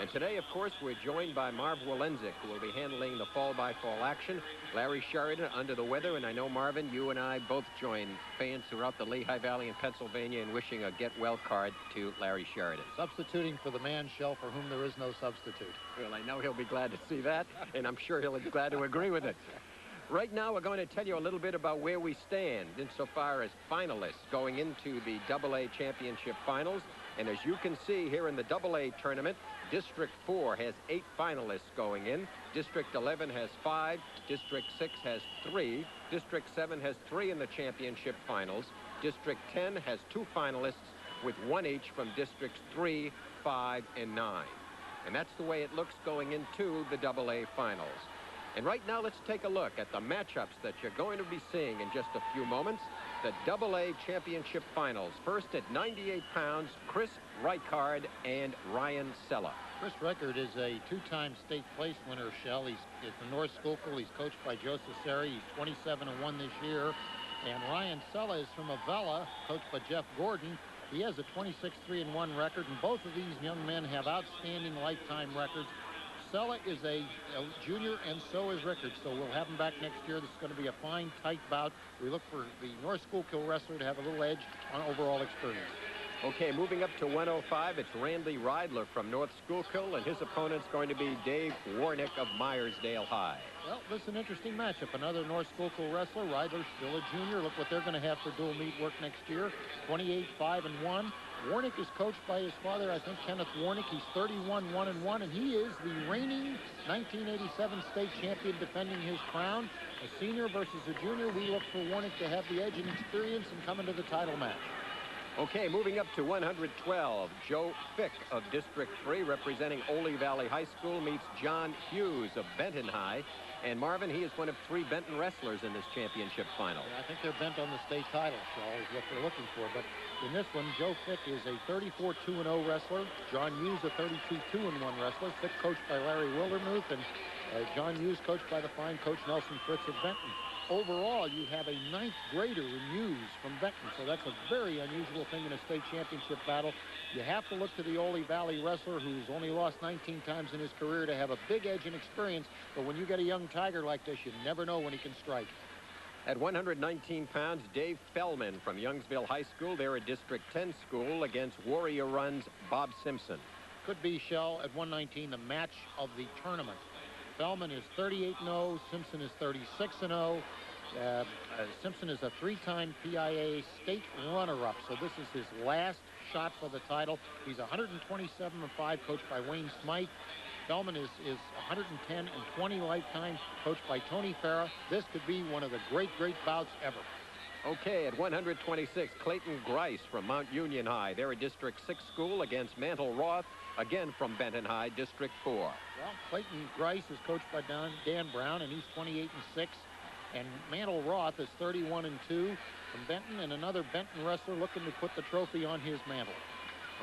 And today, of course, we're joined by Marv Walensik, who will be handling the fall-by-fall action. Larry Sheridan under the weather, and I know, Marvin, you and I both join fans throughout the Lehigh Valley and Pennsylvania in wishing a get-well card to Larry Sheridan. Substituting for the man, Shell, for whom there is no substitute. Well, I know he'll be glad to see that, and I'm sure he'll be glad to agree with it. Right now, we're going to tell you a little bit about where we stand insofar as finalists going into the AA Championship Finals. And as you can see here in the AA tournament, District 4 has 8 finalists going in. District 11 has 5. District 6 has 3. District 7 has 3 in the championship finals. District 10 has 2 finalists with 1 each from Districts 3, 5, and 9. And that's the way it looks going into the AA finals. And right now, let's take a look at the matchups that you're going to be seeing in just a few moments. The AA Championship Finals. First at 98 pounds, Chris Reichard and Ryan Sella. Chris Reichard is a 2-time state place winner, Shell. He's at the North Schuylkill. He's coached by Joe Cesare. He's 27-1 this year. And Ryan Sella is from Avella, coached by Jeff Gordon. He has a 26-3-1 record, and both of these young men have outstanding lifetime records. Sella is a junior, and so is Rickard, so we'll have him back next year. This is going to be a fine, tight bout. We look for the North Schuylkill wrestler to have a little edge on overall experience. Okay, moving up to 105, it's Randy Reidler from North Schuylkill, and his opponent's going to be Dave Warnick of Myersdale High. Well, this is an interesting matchup. Another North Schuylkill wrestler. Reidler's still a junior. Look what they're going to have for dual meet work next year. 28-5-1. Warnick is coached by his father, I think, Kenneth Warnick. He's 31-1-1, and he is the reigning 1987 state champion, defending his crown. A senior versus a junior. We look for Warnick to have the edge in experience and come into the title match. Okay, moving up to 112, Joe Fick of District 3, representing Ole Valley High School, meets John Hughes of Benton High. And Marvin, he is one of 3 Benton wrestlers in this championship final. Yeah, I think they're bent on the state title, Shaw, is what they're looking for. But in this one, Joe Fick is a 34-2-0 wrestler. John Hughes, a 32-2-1 wrestler. Fick coached by Larry Wildermuth, and John Hughes coached by the fine coach Nelson Fritz of Benton. Overall, you have a 9th grader in Hughes from Benton, so that's a very unusual thing in a state championship battle. You have to look to the Ole Valley wrestler, who's only lost 19 times in his career, to have a big edge in experience. But when you get a young tiger like this, you never know when he can strike. At 119 pounds, Dave Fellman from Youngsville High School. They're a District 10 school against Warrior Run's Bob Simpson. Could be, Shell, at 119, the match of the tournament. Fellman is 38-0. Simpson is 36-0. Simpson is a 3-time PIAA state runner-up, so this is his last shot for the title. He's 127-5, coached by Wayne Smythe. Fellman is 110-20 lifetime, coached by Tony Farah. This could be one of the great bouts ever. Okay, at 126, Clayton Grice from Mount Union High. They're a District 6 school against Mantle Roth, again from Benton High, District 4. Well, Clayton Grice is coached by Dan Brown, and he's 28-6. And Mantle Roth is 31-2 from Benton, and another Benton wrestler looking to put the trophy on his mantle.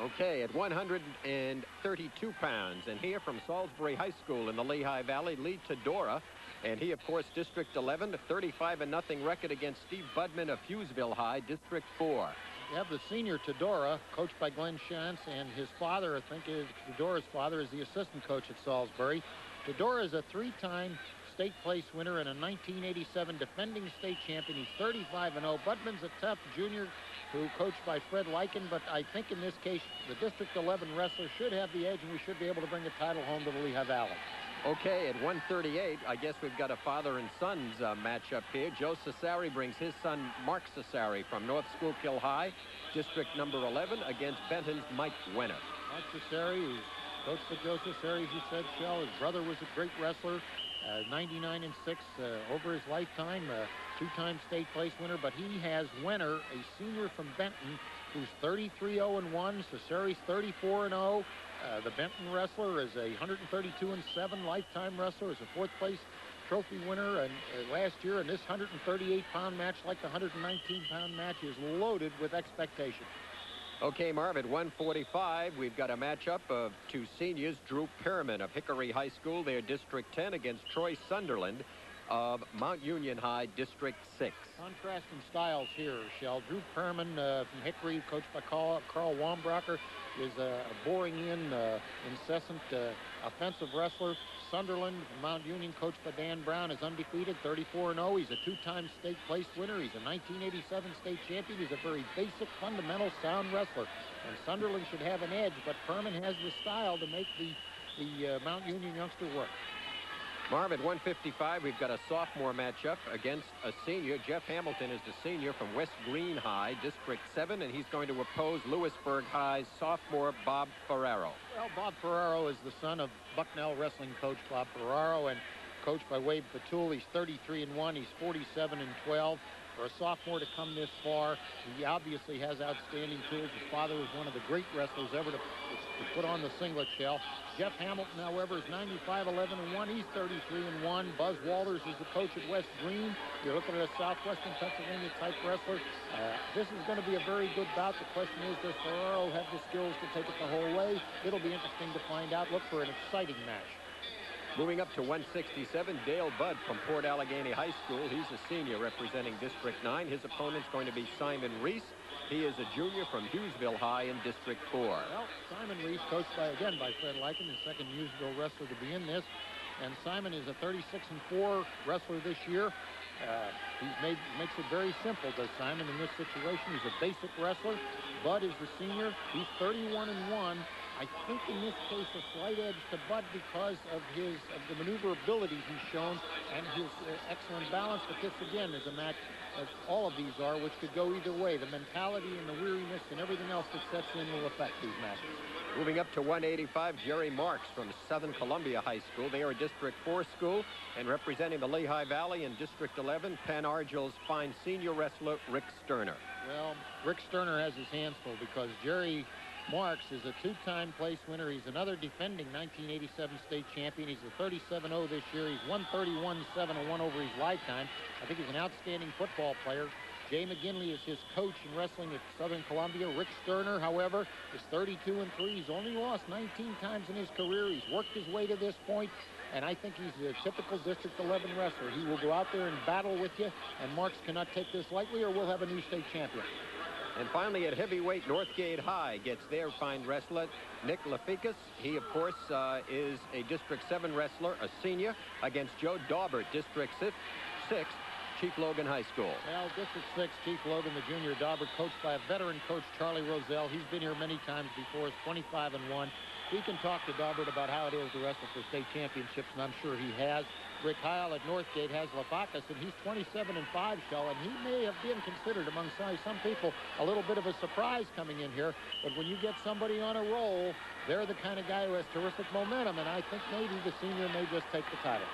Okay, at 132 pounds, and here from Salisbury High School in the Lehigh Valley, Lee Tedora. And he, of course, District 11, a 35-0 record against Steve Budman of Hughesville High, District 4. You have the senior Tedora, coached by Glenn Shantz, and his father, I think Tedora's father, is the assistant coach at Salisbury. Tedora is a 3-time state place winner and a 1987 defending state champion. He's 35-0. Budman's a tough junior who coached by Fred Lyken, but I think in this case, the District 11 wrestler should have the edge, and we should be able to bring the title home to the Lehigh Valley. Okay, at 138, I guess we've got a father and son's matchup here. Joe Cesare brings his son, Mark Cesare, from North Schuylkill High, District number 11, against Benton's Mike Wenner. Mark Cesare, who's coached by Joe Cesare, as you said, Shell. His brother was a great wrestler. 99-6 over his lifetime, 2-time state place winner, but he has Wenner, a senior from Benton, who's 33-0-1. Cesare's 34-0. The Benton wrestler is a 132-7 lifetime wrestler, is a 4th place trophy winner and last year, and this 138-pound match, like the 119-pound match, is loaded with expectation. Okay, Marv, at 145, we've got a matchup of 2 seniors. Drew Pearman of Hickory High School, their District 10, against Troy Sunderland of Mount Union High, District 6. Contrasting styles here, Shell. Drew Perman from Hickory, coached by Carl Wambracher, is a boring-in, incessant offensive wrestler. Sunderland, Mount Union, coached by Dan Brown, is undefeated, 34-0. He's a two-time state place winner. He's a 1987 state champion. He's a very basic, fundamental, sound wrestler. And Sunderland should have an edge, but Perman has the style to make the Mount Union youngster work. Marv, at 155, we've got a sophomore matchup against a senior. Jeff Hamilton is the senior from West Green High, District 7, and he's going to oppose Lewisburg High's sophomore Bob Ferraro. Well, Bob Ferraro is the son of Bucknell wrestling coach Bob Ferraro, and coached by Wade Fatul. He's 33-1. He's 47-12. For a sophomore to come this far, he obviously has outstanding tools. His father was one of the great wrestlers ever to put on the singlet, Shell. Jeff Hamilton, however, is 95-11-1. He's 33-1. Buzz Walters is the coach at West Green. You're looking at a Southwestern Pennsylvania type wrestler. This is going to be a very good bout. The question is, does Ferraro have the skills to take it the whole way? It'll be interesting to find out. Look for an exciting match. Moving up to 167, Dale Budd from Port Allegheny High School. He's a senior representing District 9. His opponent's going to be Simon Reese. He is a junior from Hughesville High in District 4. Well, Simon Reese, coached again by Fred Lycan, the second Hughesville wrestler to be in this. And Simon is a 36-4 wrestler this year. He makes it very simple, does Simon, in this situation. He's a basic wrestler. Bud is the senior. He's 31-1. I think in this case a slight edge to Bud because of the maneuverability he's shown and his excellent balance. But this again is a match, as all of these are, which could go either way. The mentality and the weariness and everything else that sets in will affect these matches. Moving up to 185, Jerry Marks from Southern Columbia High School. They are a District 4 school, and representing the Lehigh Valley in District 11, Pan Argyle's fine senior wrestler Rick Sterner. Well, Rick Sterner has his hands full because Jerry Marks is a two-time place winner. He's another defending 1987 state champion. He's a 37-0 this year. He's 131-7-1 over his lifetime. I think he's an outstanding football player. Jay McGinley is his coach in wrestling at Southern Columbia. Rick Sterner, however, is 32-3. He's only lost 19 times in his career. He's worked his way to this point, and I think he's a typical District 11 wrestler. He will go out there and battle with you, and Marks cannot take this lightly, or we'll have a new state champion. And finally, at heavyweight, Northgate High gets their fine wrestler, Nick Lafikas. He, of course, is a District 7 wrestler, a senior, against Joe Daubert, District 6, Chief Logan High School. Well, District 6, Chief Logan, the junior Daubert, coached by a veteran coach, Charlie Roselle. He's been here many times before. He's 25-1. We can talk to Daubert about how it is to wrestle for state championships, and I'm sure he has. Rick Heil at Northgate has Lafakas, and he's 27-5, Shell, and he may have been considered among some people a little bit of a surprise coming in here. But when you get somebody on a roll, they're the kind of guy who has terrific momentum, and I think maybe the senior may just take the title.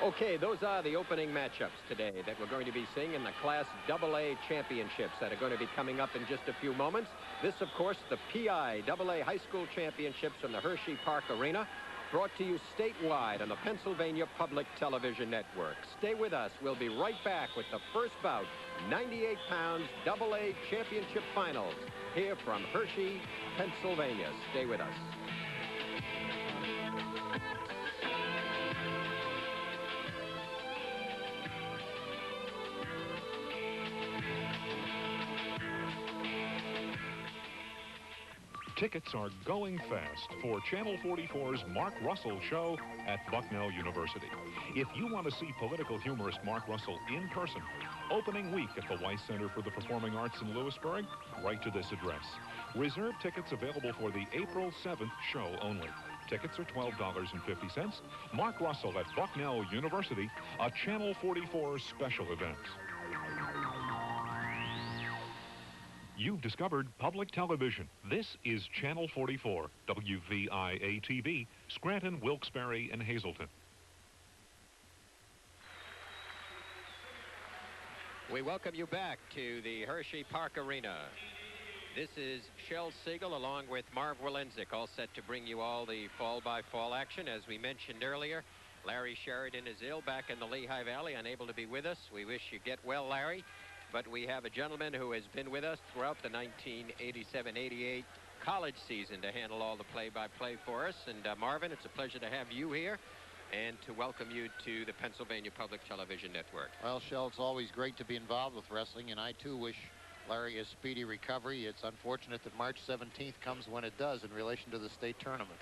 Okay, those are the opening matchups today that we're going to be seeing in the Class AA championships that are going to be coming up in just a few moments. This, of course, the PIAA High School Championships from the Hershey Park Arena, brought to you statewide on the Pennsylvania Public Television Network. Stay with us. We'll be right back with the first bout, 98 pounds AA Championship Finals, here from Hershey, Pennsylvania. Stay with us. Tickets are going fast for Channel 44's Mark Russell show at Bucknell University. If you want to see political humorist Mark Russell in person, opening week at the Weiss Center for the Performing Arts in Lewisburg, write to this address. Reserve tickets available for the April 7th show only. Tickets are $12.50. Mark Russell at Bucknell University, a Channel 44 special event. You've discovered public television. This is Channel 44, WVIA-TV, Scranton, Wilkes-Barre, and Hazleton. We welcome you back to the Hershey Park Arena. This is Shel Siegel along with Marv Wilensik, all set to bring you all the fall-by-fall action. As we mentioned earlier, Larry Sheridan is ill back in the Lehigh Valley, unable to be with us. We wish you get well, Larry. But we have a gentleman who has been with us throughout the 1987-88 college season to handle all the play-by-play for us. And Marvin, it's a pleasure to have you here. and to welcome you to the Pennsylvania Public Television Network. Well, Shell, it's always great to be involved with wrestling, and I too wish Larry a speedy recovery. It's unfortunate that March 17th comes when it does in relation to the state tournament.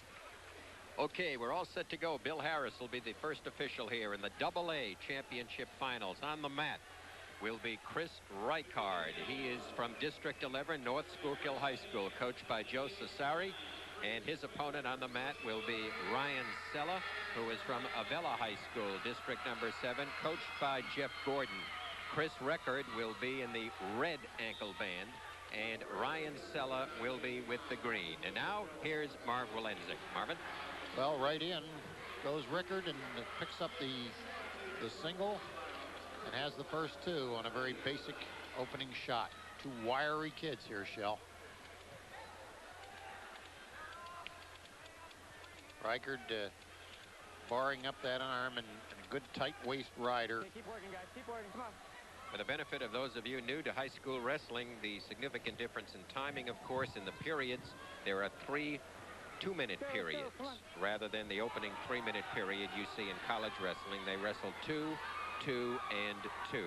Okay, we're all set to go. Bill Harris will be the first official here in the AA Championship Finals. On the mat will be Chris Reichard. He is from District 11, North Schuylkill High School, coached by Joe Cesari. And his opponent on the mat will be Ryan Sella, who is from Avella High School, District number 7, coached by Jeff Gordon. Chris Record will be in the red ankle band, and Ryan Sella will be with the green. And now here's Marv Walensik. Marvin? Well, right in goes Rickard and picks up the single and has the first two on a very basic opening shot. Two wiry kids here, Shell. Reichard barring up that arm and a good tight waist rider. Okay, keep working, guys. Keep working. Come on. For the benefit of those of you new to high school wrestling, the significant difference in timing, of course, in the periods, there are 3 two-minute periods rather than the opening 3-minute period you see in college wrestling. They wrestle 2, 2, and 2.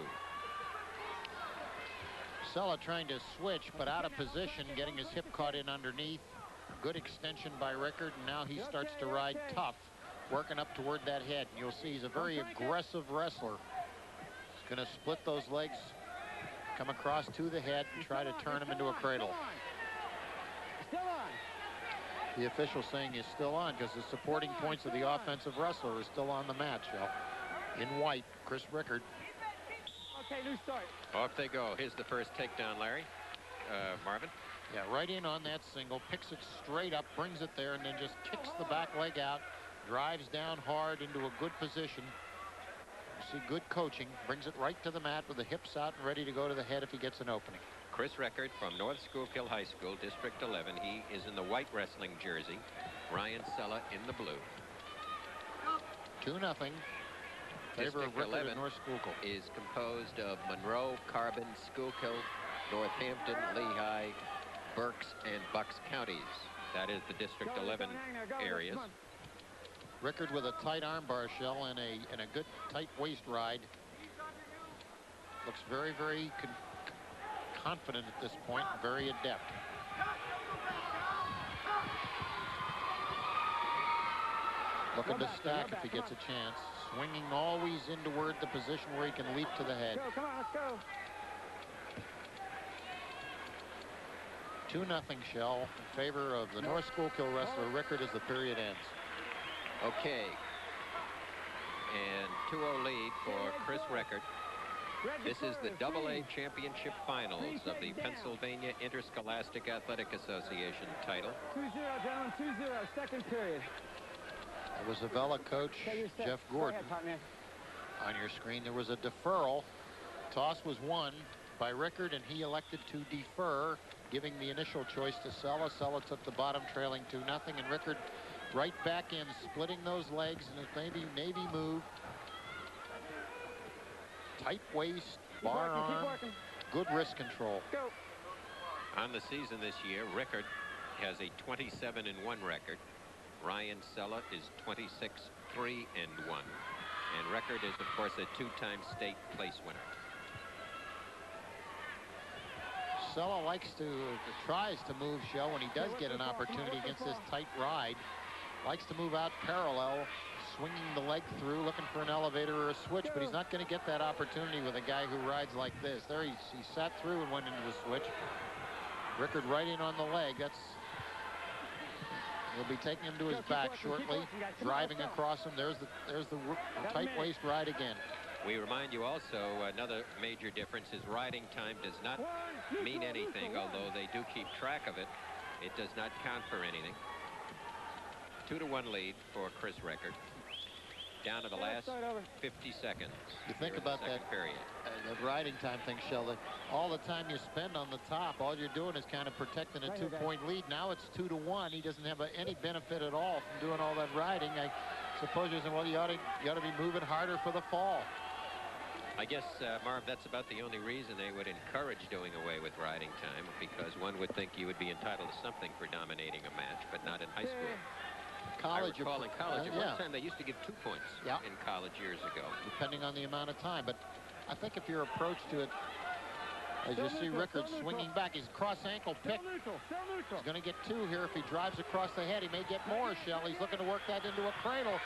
Sella trying to switch, but out of position, getting his hip caught in underneath. Good extension by Rickard, and now he starts to ride tough, working up toward that head. And you'll see he's a very aggressive wrestler. He's going to split those legs, come across to the head, and try to turn him into a cradle. Still on. The official saying he's still on because the supporting points of the offensive wrestler is still on the mat, Shell. In white, Chris Rickard. Okay, new start. Off they go. Here's the first takedown, Larry. Marvin? Yeah, right in on that single, picks it straight up, brings it there, and then just kicks the back leg out, drives down hard into a good position. You see good coaching, brings it right to the mat with the hips out and ready to go to the head if he gets an opening. Chris Record from North Schuylkill High School, District 11. He is in the white wrestling jersey. Ryan Sella in the blue. 2-0. Favor of Rickard and North Schuylkill. Is composed of Monroe, Carbon, Schuylkill, Northampton, Lehigh, Berks, and Bucks counties. That is the District 11 areas. Rickard with a tight armbar, Shell, and a good tight waist ride. Looks very, very confident at this point, very adept. Looking to stack if he gets a chance. Swinging always in toward the position where he can leap to the head. Go, come on, let's go. 2-0 Shell in favor of the North Schuylkill wrestler Rickard as the period ends. Okay. And 2-0 lead for Chris Record. This is the AA Championship Finals of the Pennsylvania Interscholastic Athletic Association title. 2-0, gentlemen, 2-0, second period. That was Avella coach Jeff Gordon. On your screen, there was a deferral. Toss was won by Rickard, and he elected to defer, giving the initial choice to Sella. Sella took the bottom, trailing 2-0, and Rickard right back in, splitting those legs in a Navy move. Tight waist, bar arm, good wrist control. Go. On the season this year, Rickard has a 27-1 record. Ryan Sella is 26-3-1. And Record is, of course, a 2-time state place winner. Sella tries to move Shell when he does get an opportunity against this tight ride. Likes to move out parallel, swinging the leg through, looking for an elevator or a switch, but he's not going to get that opportunity with a guy who rides like this. There he sat through and went into the switch. Rickard right in on the leg. He'll be taking him to his back shortly, driving across him. There's the tight waist ride again. We remind you also, another major difference is riding time does not mean anything, although they do keep track of it. It does not count for anything. 2-1 lead for Chris Record. Down to the last 50 seconds. You think about that period. That riding time thing, Sheldon. All the time you spend on the top, all you're doing is kind of protecting a 2-point lead. Now it's 2-1. He doesn't have any benefit at all from doing all that riding. I suppose you're saying, well, you ought to be moving harder for the fall. I guess, Marv, that's about the only reason they would encourage doing away with riding time, because one would think you would be entitled to something for dominating a match, but not in high school. college. I recall in college, at yeah. one time they used to give 2 points Yeah. in college years ago. Depending on the amount of time. But I think if your approach to it, as you see Rickard swinging back, he's cross ankle pick. He's going to get 2 here. If he drives across the head, he may get more, Shell. He's looking to work that into a cradle.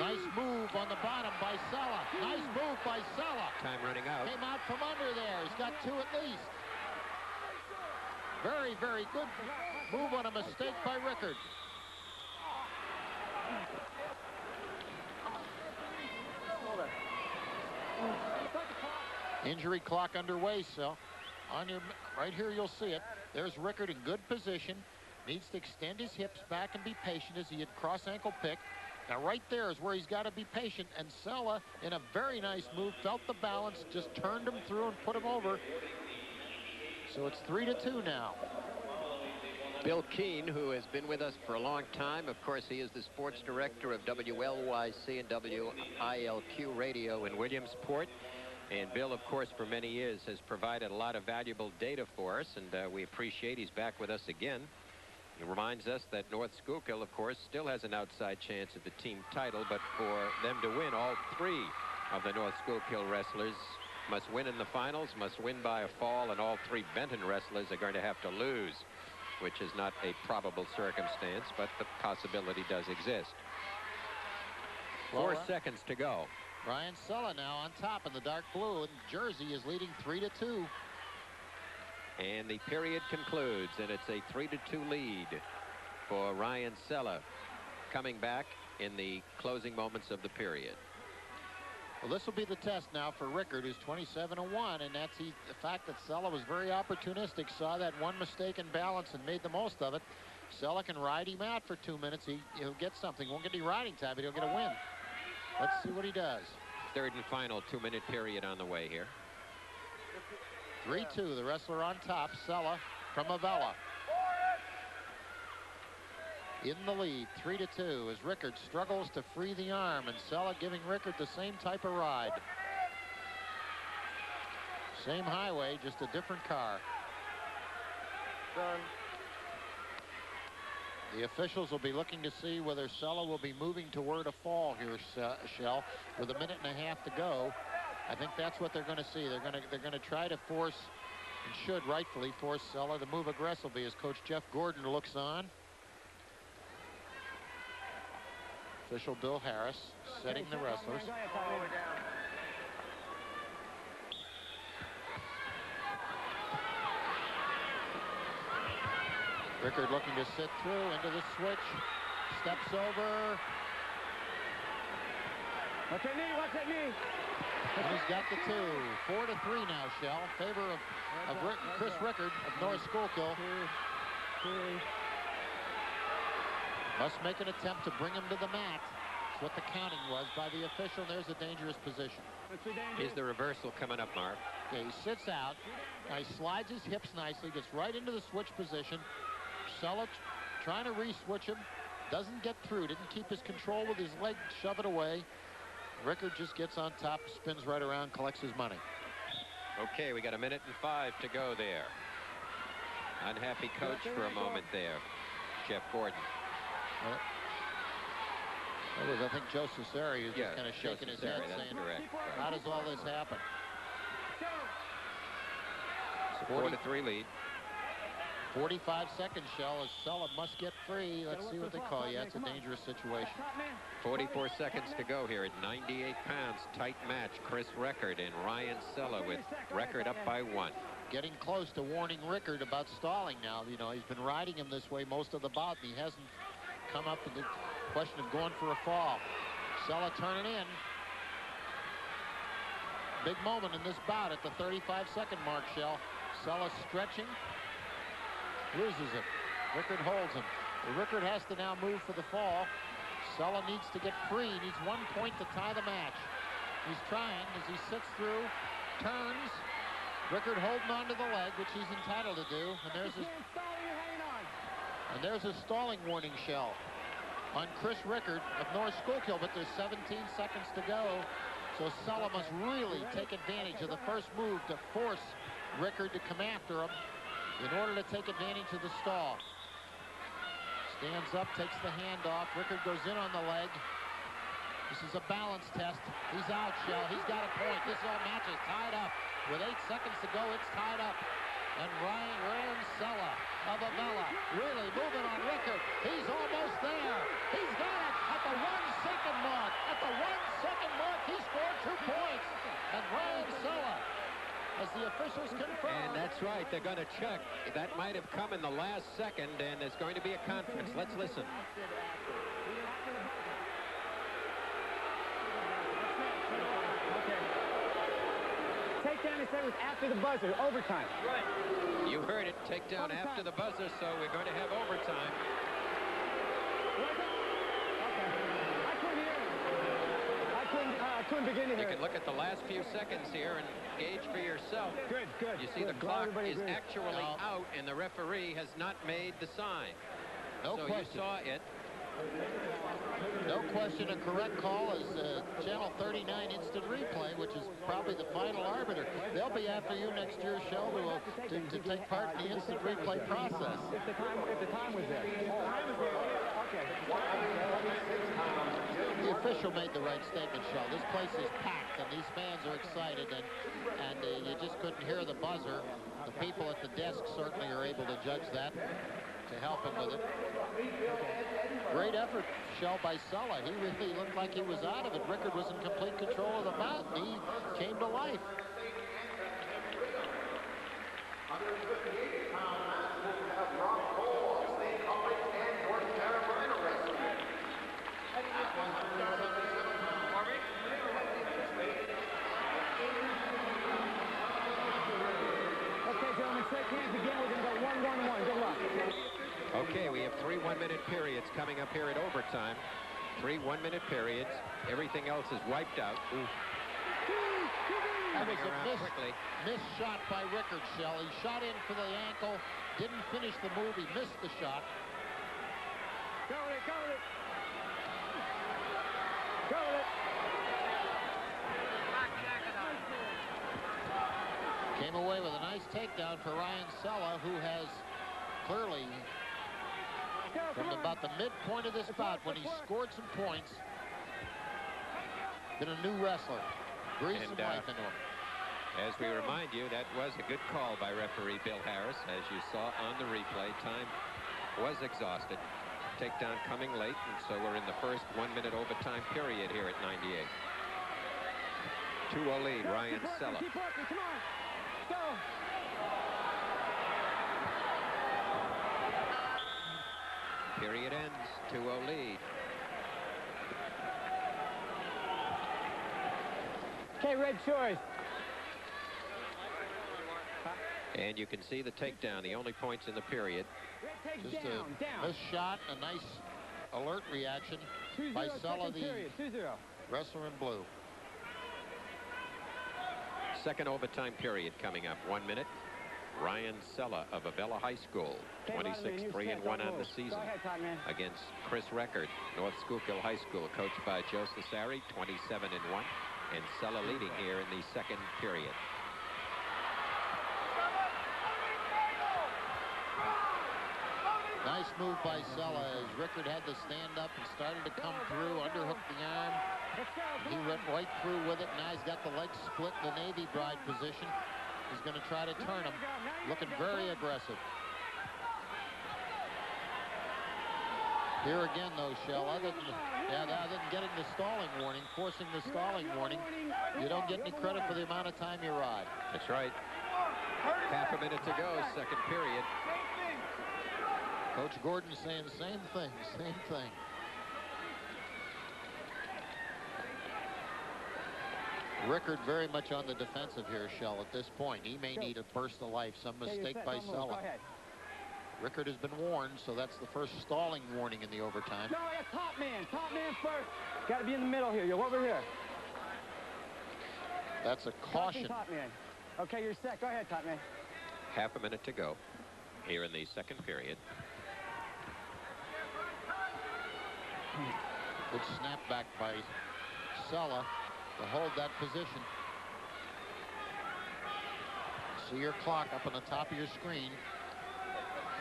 Nice move on the bottom by Sella. Nice move by Sella. Time running out. Came out from under there. He's got 2 at least. Very, very good move on a mistake by Rickard. Injury clock underway, so on your right here you'll see it. There's Rickard in good position. Needs to extend his hips back and be patient as he had cross ankle pick. Now right there is where he's got to be patient, and Sella in a very nice move felt the balance, just turned him through and put him over. So it's 3-2 now. Bill Keene, who has been with us for a long time, of course he is the sports director of WLYC and WILQ radio in Williamsport. And Bill, of course, for many years has provided a lot of valuable data for us, and we appreciate he's back with us again. It reminds us that North Schuylkill, of course, still has an outside chance at the team title, but for them to win, all 3 of the North Schuylkill wrestlers must win in the finals, must win by a fall, and all 3 Benton wrestlers are going to have to lose, which is not a probable circumstance, but the possibility does exist. 4 seconds to go. Ryan Sella now on top in the dark blue, and Jersey is leading 3-2. And the period concludes, and it's a 3-2 lead for Ryan Sella, coming back in the closing moments of the period. Well, this will be the test now for Rickard, who's 27-1, and that's the fact that Sella was very opportunistic, saw that one mistake in balance and made the most of it. Sella can ride him out for 2 minutes. He'll get something. Won't get any riding time, but he'll get a win. Let's see what he does. Third and final 2-minute period on the way here. 3-2, the wrestler on top, Sella from Avella. In the lead, 3-2, as Rickard struggles to free the arm, and Sella giving Rickard the same type of ride. Same highway, just a different car. Done. The officials will be looking to see whether Sella will be moving toward a fall here, Shell, with a minute and a half to go. I think that's what they're going to see. They're going to try to force, and should rightfully force Sella to move aggressively as Coach Jeff Gordon looks on. Official Bill Harris setting the wrestlers. Rickard looking to sit through into the switch. Steps over. Watch that knee, watch that knee. And he's got the 2. 4-3 now, Shell. Favor of Chris Rickard of North Schuylkill. 2, 3. Must make an attempt to bring him to the mat. That's what the counting was by the official. There's a dangerous position. Is the reversal coming up, Marv? Okay, he sits out. Now he slides his hips nicely, gets right into the switch position. Sella trying to re-switch him. Doesn't get through. Didn't keep his control with his leg. Shove it away. Rickard just gets on top, spins right around, collects his money. Okay, we got 1 minute and 5 to go there. Unhappy coach for a moment there, Jeff Gordon. That was, I think, Joe Cesare who's just kind of shaking his head, that's saying, correct. how does all this happen? It's a 4-3 lead. 45 seconds, Shell, as Sella must get free. Let's see what they call you. That's a dangerous situation. 44 seconds to go here at 98 pounds. Tight match. Chris Rickard and Ryan Sella with Rickard up by 1. Getting close to warning Rickard about stalling now. You know, he's been riding him this way most of the bout, and he hasn't come up with the question of going for a fall. Sella turning in. Big moment in this bout at the 35-second mark, Shell. Sella stretching. Loses it. Rickard holds him. Rickard has to now move for the fall. Sella needs to get free. He needs 1 point to tie the match. He's trying as he sits through, turns. Rickard holding onto the leg, which he's entitled to do. And there's a stalling warning, Shell, on Chris Rickard of North Schuylkill, but there's 17 seconds to go. So Sella must really take advantage of the first move to force Rickard to come after him in order to take advantage of the stall. Stands up, takes the handoff. Rickard goes in on the leg. This is a balance test. He's out, Shell. He's got a point. This all matches tied up. With 8 seconds to go, it's tied up. And Ryan Sella of Avella really moving on Rickard. He's almost there. He's got it at the 1 second mark. At the 1 second mark, he scored 2 points. And Ryan Sella, as the officials confirm. And that's right. They're going to check. That might have come in the last second, and there's going to be a conference. Let's listen. Takedown, he said, was after the buzzer, overtime. Right. You heard it. Takedown after the buzzer, so we're going to have overtime. Okay. I couldn't hear it. I couldn't begin to hear it. You can look at the last few seconds here and gauge for yourself. Good. You see the clock is actually out, and the referee has not made the sign. No question. You saw it. No question, a correct call is Channel 39 Instant Replay, which is probably the final arbiter. They'll be after you next year, Shell, to take part in the Instant Replay process. If the time was there. Time was there. Okay. The official made the right statement, Shell. This place is packed, and these fans are excited, and you just couldn't hear the buzzer. The people at the desk certainly are able to judge that, to help him with it. Great effort, Shell, by Sella. He really looked like he was out of it. Rickard was in complete control of the bout, and he came to life. Okay, gentlemen, shake hands again. We're going to go 1-1-1. Good luck. Okay, we have 3 1-minute periods coming up here at overtime. 3 1-minute periods. Everything else is wiped out. That was a missed shot by Rickard, Shell. He shot in for the ankle, didn't finish the move. He missed the shot. Go with it. Go with it. Came away with a nice takedown for Ryan Sella, who has clearly, from about the midpoint of this bout, when he scored some points, been a new wrestler. Breathed some life into him. As we remind you, that was a good call by referee Bill Harris. As you saw on the replay, time was exhausted. Takedown coming late, and so we're in the first 1-minute overtime period here at 98. 2-0 lead, Ryan Sella. Keep working, come on. Go. Period ends, 2-0 lead. Okay, red choice. And you can see the takedown, the only points in the period. Just a missed shot, a nice alert reaction by Sella, the wrestler in blue. Second overtime period coming up, 1 minute. Ryan Sella of Avella High School, 26-3-1 on the season against Chris Rickard, North Schuylkill High School, coached by Joe Cesari, 27-1, and Sella leading here in the second period. Nice move by Sella as Rickard had to stand up and started to come through, underhooked the arm. He went right through with it. Now he's got the legs split in the Navy bride position. He's going to try to turn him. Looking very aggressive. Here again, though, Shell, other than getting the stalling warning, forcing the stalling warning, you don't get any credit for the amount of time you ride. That's right. Half a minute to go, second period. Coach Gordon saying the same thing, Rickard very much on the defensive here, Shell, at this point. He may need a burst of life, some mistake by Sella. Rickard has been warned, so that's the first stalling warning in the overtime. No, I got top man first. Got to be in the middle here. You're over here. That's a caution. Top man. Okay, you're set. Go ahead, top man. Half a minute to go here in the second period. Good snap back by Sella to hold that position. See your clock up on the top of your screen.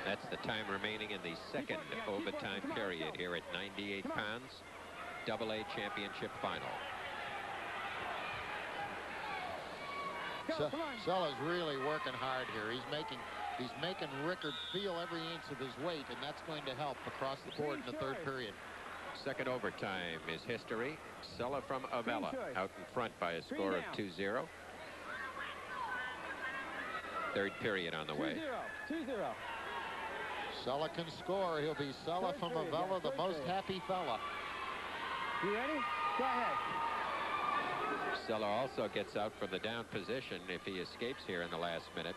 That's the time remaining in the second overtime period here at 98 pounds. AA championship final. Sella's really working hard here. He's making Rickard feel every inch of his weight, and that's going to help across the board in the third period. Second overtime is history. Sella from Avella out in front by a score of 2-0. Third period on the way. 2-0. Sella can score. He'll be Sella from Avella, the most happy fella. You ready? Go ahead. Sella also gets out from the down position if he escapes here in the last minute.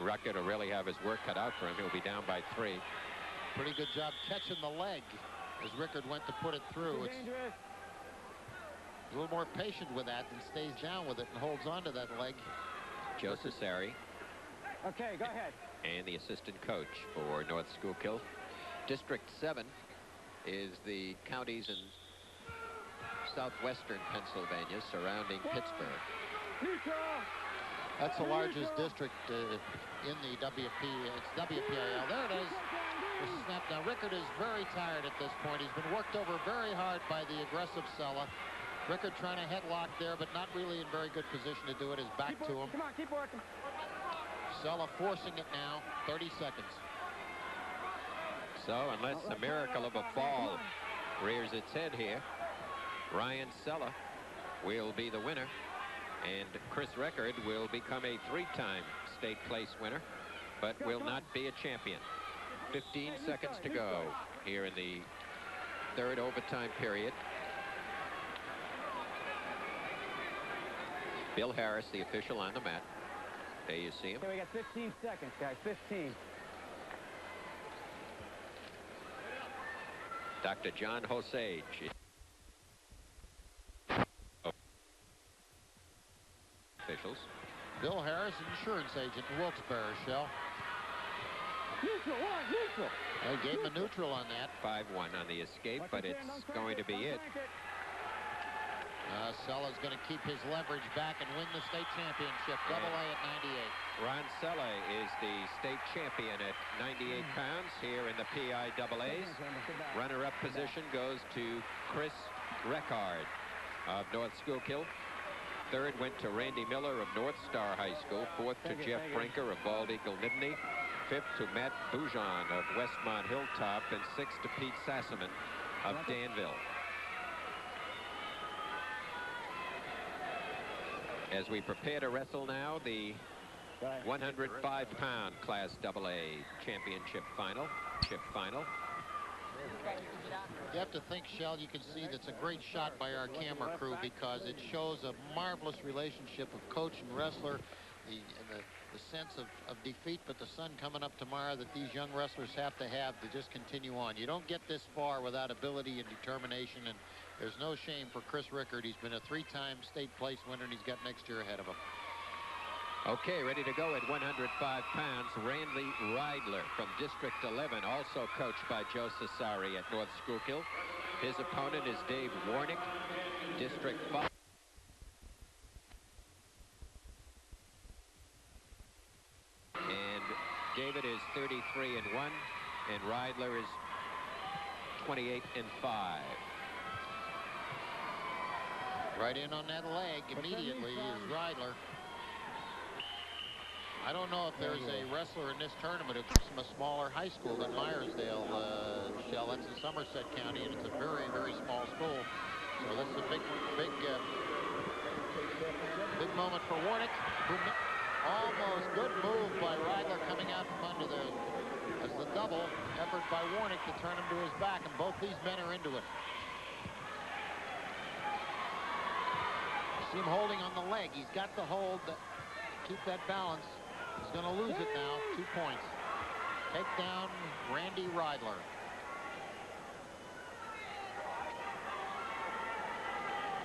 Rickard will really have his work cut out for him. He'll be down by 3. Pretty good job catching the leg as Rickard went to put it through. It's a little more patient with that and stays down with it and holds on to that leg. Joe Cesari. Okay, go ahead. And the assistant coach for North Schuylkill. District 7 is the counties in southwestern Pennsylvania surrounding Pittsburgh. That's the largest district in the WP. It's WPIAL. There it is. The snap. Now Rickard is very tired at this point. He's been worked over very hard by the aggressive Sella. Rickard trying to headlock there, but not really in very good position to do it. His back to him. Come on, keep working. Sella forcing it now. 30 seconds. So unless a miracle of a fall rears its head here, Ryan Sella will be the winner, and Chris Rickard will become a 3-time state place winner, but will not be a champion. 15 seconds to go here in the third overtime period. Bill Harris, the official on the mat. There you see him. Okay, we got 15 seconds, guys. 15. Dr. John Hosage. Officials. Bill Harris, insurance agent in Wilkes-Barre, Shell. Neutral, neutral. They gave him a neutral on that. 5-1 on the escape, but it's going to be it. Sella's going to keep his leverage back and win the state championship. AA at 98. Ron Sella is the state champion at 98 pounds here in the PIAAs. Runner-up position goes to Chris Rickard of North Schuylkill. Third went to Randy Miller of North Star High School. Fourth to Jeff Brinker of Bald Eagle Nittany. Fifth to Matt Boujon of Westmont Hilltop. And sixth to Pete Sassaman of Danville. As we prepare to wrestle now, the 105-pound Class AA championship final. You have to think, Shell, you can see that's a great shot by our camera crew because it shows a marvelous relationship of coach and wrestler, the sense of defeat, but the sun coming up tomorrow that these young wrestlers have to just continue on. You don't get this far without ability and determination, and there's no shame for Chris Rickard. He's been a 3-time state place winner, and he's got next year ahead of him. Okay, ready to go at 105 pounds. Randy Reidler from District 11, also coached by Joe Cesari at North Schuylkill. His opponent is Dave Warnick, District 5. And David is 33-1, and Reidler is 28-5. Right in on that leg immediately is Reidler. I don't know if there's a wrestler in this tournament who comes from a smaller high school than Myersdale, Shell. That's in Somerset County, and it's a very, very small school. So this is a big moment for Warnick. Almost good move by Reidler coming out from under as the double effort by Warnick to turn him to his back, and both these men are into it. See him holding on the leg. He's got the hold to keep that balance. He's going to lose it now. 2 points. Take down Randy Reidler.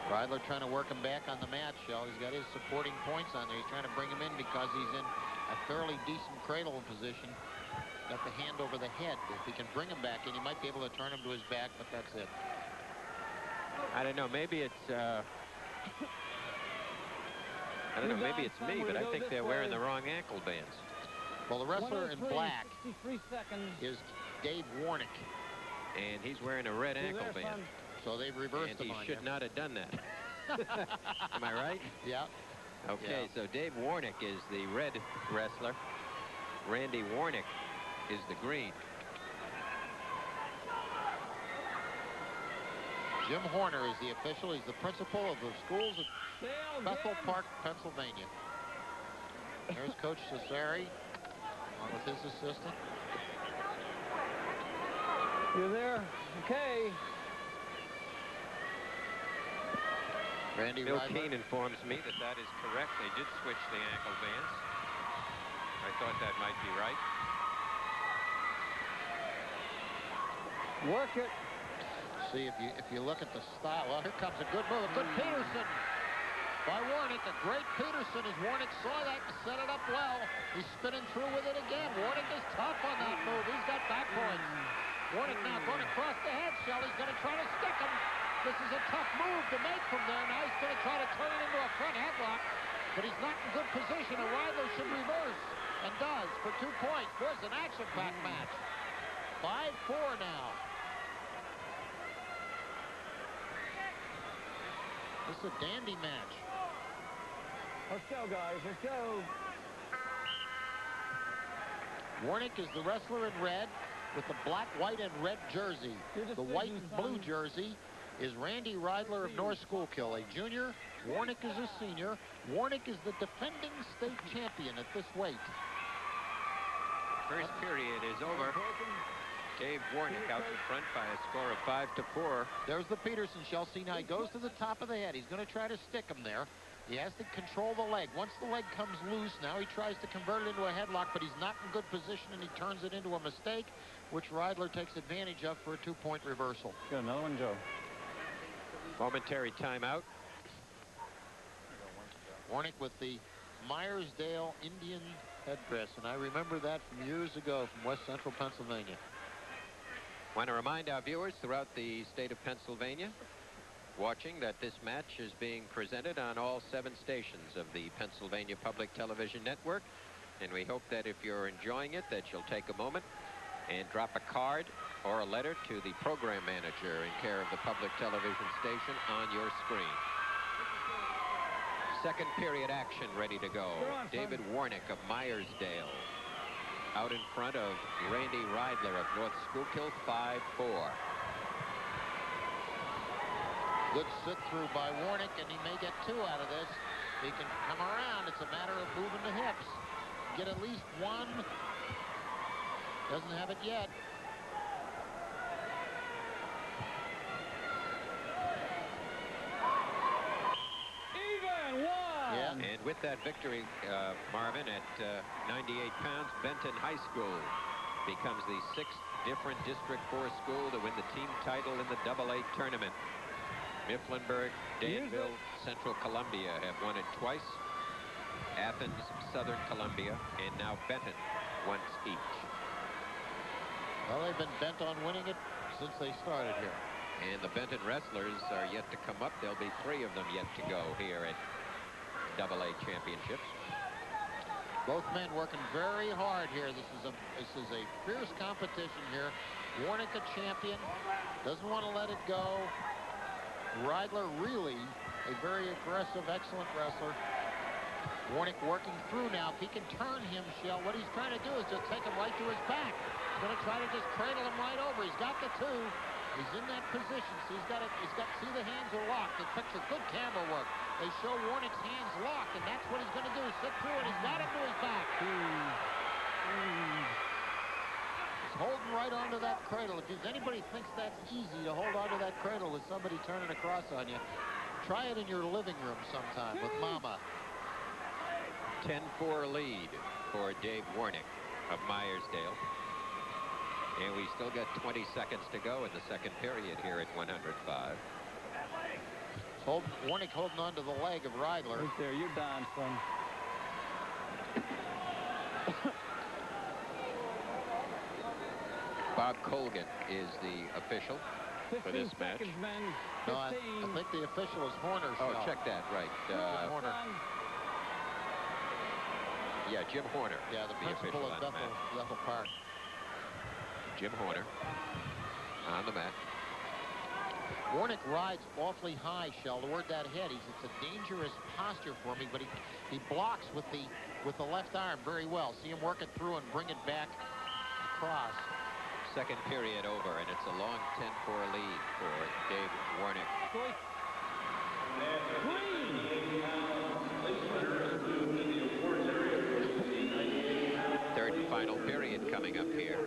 Reidler trying to work him back on the mat, Shell. He's got his supporting points on there. He's trying to bring him in because he's in a fairly decent cradle position. Got the hand over the head. If he can bring him back in, he might be able to turn him to his back, but that's it. I don't know. Maybe it's... I don't know, maybe it's me, but I think they're wearing the wrong ankle bands. Well, the wrestler in 103, black 63 seconds. is Dave Warnick. And he's wearing a red ankle there, band. son. So they've reversed And him he on should you. not have done that. Am I right? Yeah. Okay, Yeah. so Dave Warnick is the red wrestler. Randy Warnick is the green. Jim Horner is the official. He's the principal of the schools at Sail, Bethel Jim. Park, Pennsylvania. There's Coach Cesari along with his assistant. You're there. Okay. Randy Bill Reidler. Keane informs me that that is correct. They did switch the ankle bands. I thought that might be right. Work it. See if you look at the style. Well, here comes a good move. A good Peterson by Warnick. A great Peterson as Warnick saw that and set it up well. He's spinning through with it again. Warnick is tough on that move. He's got back points. Warnick now going across the head. Shelley's going to try to stick him. This is a tough move to make from there. Now he's going to try to turn it into a front headlock, but he's not in good position. And Reidler should reverse, and does for 2 points. Boy, it's an action-packed match. 5-4 now. This is a dandy match. Let's go, guys. Let's go. Warnick is the wrestler in red with the black, white, and red jersey. The white and blue jersey is Randy Reidler of North Schuylkill, a junior. Warnick is a senior. Warnick is the defending state champion at this weight. First period is over. Dave Warnick out in front by a score of 5-4. There's the Peterson shell. See, now he goes to the top of the head. He's going to try to stick him there. He has to control the leg. Once the leg comes loose, now he tries to convert it into a headlock, but he's not in good position, and he turns it into a mistake, which Reidler takes advantage of for a 2-point reversal. Got another one, Joe. Momentary timeout. Warnick with the Myersdale Indian headdress, and I remember that from years ago from West Central Pennsylvania. Want to remind our viewers throughout the state of Pennsylvania watching that this match is being presented on all 7 stations of the Pennsylvania Public Television Network, and we hope that if you're enjoying it that you'll take a moment and drop a card or a letter to the program manager in care of the public television station on your screen. Second period action ready to go. David Warnick of Myersdale out in front of Randy Reidler of North Schuylkill, 5-4. Good sit through by Warnick, and he may get 2 out of this. He can come around. It's a matter of moving the hips. Get at least 1. Doesn't have it yet. Even 1. Yeah. And with that victory, Marvin, at 98 pounds, Benton High School becomes the 6th different District 4 school to win the team title in the AA tournament. Mifflinburg, Danville, Central Columbia have won it twice. Athens, Southern Columbia, and now Benton once each. Well, they've been bent on winning it since they started here. And the Benton wrestlers are yet to come up. There'll be 3 of them yet to go here at AA championships. Both men working very hard here. This is a fierce competition here. Warnick a champion, doesn't want to let it go. Reidler really a very aggressive, excellent wrestler. Warnick working through now. If he can turn him, Shell, what he's trying to do is just take him right to his back. He's going to try to just cradle him right over. He's got the 2. He's in that position. So see the hands are locked. The picture, good camera work. They show Warnick's hands locked, and that's what he's going to do. Sit through it. He's got him to his back. He's holding right onto that cradle. If anybody thinks that's easy to hold onto that cradle with somebody turning across on you, try it in your living room sometime with Mama. 10-4 lead for Dave Warnick of Myersdale. And we still got 20 seconds to go in the second period here at 105. Warnick holding onto the leg of Reidler. Right there, you're down, son. Bob Colgan is the official for this match. Seconds, men. No, I 15. think the official is Horner. Oh, Shell. check that, right. Horner. Yeah, Jim Horner. Yeah, the official principal on at the mat. Bethel Park. Jim Horner on the mat. Warnick rides awfully high, Shell, toward that head. It's a dangerous posture for me, but he blocks with the left arm very well. See him work it through and bring it back across. Second period over, and it's a long 10-4 lead for Dave Warnick. Third and final period coming up here.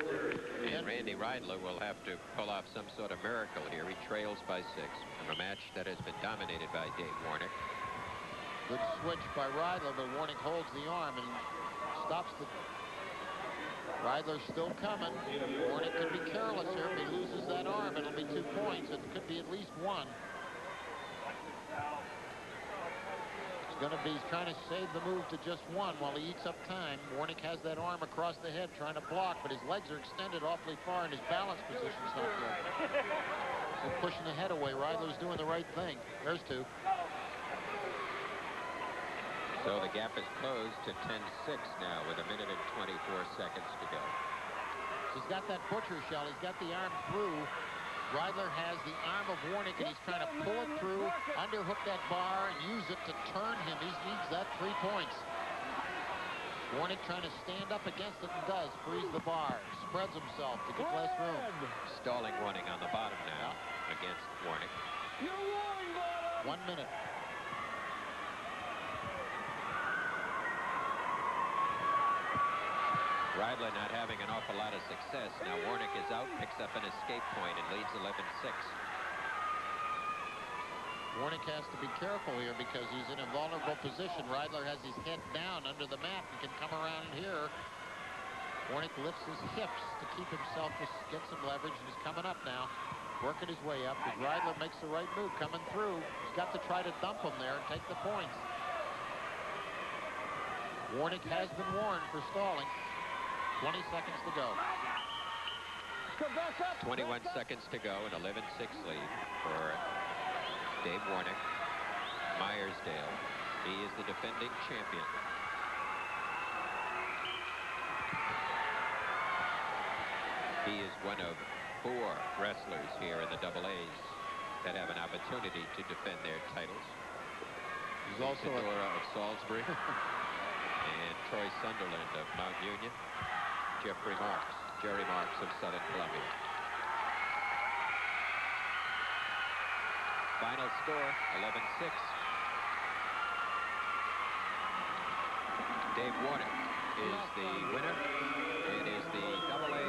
And Randy Reidler will have to pull off some sort of miracle here. He trails by 6 from a match that has been dominated by Dave Warnick. Good switch by Reidler, but Warnick holds the arm and stops the... Reidler's still coming. Warnick could be careless here. If he loses that arm, it'll be 2 points. It could be at least 1. He's trying to save the move to just 1 while he eats up time. Warnick has that arm across the head trying to block, but his legs are extended awfully far and his balance position's not good. They're pushing the head away. Reidler's doing the right thing. There's 2. So the gap is closed to 10-6 now with 1 minute and 24 seconds to go. He's got that butcher shell. He's got the arm through. Reidler has the arm of Warnick, and he's trying to pull it through, underhook that bar, and use it to turn him. He needs that 3 points. Warnick trying to stand up against it and does. Frees the bar. Spreads himself to get less room. Stalling Warnick on the bottom now against Warnick. 1 minute. Reidler not having an awful lot of success. Now Warnick is out, picks up an escape point, and leads 11-6. Warnick has to be careful here because he's in a vulnerable position. Reidler has his head down under the mat and can come around here. Warnick lifts his hips to keep himself to get some leverage, and he's coming up now, working his way up. As Reidler makes the right move coming through, he's got to try to dump him there and take the points. Warnick has been warned for stalling. 20 seconds to go. 21 seconds to go, an 11-6 lead for Dave Warnick. Myersdale, he is the defending champion. He is one of 4 wrestlers here in the AA that have an opportunity to defend their titles. He's also Isadora of Salisbury and Troy Sunderland of Mount Union. Jerry Marks of Southern Columbia. Final score, 11-6. Dave Warnick is the winner. It is the AA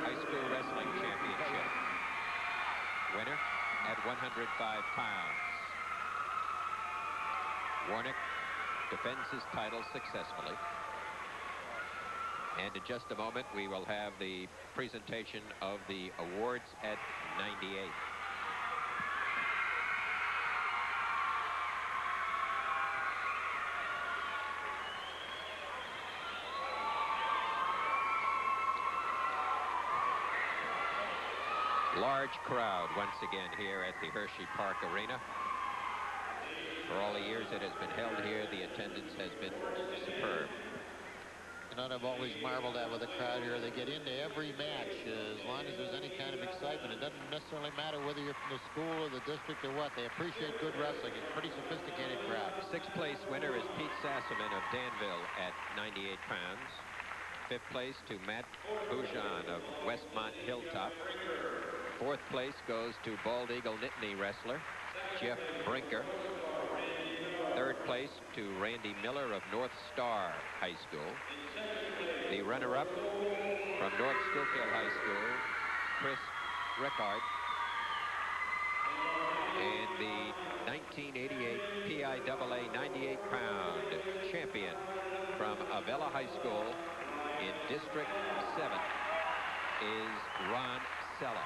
High School Wrestling Championship. Winner at 105 pounds. Warnick defends his title successfully. And in just a moment, we will have the presentation of the awards at 98. Large crowd once again here at the Hershey Park Arena. For all the years it has been held here, the attendance has been superb. And I've always marveled at with the crowd here. They get into every match as long as there's any kind of excitement. It doesn't necessarily matter whether you're from the school or the district or what. They appreciate good wrestling. It's a pretty sophisticated crowd. 6th place winner is Pete Sassaman of Danville at 98 pounds. 5th place to Matt Boujon of Westmont Hilltop. 4th place goes to Bald Eagle Nittany wrestler Jeff Brinker. 3rd place to Randy Miller of North Star High School. The runner-up from North Schuylkill High School, Chris Rickard. And the 1988 PIAA 98-pound champion from Avella High School in District 7 is Ron Sella.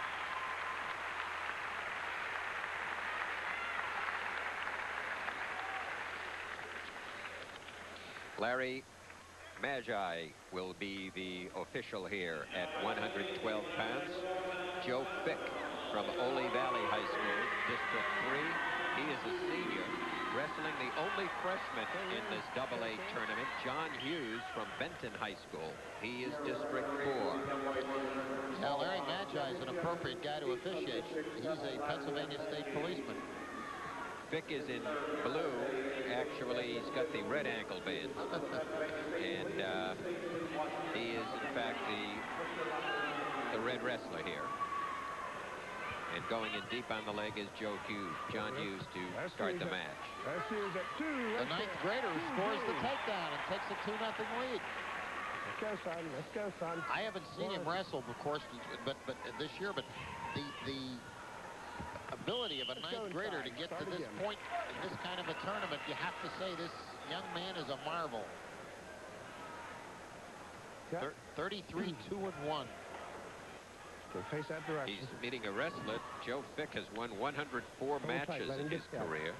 Larry Magi will be the official here at 112 pounds. Joe Fick from Ole Valley High School, District 3. He is a senior Wrestling the only freshman in this AA tournament, John Hughes from Benton High School. He is District 4. Yeah, Larry Magi is an appropriate guy to officiate. He's a Pennsylvania State policeman. Vic is in blue. Actually, he's got the red ankle bands. And he is, in fact, the red wrestler here. And going in deep on the leg is Joe Hughes, John Hughes, to start the match. The ninth grader scores the takedown and takes a 2-0 lead. Let's go, son. Let's go, son. I haven't seen him wrestle, of course, but this year. But the ability of a ninth grader to get to this point in this kind of a tournament, you have to say this young man is a marvel. 33-2-1. Face that direction. He's meeting a wrestler. Joe Fick has won 104 matches in his career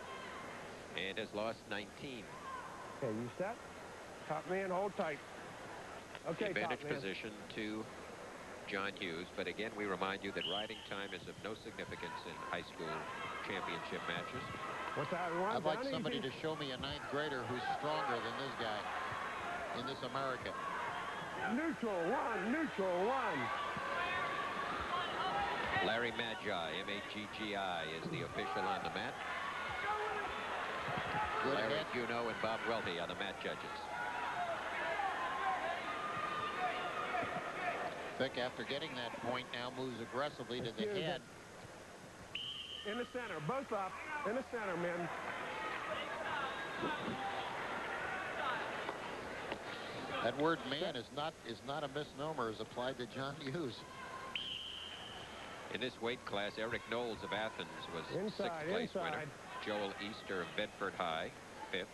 and has lost 19. Okay, you set. Top man, hold tight. Okay, advantage top man. position to John Hughes, but again, we remind you that riding time is of no significance in high school championship matches. What's that? I'd like somebody to show me a ninth grader who's stronger than this guy in this America. Neutral one. Larry Magi, M-A-G-G-I, is the official on the mat. Good Larry hit. Guno and Bob Welty are the mat judges. Vic, after getting that point, now moves aggressively to the head. In the center, both up. In the center, men. That word "man" is not a misnomer as applied to John Hughes. In this weight class, Eric Knowles of Athens was Inside, 6th place inside. winner. Joel Easter of Bedford High, 5th.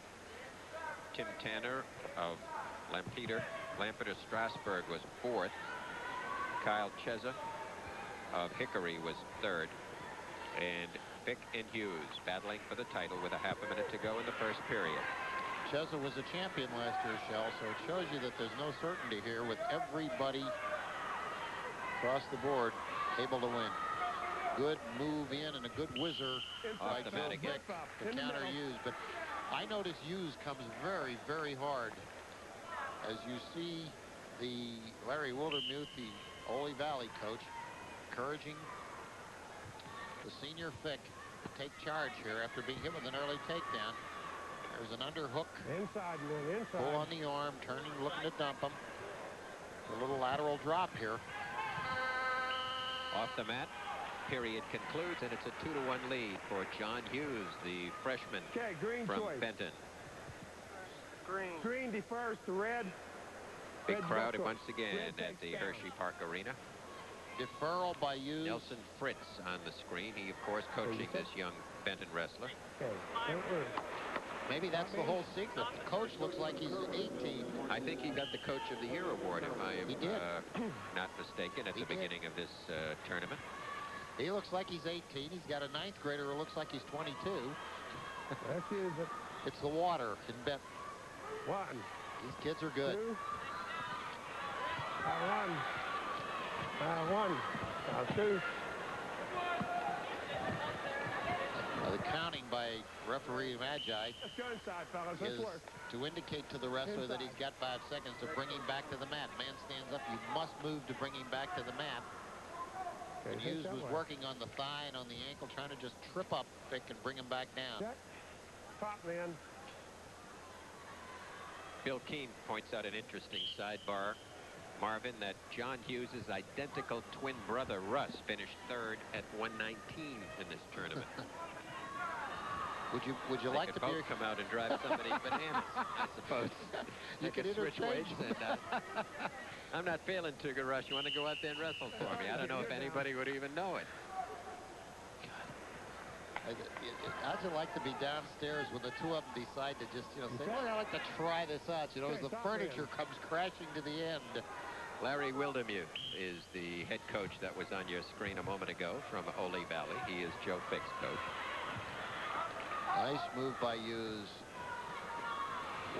Tim Tanner of Lampeter Strasburg was 4th. Kyle Cheza of Hickory was 3rd. And Vic and Hughes battling for the title with a half a minute to go in the first period. Cheza was a champion last year, Shell, so it shows you that there's no certainty here with everybody across the board able to win. Good move in and a good whizzer by the Joe mat again. Vic to counter Hughes. But I notice Hughes comes very, very hard. As you see the Larry Wildermuth, the Ole Valley coach, encouraging the senior Vic to take charge here after being hit with an early takedown. There's an underhook. Inside, man, inside. Pull on the arm, turning, looking to dump him. A little lateral drop here. Off the mat. Period concludes, and it's a 2-1 lead for John Hughes, the freshman green from choice. Benton. Green defers to red. Big Red crowd choice. once again Red at takes the down. Hershey Park Arena. Deferral by Hughes. Nelson Fritz on the screen. He, of course, coaching this young Benton wrestler. Okay, don't worry. Maybe that's the whole secret. The coach looks like he's 18. I think he got the Coach of the Year award, if I am He did. not mistaken, at He the did. beginning of this tournament. He looks like he's 18. He's got a ninth grader who looks like he's 22. That's it. It's the water in Benton. One. These kids are good. Two. One. Two. The counting by referee Magi Let's go inside, fellas. Let's is work. to indicate to the wrestler that he's got 5 seconds to bring him back to the mat. Man stands up. You must move to bring him back to the mat. And Okay, Hughes that was way. working on the thigh and on the ankle, trying to just trip up Vic and bring him back down. Check. Top man. Bill Keene points out an interesting sidebar, Marvin, that John Hughes' identical twin brother, Russ, finished 3rd at 119 in this tournament. Would you They like could to be? both come out and drive somebody bananas, I suppose. You They could switch interchange. weights. And, I'm not feeling too good, Russ. You want to go out there and wrestle for me? I don't know if anybody would even know it. How'd you like to be downstairs when the two of them decide to just, say, well, I'd like to try this out, as the furniture comes crashing to the end. Larry Wildermuth is the head coach that was on your screen a moment ago from Ole Valley. He is Joe Fick's coach. Nice move by Hughes.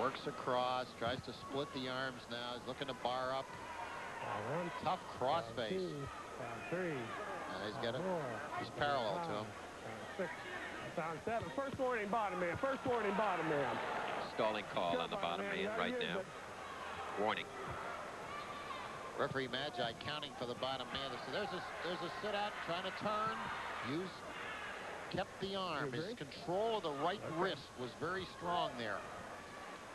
Works across, tries to split the arms now. He's looking to bar up. One. Tough crossface. Two. Three. He's got it. He's parallel to him. 6. Sound 7. First warning, bottom man. First warning, bottom man. Stalling call on the bottom man right now. Warning. Referee Magi counting for the bottom man. So there's a sit out trying to turn. Hughes kept the arm. His control of the right wrist was very strong there.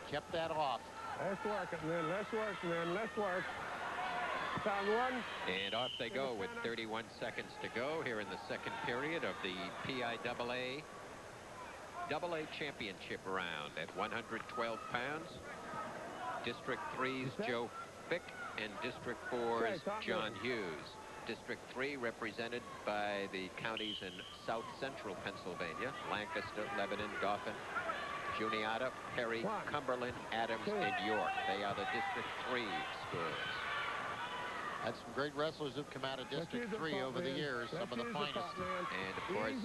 Kept that off. Let's work it, man. Let's work, man. Let's work. Sound 1. And off they go with 31 seconds to go here in the second period of the PIAA AA championship round at 112 pounds. District 3's Joe Fick and District 4's John Hughes. District 3 represented by the counties in south central Pennsylvania: Lancaster, Lebanon, Dauphin, Juniata, Perry, Cumberland, Adams, and York. They are the District 3 schools. Had some great wrestlers who've come out of District 3 over the years, some of the finest. And of course,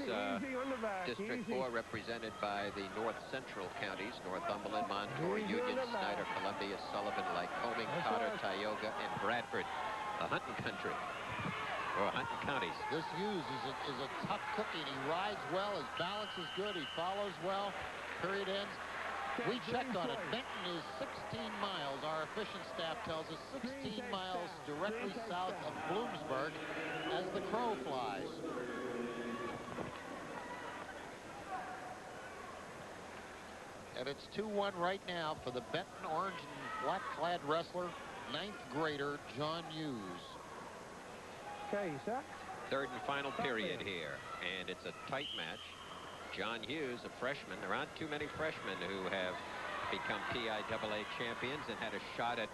District 4 represented by the north central counties: Northumberland, Montour, Union, Snyder, Columbia, Sullivan, Lycoming, Cotter, Tioga, and Bradford, the hunting country, or hunting counties. This Hughes is a tough cookie, and he rides well. His balance is good. He follows well. Period ends. We checked on it. Benton is 16 miles. Our efficient staff tells us 16 miles directly south of Bloomsburg as the crow flies. And it's 2-1 right now for the Benton orange and black-clad wrestler, 9th grader John Hughes. Okay, set. Third and final period here, and it's a tight match. John Hughes, a freshman. There aren't too many freshmen who have become PIAA champions and had a shot at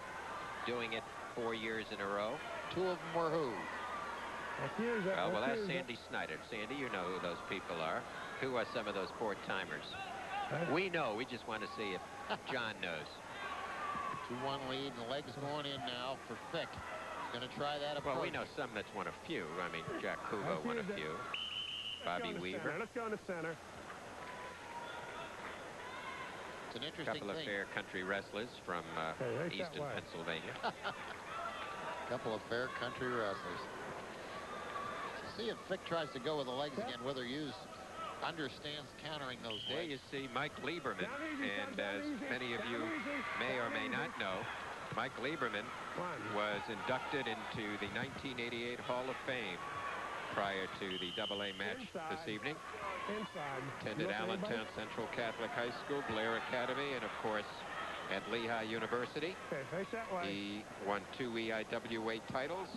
doing it 4 years in a row. 2 of them were who? Well, we'll ask Sandy Snyder. Sandy, you know who those people are. Who are some of those four-timers? We know. We just want to see if John knows. 2-1 lead, and the leg's going in now for Fick. He's going to try that approach. Well, we know some that's won a few. I mean, Jack Kubo won a few. Bobby Weaver. Let's go in the center. It's an interesting couple of fair country wrestlers from eastern Pennsylvania. Couple of fair country wrestlers. See if Fick tries to go with the legs again, whether Hughes understands countering those legs. There you see Mike Lieberman, and as many of you may or may not know, Mike Lieberman was inducted into the 1988 Hall of Fame prior to the AA match this evening. Attended Allentown Central Catholic High School, Blair Academy, and of course at Lehigh University. He won 2 EIW weight titles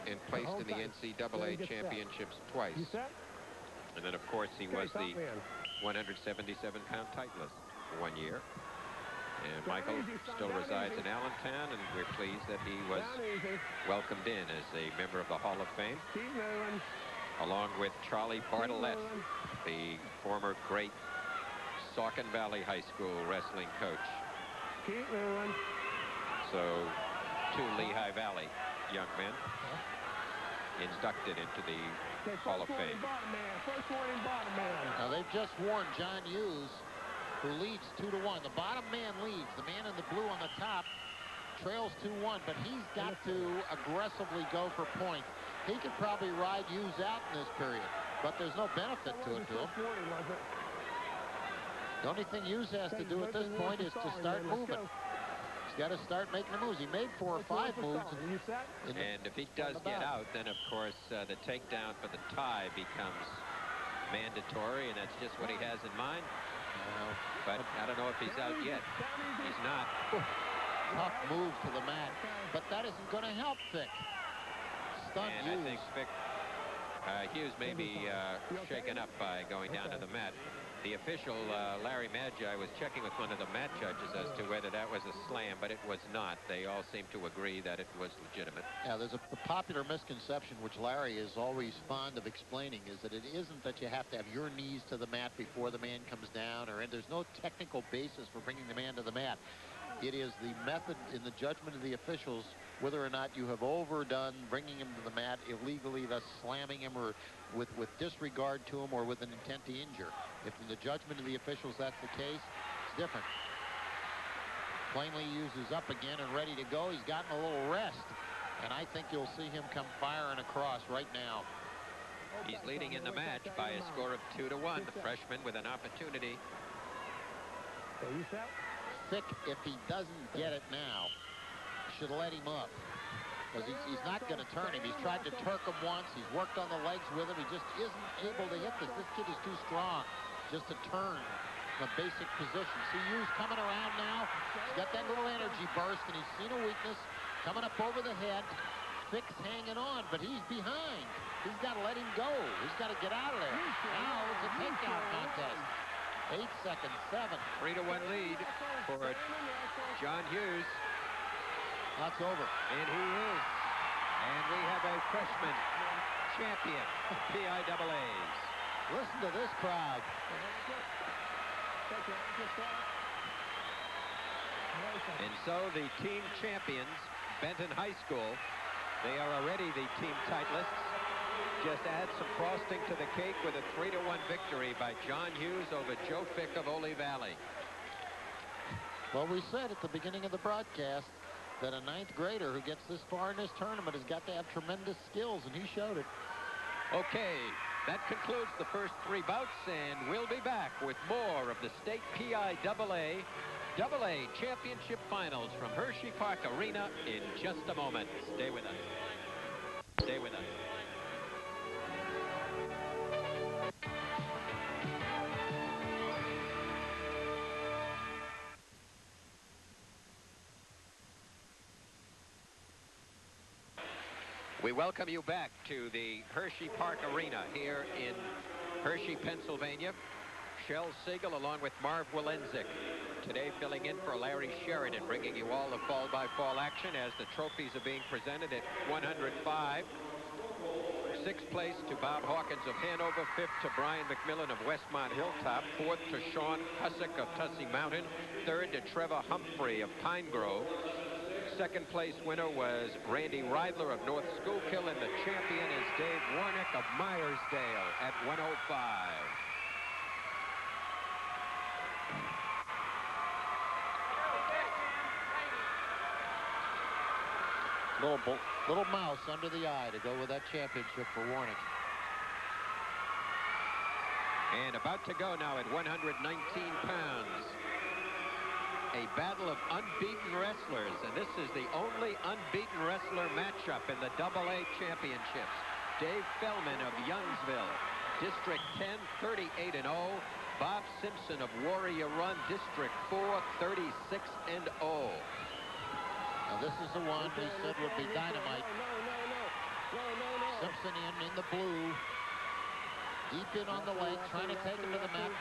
and placed in the NCAA championships twice. And then of course he was the 177-pound titleist for 1 year. And Michael still resides in Allentown, and we're pleased that he was welcomed in as a member of the Hall of Fame, along with Charlie Bartlett, the former great Saucon Valley High School wrestling coach. So 2 Lehigh Valley young men inducted into the Hall of Fame. Now they've just warned John Hughes, who leads 2-1. The bottom man leads. The man in the blue on the top trails 2-1, but he's got to aggressively go for points. He could probably ride Hughes out in this period, but there's no benefit to it to him. The only thing Hughes has to do at this point is to start moving. He's got to start making the moves. He made 4 or 5 moves. And if he does get out, then of course the takedown for the tie becomes mandatory, and that's just what he has in mind. But I don't know if he's out yet. He's not. Tough move to the mat, but that isn't going to help Fick. Stunned and Hughes. I think Hughes may be shaken up by going down to the mat. The official, Larry Magi, was checking with one of the mat judges as to whether that was a slam, but it was not. They all seem to agree that it was legitimate. Yeah, there's a popular misconception, which Larry is always fond of explaining, is that it isn't that you have to have your knees to the mat before the man comes down, and there's no technical basis for bringing the man to the mat. It is the method in the judgment of the officials whether or not you have overdone bringing him to the mat illegally, thus slamming him, or with disregard to him, or with an intent to injure. If in the judgment of the officials that's the case, it's different. Plainly Hughes is up again and ready to go. He's gotten a little rest, and I think you'll see him come firing across right now. He's leading in the match by a score of 2-1. The freshman with an opportunity. Okay, you set? Fick, if he doesn't get it now, should let him up. Because he's not going to turn him. He's tried to Turk him once. He's worked on the legs with him. He just isn't able to hit this. This kid is too strong just to turn from a basic position. See Hughes coming around now. He's got that little energy burst, and he's seen a weakness coming up over the head. Fick's hanging on, but he's behind. He's got to let him go. He's got to get out of there. Now it's a takedown contest. 8 seconds, 7. 3-1 lead for John Hughes. That's over. And he is. And we have a freshman champion, PIAAs. Listen to this crowd. And so the team champions, Benton High School, they are already the team titleists. Just add some frosting to the cake with a 3-1 victory by John Hughes over Joe Fick of Ole Valley. Well, we said at the beginning of the broadcast that a 9th grader who gets this far in this tournament has got to have tremendous skills, and he showed it. Okay, that concludes the first 3 bouts, and we'll be back with more of the state PIAA AA Championship Finals from Hershey Park Arena in just a moment. Stay with us. Stay with us. We welcome you back to the Hershey Park Arena here in Hershey, Pennsylvania. Shel Siegel along with Marv Wilensik. Today filling in for Larry Sheridan, bringing you all the fall-by-fall action as the trophies are being presented at 105. 6th place to Bob Hawkins of Hanover. 5th to Brian McMillan of Westmont Hilltop. 4th to Sean Hussick of Tussey Mountain. 3rd to Trevor Humphrey of Pine Grove. 2nd place winner was Randy Reidler of North Schuylkill, and the champion is Dave Warnick of Myersdale at 105. Little mouse under the eye to go with that championship for Warnick. And about to go now at 119 pounds. A battle of unbeaten wrestlers, and this is the only unbeaten wrestler matchup in the AA Championships. Dave Fellman of Youngsville, District 10, 38-0. Bob Simpson of Warrior Run, District 4, 36-0. Now this is the one we said would be dynamite. Simpson in the blue. Deep in on the leg, trying to take him to the mat.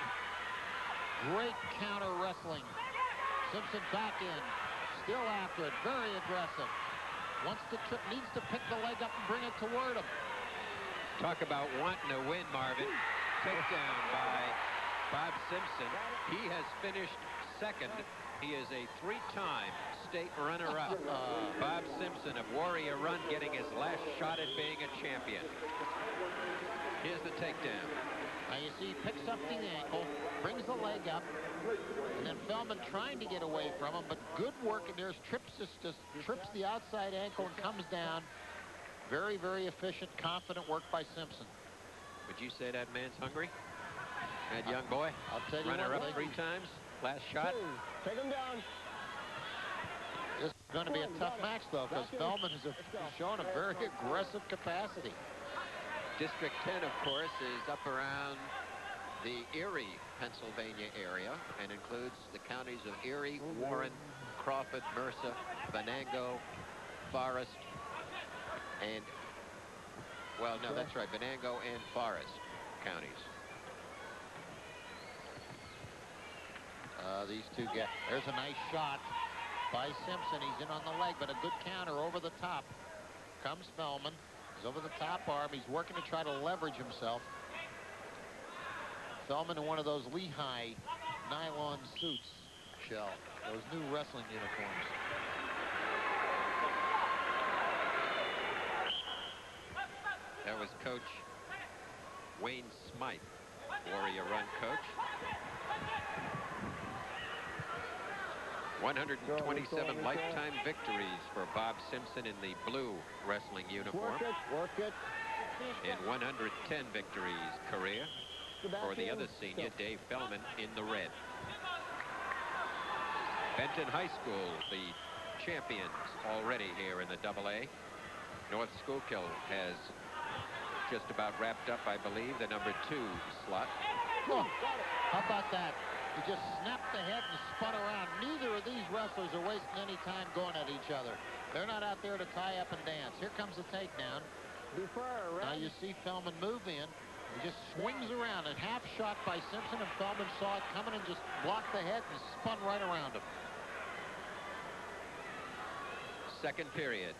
Great counter wrestling. Simpson back in. Still after it. Very aggressive. Wants to trip, needs to pick the leg up and bring it toward him. Talk about wanting to win, Marvin. Takedown by Bob Simpson. He has finished 2nd. He is a 3-time state runner-up. Bob Simpson of Warrior Run getting his last shot at being a champion. Here's the takedown. Now you see he picks up the ankle, brings the leg up, and then Fellman trying to get away from him, but good work, and there's trips the outside ankle and comes down. Very, very efficient, confident work by Simpson. Would you say that man's hungry? That young boy? I'll tell you runner what, up 3 times. Last shot. Take him down. This is going to be a tough match, though, because Fellman has shown a very aggressive capacity. District 10, of course, is up around the Erie, Pennsylvania area, and includes the counties of Erie, Warren, Crawford, Mercer, Venango, Forest, and, well, no, that's right, Venango and Forest counties. These two get, there's a nice shot by Simpson. He's in on the leg, but a good counter over the top. Comes Fellman. He's over the top arm. He's working to try to leverage himself. Fellman in one of those Lehigh nylon suits, Shell. Those new wrestling uniforms. That was Coach Wayne Smythe, Warrior Run coach. 127 lifetime victories for Bob Simpson in the blue wrestling uniform. Work it, work it. in 110 victories career. For the other senior, Dave Feldman, in the red. Benton High School, the champions already here in the AA. North Schuylkill has just about wrapped up, I believe, the number 2 slot. Oh, how about that? He just snapped the head and spun around. Neither of these wrestlers are wasting any time going at each other. They're not out there to tie up and dance. Here comes the takedown. Now you see Feldman move in. He just swings around. A half shot by Simpson, and Feldman saw it coming and just blocked the head and spun right around him. Second period.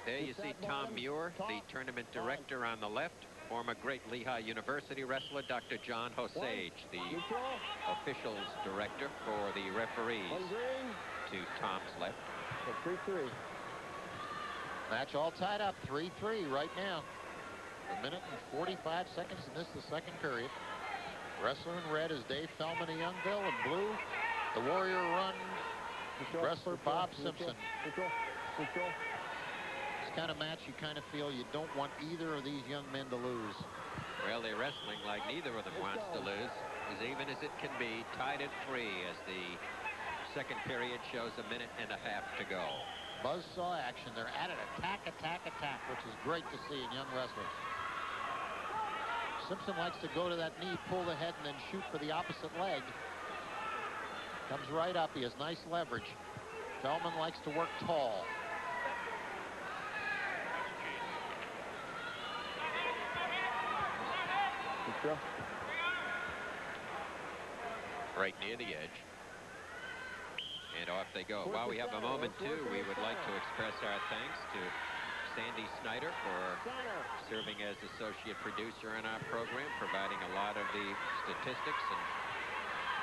There you see Tom Muir, the tournament director on the left. Former great Lehigh University wrestler, Dr. John Hosage, the officials director for the referees, to Tom's left. 3-3. Match all tied up, 3-3 right now. A minute and 45 seconds, and this is the second period. Wrestler in red is Dave Feldman of Youngville, and blue, the Warrior Run wrestler Bob Simpson. This kind of match, you kind of feel you don't want either of these young men to lose. Well, they're wrestling like neither of them wants to lose. As even as it can be, tied at 3 as the second period shows a minute and a half to go. Buzzsaw action. They're at it. Attack, attack, attack, which is great to see in young wrestlers. Simpson likes to go to that knee, pull the head, and then shoot for the opposite leg. Comes right up. He has nice leverage. Feldman likes to work tall. Right near the edge. And off they go. While we have a moment, too, we would like to express our thanks to Sandy Snyder for serving as associate producer in our program, providing a lot of the statistics, and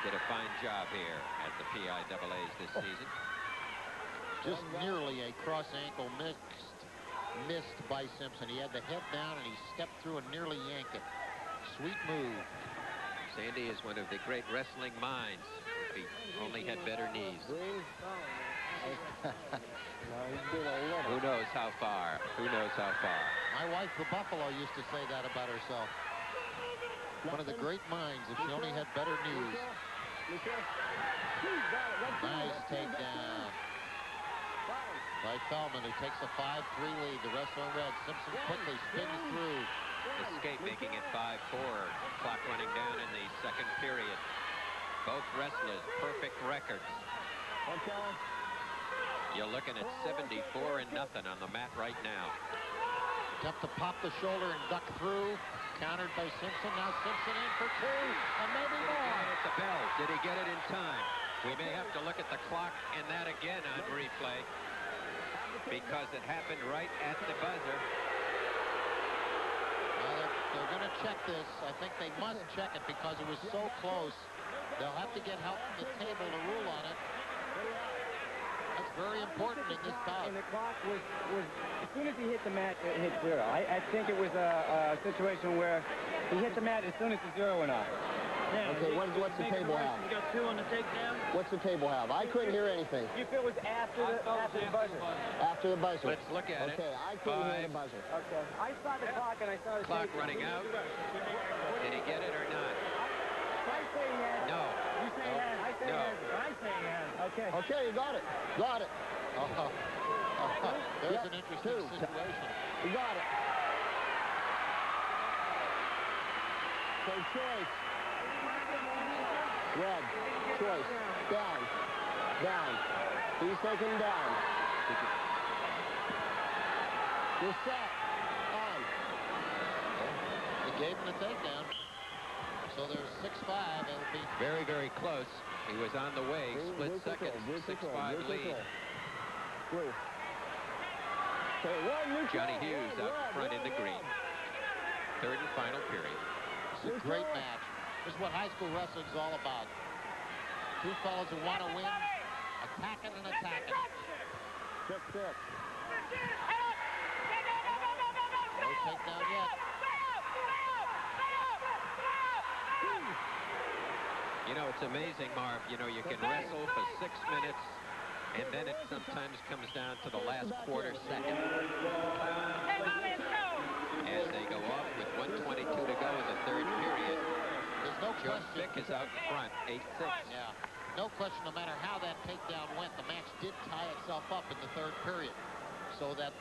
did a fine job here at the PIAAs this season. Just nearly a cross ankle missed by Simpson. He had the head down and he stepped through and nearly yanked it. Sweet move. Sandy is one of the great wrestling minds. If he only had better knees. Who knows how far? Who knows how far? My wife, the Buffalo, used to say that about herself. One of the great minds, if she only had better knees. Nice takedown by Feldman, who takes a 5-3 lead. The wrestler in red. Simpson quickly spins through. Escape, making it 5-4. Clock running down in the second period. Both wrestlers, perfect records. You're looking at 74-0 on the mat right now. Attempt to pop the shoulder and duck through. Countered by Simpson. Now Simpson in for 2, and maybe more. And it's a bell. Did he get it in time? We may have to look at the clock and that again on replay, because it happened right at the buzzer. They're going to check this. I think they must check it because it was so close. They'll have to get help from the table to rule on it. That's very important in this bout. And the clock was as soon as he hit the mat, it hit 0. I think it was a situation where he hit the mat as soon as the 0 went off. Yeah, okay, what's the table have? You got 2 on the takedown. What's the table have? I couldn't hear anything. You feel it was after the buzzer. After the buzzer. Let's look at it. Okay, I couldn't hear the buzzer. Okay. I saw the clock and I saw the Clock running out. Did he get it or not? I say he has. No. You say he has. I say No. he has. I say he has. Okay. Okay, you got it. Got it. There's Yep, an interesting 2. situation. You got it. So choice. Red. Choice. Down. Down. He's taken down. You're set. On. They gave him the takedown. So there's 6-5. It'll be Very, very close. He was on the way. Split seconds. 6-5 lead. Blue. Okay, one neutral. Johnny Hughes out front in the green. Third and final period. It's a great match. This is what high school wrestling is all about. Two fellas who want to win, attacking and attacking. Check. No takedown yet. You know, it's amazing, Marv. You know, you can wrestle for 6 minutes, and then it sometimes comes down to the last quarter second. as they go off with 1:22 to go in the third period. There's no Joe question. Fick is out in front, 8-6. Yeah, no question, no matter how that takedown went, the match did tie itself up in the third period. So that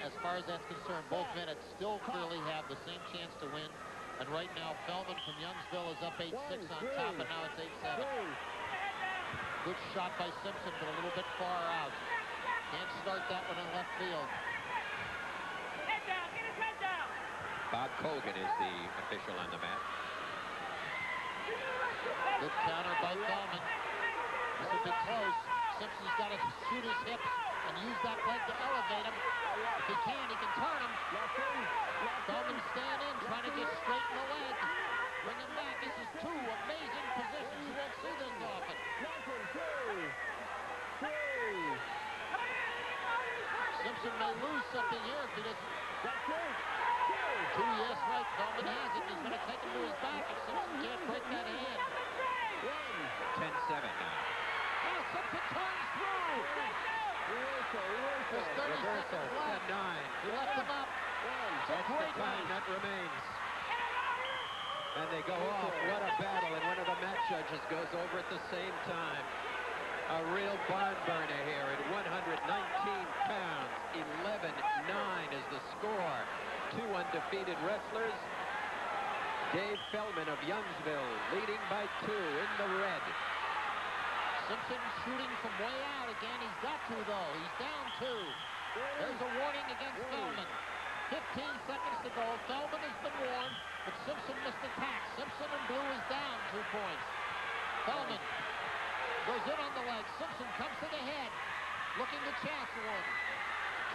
as far as that's concerned, both men still clearly have the same chance to win. And right now, Feldman from Youngsville is up 8-6 on top, and now it's 8-7. Good shot by Simpson, but a little bit far out. Can't start that one in left field. Head down, get his head down. Bob Colgan is the official on the mat. Good counter by Feldman. This will be close. Simpson's got to shoot his hips and use that leg to elevate him. If he can turn him. Feldman staying in, trying to just straighten the leg. Bring him back. This is two amazing positions. You won't see this often. Simpson may lose something here if he doesn't. Two, yes, right. Feldman has it. He's going to take him to his back if Simpson can't break that hand. 10-7 now. Now Simpson turns through. There's 30 seconds left. 9. He left him up. That's the time that remains. And they go off. What a battle. And one of the match judges goes over at the same time. A real barn burner here at 119 pounds. 11-9 is the score. Two undefeated wrestlers. Dave Feldman of Youngsville leading by 2 in the red. Simpson shooting from way out again. He's got to, though. He's down 2. There's a warning against Feldman. 15 seconds to go. Feldman has been warned, but Simpson missed attack. Simpson in blue is down 2 points. Feldman goes in on the leg. Simpson comes to the head, looking to chance one.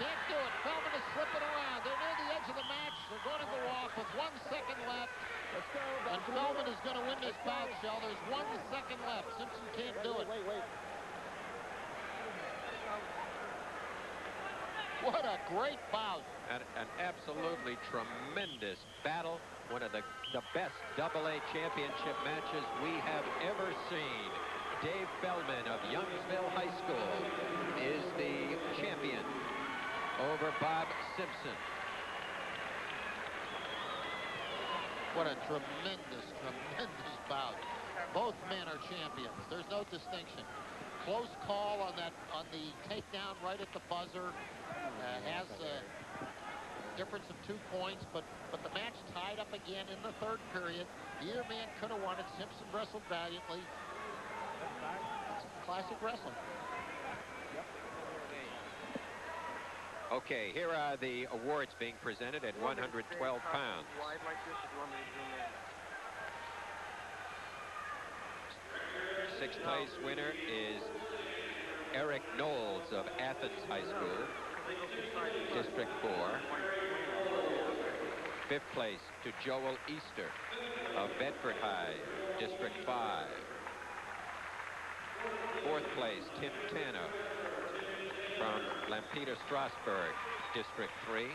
Can't do it. Feldman is slipping around. They're near the edge of the match. They're going to go off with 1 second left. And Feldman is going to win this bout, Shell. There's 1 second left. Simpson can't do it. What a great bout. An absolutely tremendous battle. One of the best AA championship matches we have ever seen. Dave Feldman of Youngsville High School is the champion over Bob Simpson. What a tremendous bout. Both men are champions. There's no distinction. Close call on the takedown right at the buzzer. Has a difference of 2 points, but the match tied up again in the third period. Either man could have won it. Simpson wrestled valiantly. It's classic wrestling. Okay, here are the awards being presented at 112 pounds. Sixth place winner is Eric Knowles of Athens High School, District 4. Fifth place to Joel Easter of Bedford High, District 5. Fourth place, Tim Tanner from Lampeter Strasburg, District 3.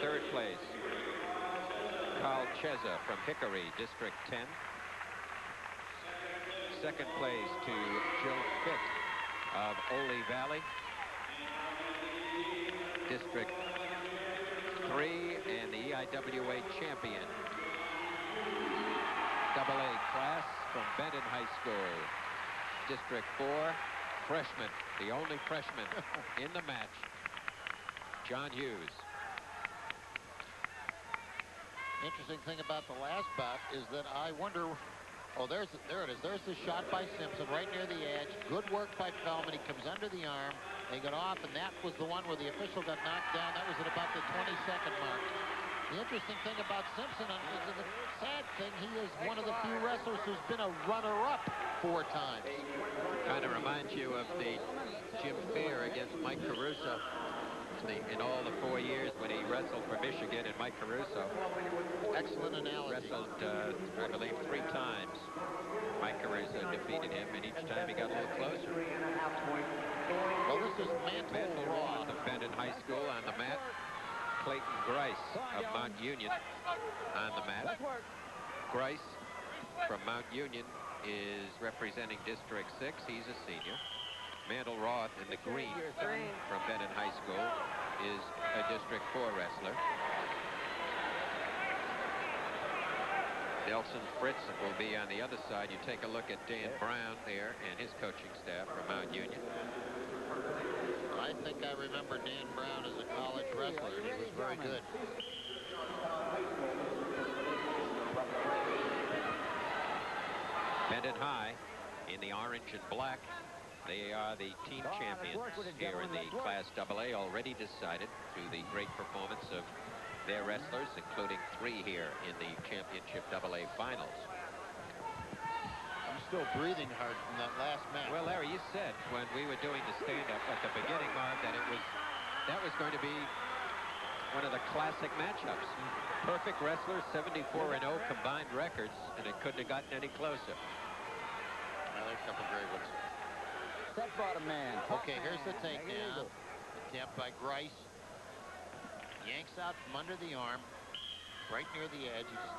Third place, Carl Cheza from Hickory, District 10. Second place to Joe Fick of Ole Valley, District 3, and the EIWA champion, AA class from Benton High School, District 4, freshman, the only freshman in the match, John Hughes. Interesting thing about the last bout is that I wonder. Oh, there it is. There's the shot by Simpson right near the edge. Good work by Feldman. He comes under the arm. They got off, and that was the one where the official got knocked down. That was at about the 20-second mark. The interesting thing about Simpson, is the sad thing, he is one of the few wrestlers who's been a runner-up 4 times. Kind of reminds you of the Jim Fair against Mike Caruso in all the 4 years when he wrestled for Michigan, and Mike Caruso Excellent analogy. wrestled, I believe, 3 times. Mike Caruso defeated him, and each time he got a little closer. Well, this is Mantle Raw. of Benton High School on the mat. Clayton Grice of Mount Union on the mat. Grice from Mount Union is representing District 6. He's a senior. Mandel Roth in the green from Benton High School is a District 4 wrestler. Nelson Fritz will be on the other side. You take a look at Dan Brown there and his coaching staff from Mount Union. I think I remember Dan Brown as a college wrestler, and he was very good. Benton High in the orange and black. They are the team champions here in the Class AA, already decided through the great performance of their wrestlers, including 3 here in the Championship AA Finals. I'm still breathing hard from that last match. Well, Larry, you said when we were doing the stand-up at the beginning, Marv, that that was going to be one of the classic matchups. Perfect wrestlers, 74-0 combined records, and it couldn't have gotten any closer. Well, there's a couple great ones. Set bottom man. Okay, here's the takedown. Attempt by Grice. Yanks out from under the arm, right near the edge. He just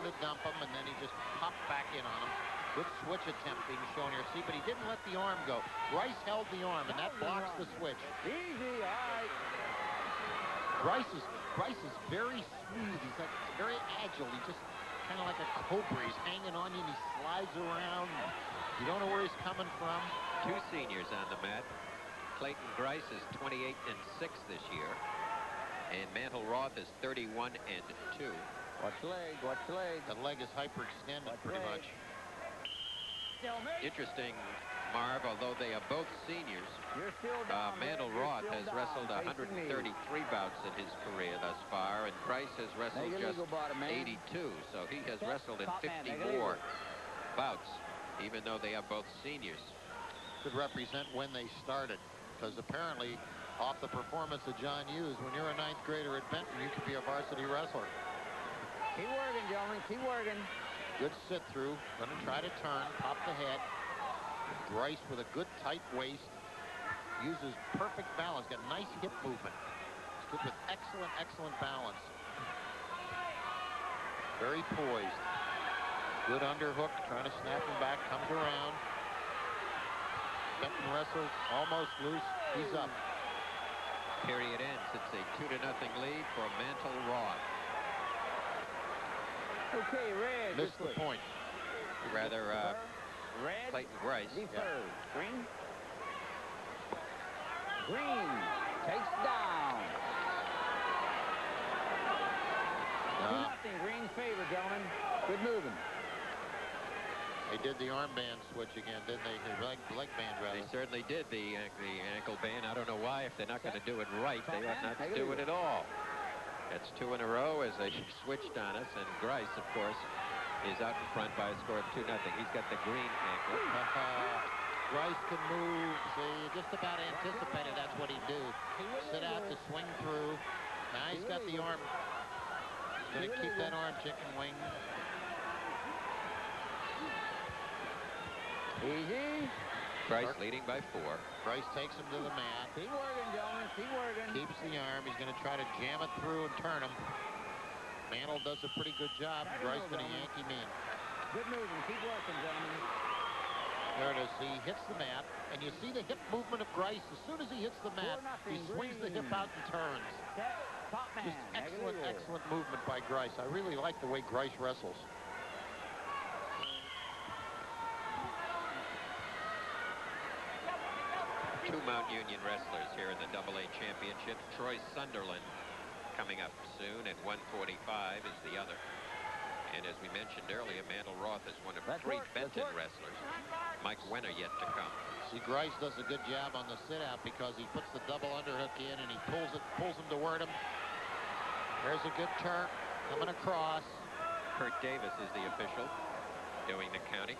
looked to dump him, and then he just popped back in on him. Good switch attempt being shown here. See, but he didn't let the arm go. Grice held the arm, and that blocks the switch. Easy, all right. Grice is very smooth. He's like very agile. He's just kind of like a cobra. He's hanging on you, and he slides around. You don't know where he's coming from. 2 seniors on the mat. Clayton Grice is 28-6 this year, and Mantle Roth is 31-2. Watch the leg, watch the leg. That leg is hyperextended pretty much. Interesting, Marv, although they are both seniors, You're still down. Mantle Roth has wrestled 133 bouts in his career thus far, and Grice has wrestled just 82, so he has wrestled in 54 bouts, even though they are both seniors. Could represent when they started, because apparently off the performance of John Hughes, when you're a 9th grader at Benton, you could be a varsity wrestler. Keep working, gentlemen, keep working. Good sit through, gonna try to turn, pop the head. Grice with a good tight waist, uses perfect balance, got nice hip movement. He's good with excellent balance. Very poised. Good underhook, trying to snap him back, comes around. Benton wrestles, almost loose, he's up. Period ends. It's a 2-0 lead for Mantle Roth. Okay, red. Missed the point. Rather, red. Clayton Grice. Deferred. Green. Green takes down. 2-0. Green's favor, gentlemen. Good moving. They did the armband switch again, didn't they? The leg band, rather. They certainly did the ankle band. I don't know why. If they're not going to do it right, they ought not to do it at all. That's 2 in a row as they switched on us, and Grice, of course, is out in front by a score of 2-0. He's got the green ankle. Grice can move. See, just about anticipated that's what he'd do. Sit out to swing through. Now he's got the arm. He's going to keep that arm chicken wing. Easy. Grice leading by 4. Grice takes him to the mat. Keep working, gentlemen. Keep working. Keeps the arm. He's going to try to jam it through and turn him. Mantle does a pretty good job. Grice going to yank him in. Good moving. Keep working, gentlemen. There it is. He hits the mat, and you see the hip movement of Grice. As soon as he hits the mat, he swings the hip out and turns. Top man. Just excellent movement by Grice. I really like the way Grice wrestles. Two Mount Union wrestlers here in the AA Championships. Troy Sunderland coming up soon at 145 is the other. And as we mentioned earlier, Mantle Roth is one of 3 Benton wrestlers. Mike Wenner yet to come. See, Grice does a good job on the sit-out because he puts the double underhook in and he pulls him toward him. There's a good turn coming across. Kurt Davis is the official doing the counting.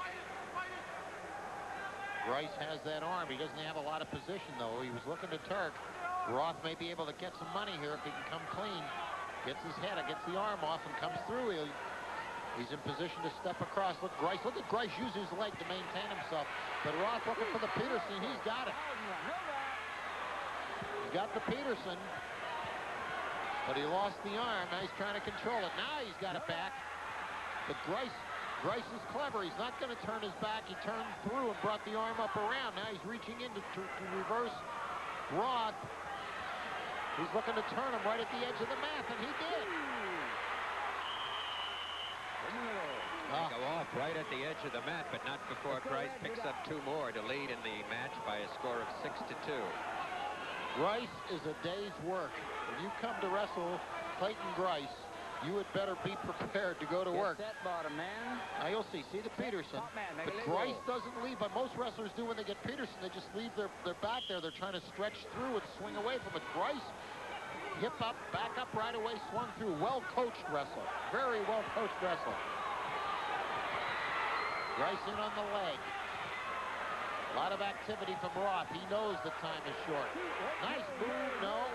Grice has that arm. He doesn't have a lot of position, though. He was looking to Turk. Roth may be able to get some money here if he can come clean. Gets his head, gets the arm off, and comes through. He's in position to step across. Look at Grice use his leg to maintain himself. But Roth looking for the Peterson. He's got it. He's got the Peterson. But he lost the arm. Now he's trying to control it. Now he's got it back. But Grice is clever. He's not going to turn his back. He turned through and brought the arm up around. Now he's reaching in to reverse Roth. He's looking to turn him right at the edge of the mat, and he did. Right at the edge of the mat, but not before Grice picks up 2 more to lead in the match by a score of 6-2. Grice is a day's work. When you come to wrestle Clayton Grice, you had better be prepared to go to work. Set bottom, man. Now you'll see the Peterson. But Grice doesn't leave, but most wrestlers do when they get Peterson. They just leave their back there. They're trying to stretch through and swing away from it. Grice, hip up, back up right away, swung through. Well-coached wrestler. Very well-coached wrestler. Grice in on the leg. A lot of activity from Roth. He knows the time is short. Nice move, no.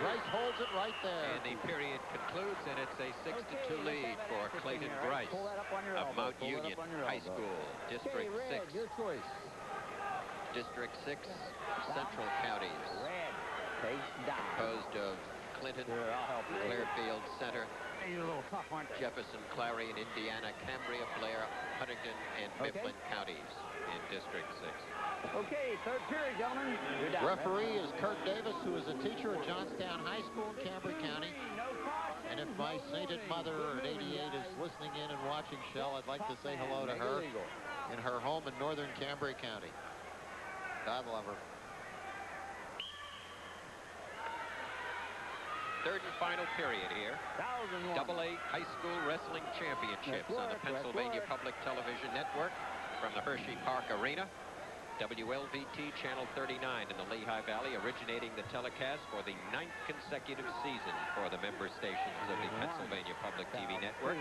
Grice holds it right there. And the period concludes, and it's a 6-2 lead for Clayton Grice of Mount Union High School, District 6. Your choice. District 6 Central Counties. Red. Face down. Composed of Clinton, Clearfield Center, Jefferson, Clarion, Indiana, Cambria, Blair, Huntington, and Mifflin counties in District 6. Okay, third period, gentlemen. Referee is Kurt Davis, who is a teacher at Johnstown High School in Cambria County. And if my sainted mother at 88 is listening in and watching, Shell, I'd like to say hello to her in her home in northern Cambria County. God love her. Third and final period here. AA High School Wrestling Championships on the Pennsylvania Public Television Network from the Hershey Park Arena. WLVT Channel 39 in the Lehigh Valley, originating the telecast for the 9th consecutive season for the member stations of the Pennsylvania Public TV Network.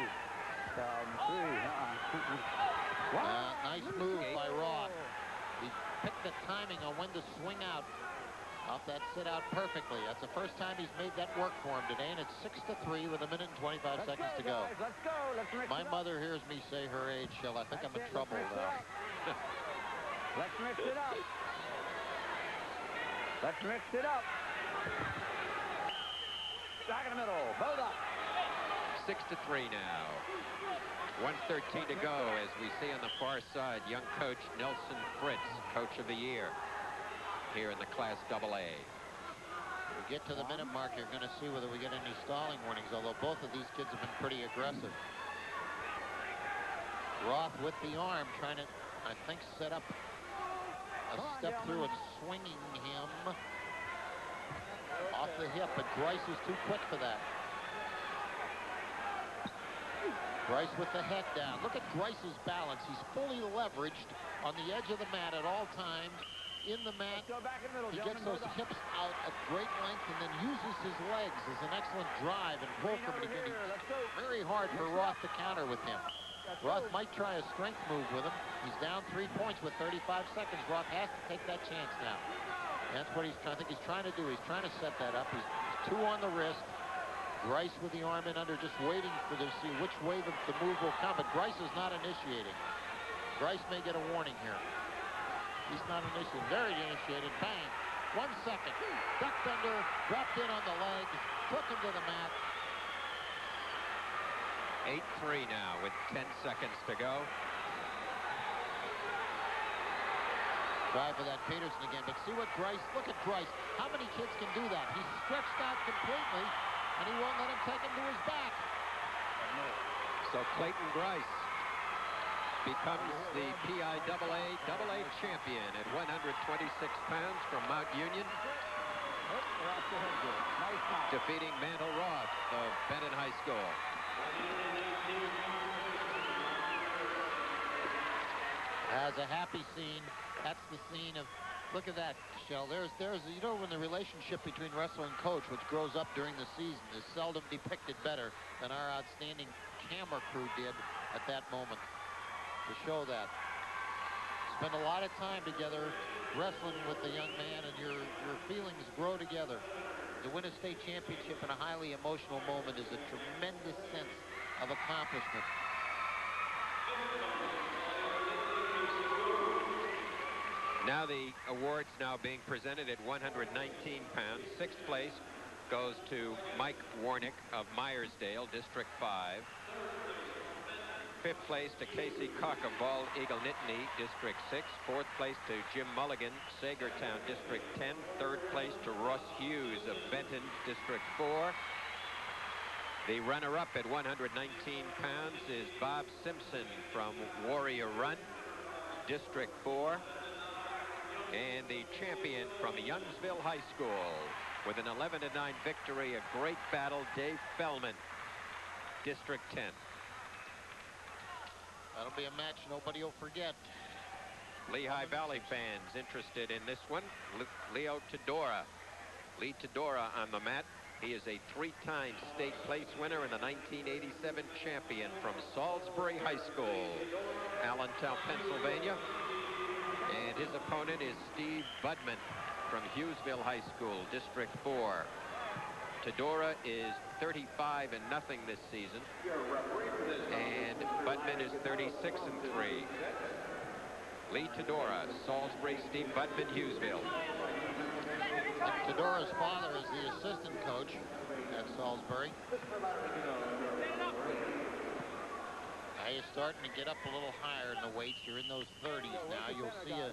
Nice move by Roth. He picked the timing on when to swing out off that sit-out perfectly. That's the first time he's made that work for him today, and it's 6-3 with 1 minute and 25 seconds to go. Let's go. My mother hears me say her age, Shell. I think I'm in trouble now. Let's mix it up. Let's mix it up. Back in the middle. Hold up. 6-3 now. 1:13 to go as we see on the far side young coach Nelson Fritz, Coach of the Year here in the Class AA. We get to the minute mark, you're going to see whether we get any stalling warnings, although both of these kids have been pretty aggressive. Roth with the arm trying to, I think, set up a step through and swinging him off the hip, but Grice is too quick for that. Grice with the head down. Look at Grice's balance. He's fully leveraged on the edge of the mat at all times. In the mat, he gets those hips out at great length and then uses his legs as an excellent drive and pull from it again. It's very hard for Roth to counter with him. Roth might try a strength move with him. He's down 3 points with 35 seconds. Roth has to take that chance now. That's what I think he's trying to do. He's trying to set that up. He's 2 on the wrist. Grice with the arm in under, just waiting for to see which way the move will come. But Grice is not initiating. Grice may get a warning here. He's not initiating. There he initiated. Bang. 1 second. Ducked under, dropped in on the leg, took him to the mat. 8-3 now with 10 seconds to go. Try for that Peterson again, but see what Grice, look at Grice. How many kids can do that? He's stretched out completely, and he won't let him take him to his back. So Clayton Grice becomes the PIAA champion at 126 pounds from Mount Union, defeating Mantle Roth of Benton High School. As a happy scene, that's the scene of, look at that, Shell. There's you know, when the relationship between wrestler and coach, which grows up during the season, is seldom depicted better than our outstanding camera crew did at that moment to show that. Spend a lot of time together wrestling with the young man, and your feelings grow together. To win a state championship in a highly emotional moment is a tremendous sense of accomplishment. Now the awards now being presented at 119 pounds. 6th place goes to Mike Warnick of Myersdale, District 5. 5th place to Casey Koch of Bald Eagle Nittany, District 6. 4th place to Jim Mulligan, Sagertown, District 10. 3rd place to Russ Hughes of Benton, District 4. The runner-up at 119 pounds is Bob Simpson from Warrior Run, District 4. And the champion from Youngsville High School with an 11-9 victory, a great battle, Dave Fellman, District 10. That'll be a match nobody will forget. Lehigh Valley fans interested in this one. Leo Tedora. Lee Tedora on the mat. He is a 3-time state place winner and the 1987 champion from Salisbury High School, Allentown, Pennsylvania. And his opponent is Steve Budman from Hughesville High School, District 4. Tedora is 35-0 this season, and Budman is 36-3. Lee Tedora, Salisbury, Steve Budman, Hughesville. Tedora's father is the assistant coach at Salisbury. Now you're starting to get up a little higher in the weights. You're in those 30s now. You'll see a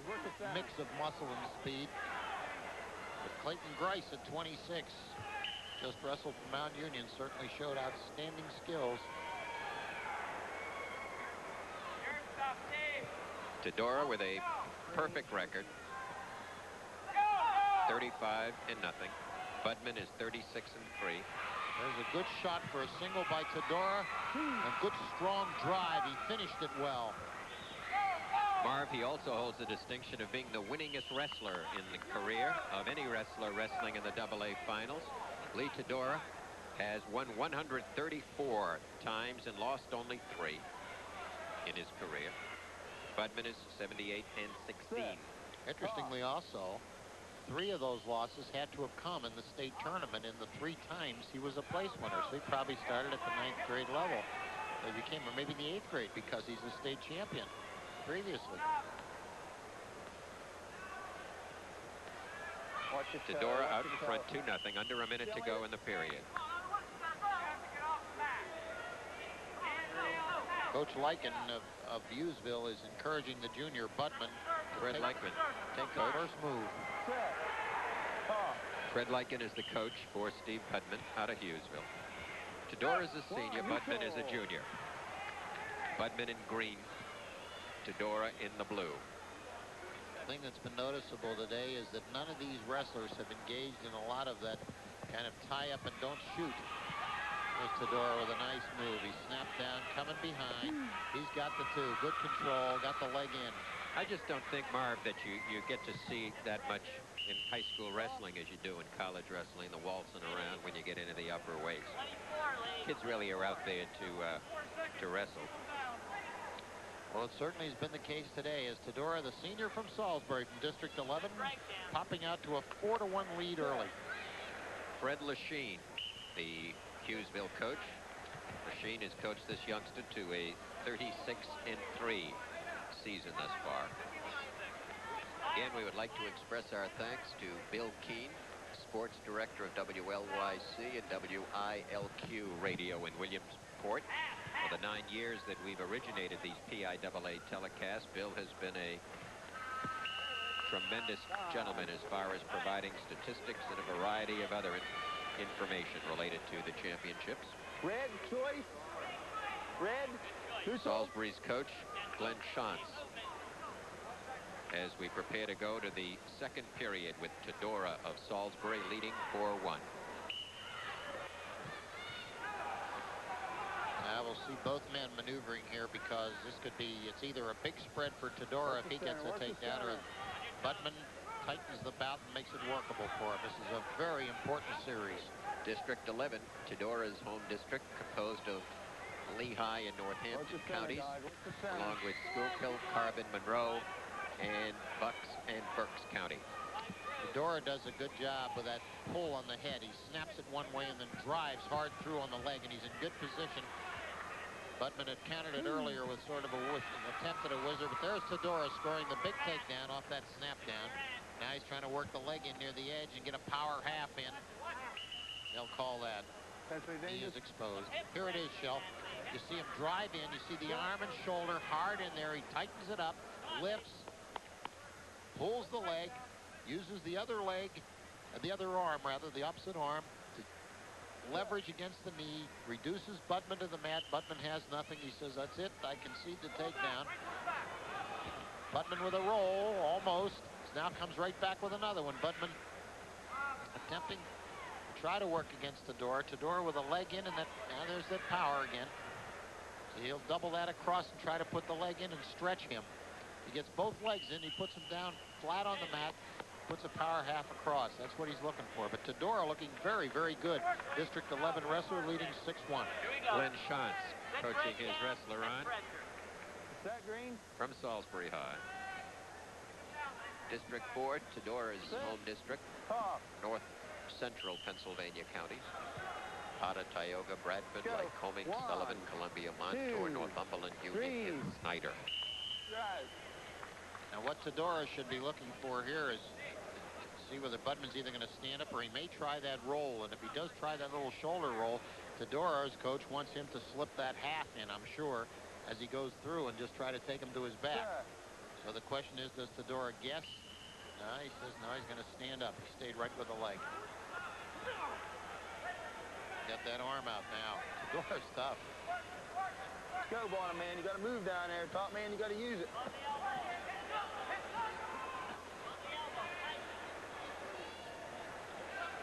mix of muscle and speed. But Clayton Grice at 26, just wrestled from Mount Union, certainly showed outstanding skills. Tedora with a perfect record, 35-0. Budman is 36-3. There's a good shot for a single by Tedora. A good strong drive. He finished it well. Marv, he also holds the distinction of being the winningest wrestler in the career of any wrestler wrestling in the AA Finals. Lee Tedora has won 134 times and lost only 3 in his career. Budman is 78-16. Interestingly also, 3 of those losses had to have come in the state tournament in the 3 times he was a place winner. So he probably started at the 9th grade level. He became, or maybe in the 8th grade, because he's a state champion previously. Tedora out in front 2-0, under a minute to go in the period. Coach Lyken of Hughesville is encouraging the junior Budman to Fred Lyken, take the first move. Fred Lyken is the coach for Steve Budman out of Hughesville. Tedora is a senior, Budman is a junior. Budman in green, Tedora in the blue. The thing that's been noticeable today is that none of these wrestlers have engaged in a lot of that kind of tie up and don't shoot. There's Tedora with a nice move. He snapped down, coming behind. He's got the 2, good control, got the leg in. I just don't think, Marv, that you get to see that much in high school wrestling as you do in college wrestling, the waltzing around when you get into the upper weights. Kids really are out there to wrestle. Well, it certainly has been the case today as Tedora, the senior from Salisbury from District 11, popping out to a 4-1 lead early. Fred Lachine, the Hughesville coach. Lachine has coached this youngster to a 36-3 season thus far. Again, we would like to express our thanks to Bill Keene, sports director of WLYC and WILQ radio in Williamsport. For the 9 years that we've originated these PIAA telecasts, Bill has been a tremendous gentleman as far as providing statistics and a variety of other information related to the championships. Red choice. Red. Salisbury's coach, Glenn Shantz, as we prepare to go to the 2nd period with Tedora of Salisbury leading 4-1. Now we'll see both men maneuvering here because this could be, it's either a big spread for Tedora if he gets a takedown, or Budman tightens the bout and makes it workable for him. This is a very important series. District 11, Tedora's home district, composed of Lehigh and Northampton counties, along with Schuylkill, Carbon, Monroe, and Bucks and Berks County. Tedora does a good job with that pull on the head. He snaps it one way and then drives hard through on the leg, and he's in good position. Budman had countered it earlier with sort of an attempt at a whizzer, but there's Tedora scoring the big takedown off that snap down. Now he's trying to work the leg in near the edge and get a power half in. They'll call that. He is exposed. Here it is, Shelf. You see him drive in. You see the arm and shoulder hard in there. He tightens it up, lifts, pulls the leg, uses the other leg, the other arm rather, the opposite arm, to leverage against the knee, reduces Budman to the mat. Budman has nothing. He says, that's it. I concede the takedown. Budman with a roll, almost. Now comes right back with another one. Budman attempting to try to work against Todora. Todora with a leg in, and now there's that power again. So he'll double that across and try to put the leg in and stretch him. He gets both legs in. He puts him down flat on the mat. Puts a power half across. That's what he's looking for. But Todora looking very, very good. District 11 wrestler leading 6-1. Glenn Shantz coaching his wrestler on Set green. from Salisbury High. District 4, Todora's home district, Off. north central Pennsylvania counties. Otta, Tioga, Bradford, Go. Lycoming, 1, Sullivan, Columbia, Montour, 2, Northumberland, 3. Union, and Snyder. Drive. Now what Todora should be looking for here is see whether Budman's either going to stand up or he may try that roll. And if he does try that little shoulder roll, Todora's coach wants him to slip that half in, I'm sure, as he goes through and just try to take him to his back. Set. So the question is, does Todora guess? No, he says no, he's going to stand up. He stayed right with the leg. Got that arm out now. Todora's tough. Go, bottom man. You got to move down there. Top man, you got to use it.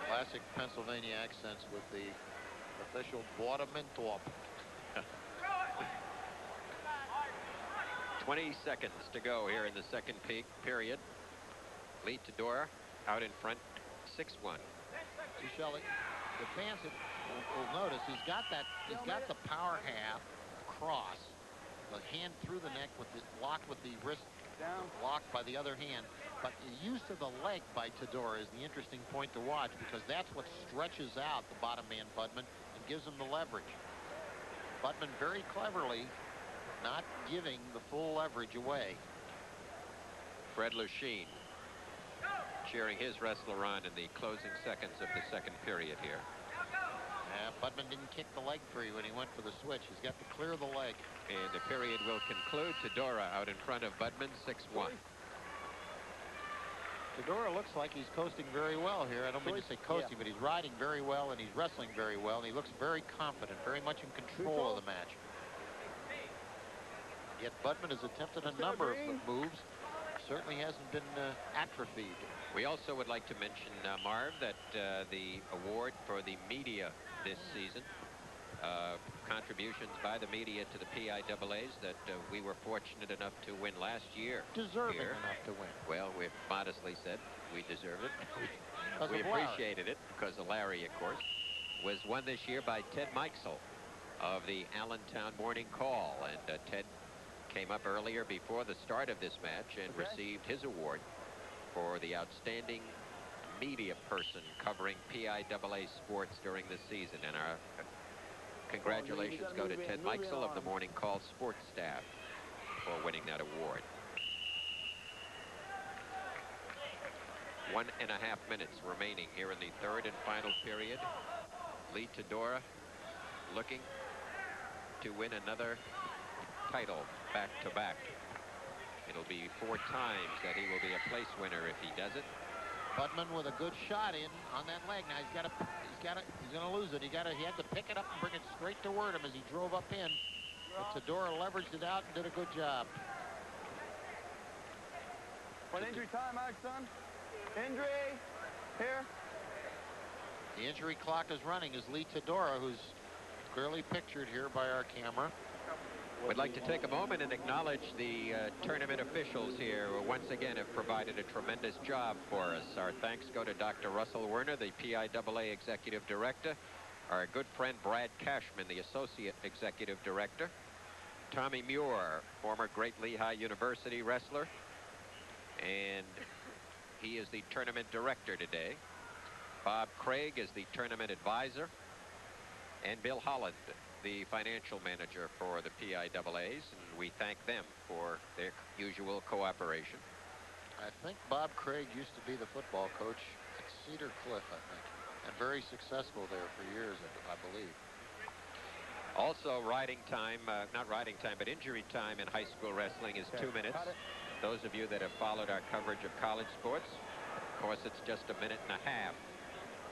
Classic Pennsylvania accents with the official Boardamentop. 20 seconds to go here in the second period. Lee Todora out in front, 6-1. See, Shelley, the fans will notice he's got the power half cross, the hand through the neck with the locked with the wrist Down. locked by the other hand. But the use of the leg by Todora is the interesting point to watch, because that's what stretches out the bottom man, Budman, and gives him the leverage. Budman very cleverly not giving the full leverage away. Fred Lusheen cheering his wrestler on in the closing seconds of the second period here. Budman didn't kick the leg free when he went for the switch. He's got to clear the leg. And the period will conclude. Todora out in front of Budman, 6-1. Todora looks like he's coasting very well here. I don't mean to say coasting, but he's riding very well, and he's wrestling very well, and he looks very confident, very much in control of the match. Yet Budman has attempted a number of moves. Certainly hasn't been atrophied. We also would like to mention, Marv, that the award for the media this season, contributions by the media to the PIAAs that we were fortunate enough to win last year. Deserving here. enough to win. Well, we've modestly said we deserved it. Because We of Larry. appreciated it because of Larry, of course. Was won this year by Ted Meixel of the Allentown Morning Call. And Ted came up earlier before the start of this match and received his award for the outstanding media person covering PIAA sports during the season. And our congratulations go to Ted Meixel of the Morning Call sports staff for winning that award. 1.5 minutes remaining here in the third and final period. Lee Todora looking to win another title back-to-back. It'll be 4 times that he will be a place winner if he does it. Budman with a good shot in on that leg. Now he's going to lose it. He had to pick it up and bring it straight toward him as he drove up in. But Todora leveraged it out and did a good job. What injury time, Alex, son? Injury. Here. The injury clock is running as Lee Todora, who's clearly pictured here by our camera. We'd like to take a moment and acknowledge the tournament officials here who once again have provided a tremendous job for us. Our thanks go to Dr. Russell Werner, the PIAA Executive Director, our good friend Brad Cashman, the Associate Executive Director, Tommy Muir, former Great Lehigh University wrestler, and he is the tournament director today. Bob Craig is the tournament advisor, and Bill Holland, the financial manager for the PIAAs, and we thank them for their usual cooperation. I think Bob Craig used to be the football coach at Cedar Cliff, I think, and very successful there for years, I believe. Also, riding time, not riding time, but injury time in high school wrestling is 2 minutes. Those of you that have followed our coverage of college sports, of course, it's just 1.5 minutes.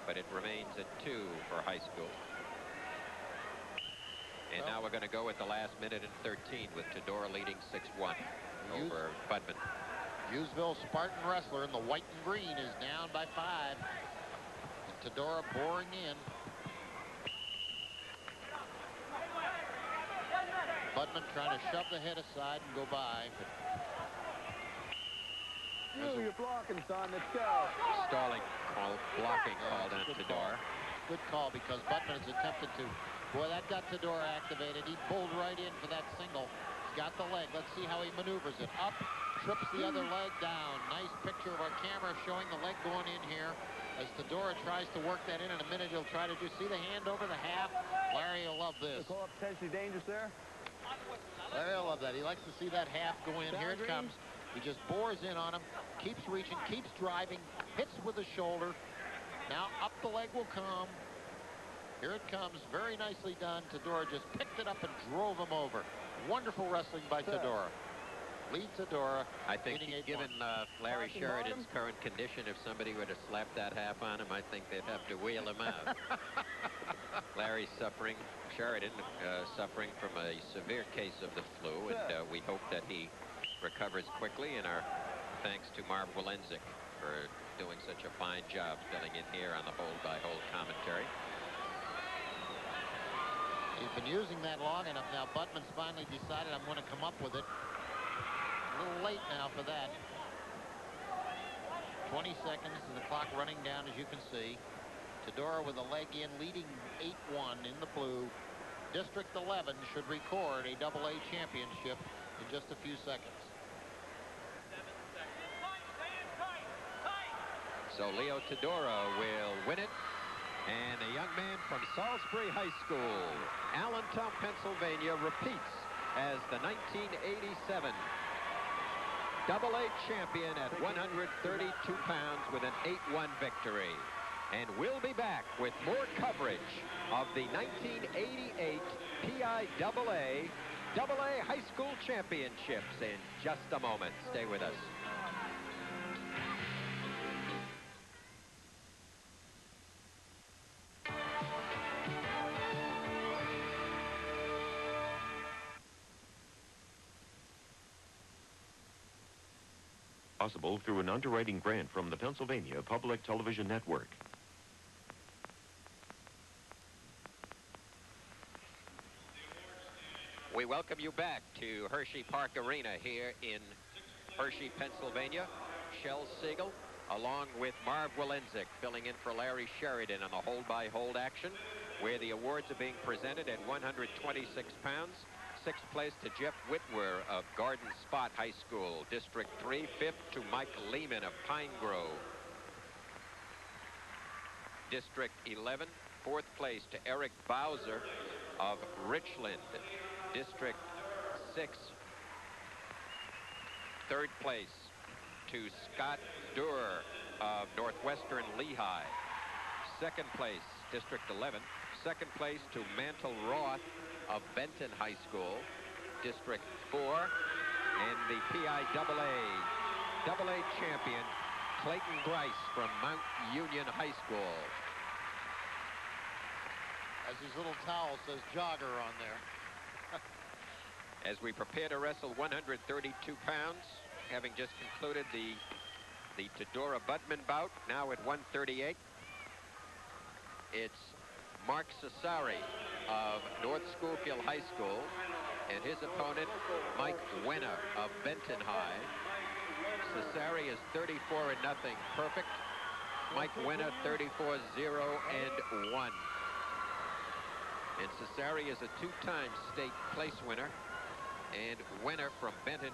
but it remains at 2 for high school. And now we're going to go at the last minute and 13 with Tedora leading 6-1 over Budman. Hughesville Spartan wrestler in the white and green is down by 5. And Tedora boring in. Budman trying to shove the head aside and go by. You're blocking, son. Let's go. Stalling call, blocking called on Tedora. Good call because Budman has attempted to. Boy, that got Tedora activated. He pulled right in for that single. He's got the leg. Let's see how he maneuvers it. Up, trips the other leg down. Nice picture of our camera showing the leg going in here. As Tedora tries to work that in a minute, he'll try to just see the hand over the half. Larry will love this. Call up potentially dangerous there. Larry will love that. He likes to see that half go in. Here it comes. He just bores in on him, keeps reaching, keeps driving, hits with the shoulder. Now up the leg will come. Here it comes. Very nicely done. Tedora just picked it up and drove him over. Wonderful wrestling by Tedora. Lead Tedora. I think given Larry Sheridan's current condition, if somebody were to slap that half on him, I think they'd have to wheel him out. Larry's suffering, Sheridan suffering from a severe case of the flu, and we hope that he recovers quickly, and our thanks to Marv Walenzik for doing such a fine job filling in here on the hold-by-hold commentary. He's been using that long enough now. Budman's finally decided I'm going to come up with it. A little late now for that. 20 seconds and the clock running down, as you can see. Tedora with a leg in, leading 8-1 in the blue. District 11 should record a AA championship in just a few seconds. So Leo Tedora will win it. And a young man from Salisbury High School, Allentown, Pennsylvania, repeats as the 1987 AA champion at 132 pounds with an 8-1 victory. And we'll be back with more coverage of the 1988 PIAA High School Championships in just a moment. Stay with us. Possible through an underwriting grant from the Pennsylvania Public Television Network. We welcome you back to Hershey Park Arena here in Hershey, Pennsylvania. Shel Siegel, along with Marv Walenzik, filling in for Larry Sheridan on the hold-by-hold action, where the awards are being presented at 126 pounds. 6th place to Jeff Whitwer of Garden Spot High School, District 3. 5th to Mike Lehman of Pine Grove, District 11. 4th place to Eric Bowser of Richland, District 6. 3rd place to Scott Durr of Northwestern Lehigh. 2nd place, District 11. 2nd place to Mantle Roth of Benton High School, District 4, and the PIAA champion, Clayton Grice from Mount Union High School. As his little towel says jogger on there. As we prepare to wrestle 132 pounds, having just concluded the Tedora Budman bout, now at 138, it's Mark Cesari of North Schofield High School and his opponent, Mike Wenner of Benton High. Cesari is 34-0 perfect. Mike Wenner 34-0-1. And Cesari is a 2-time state place winner. And Wenner from Benton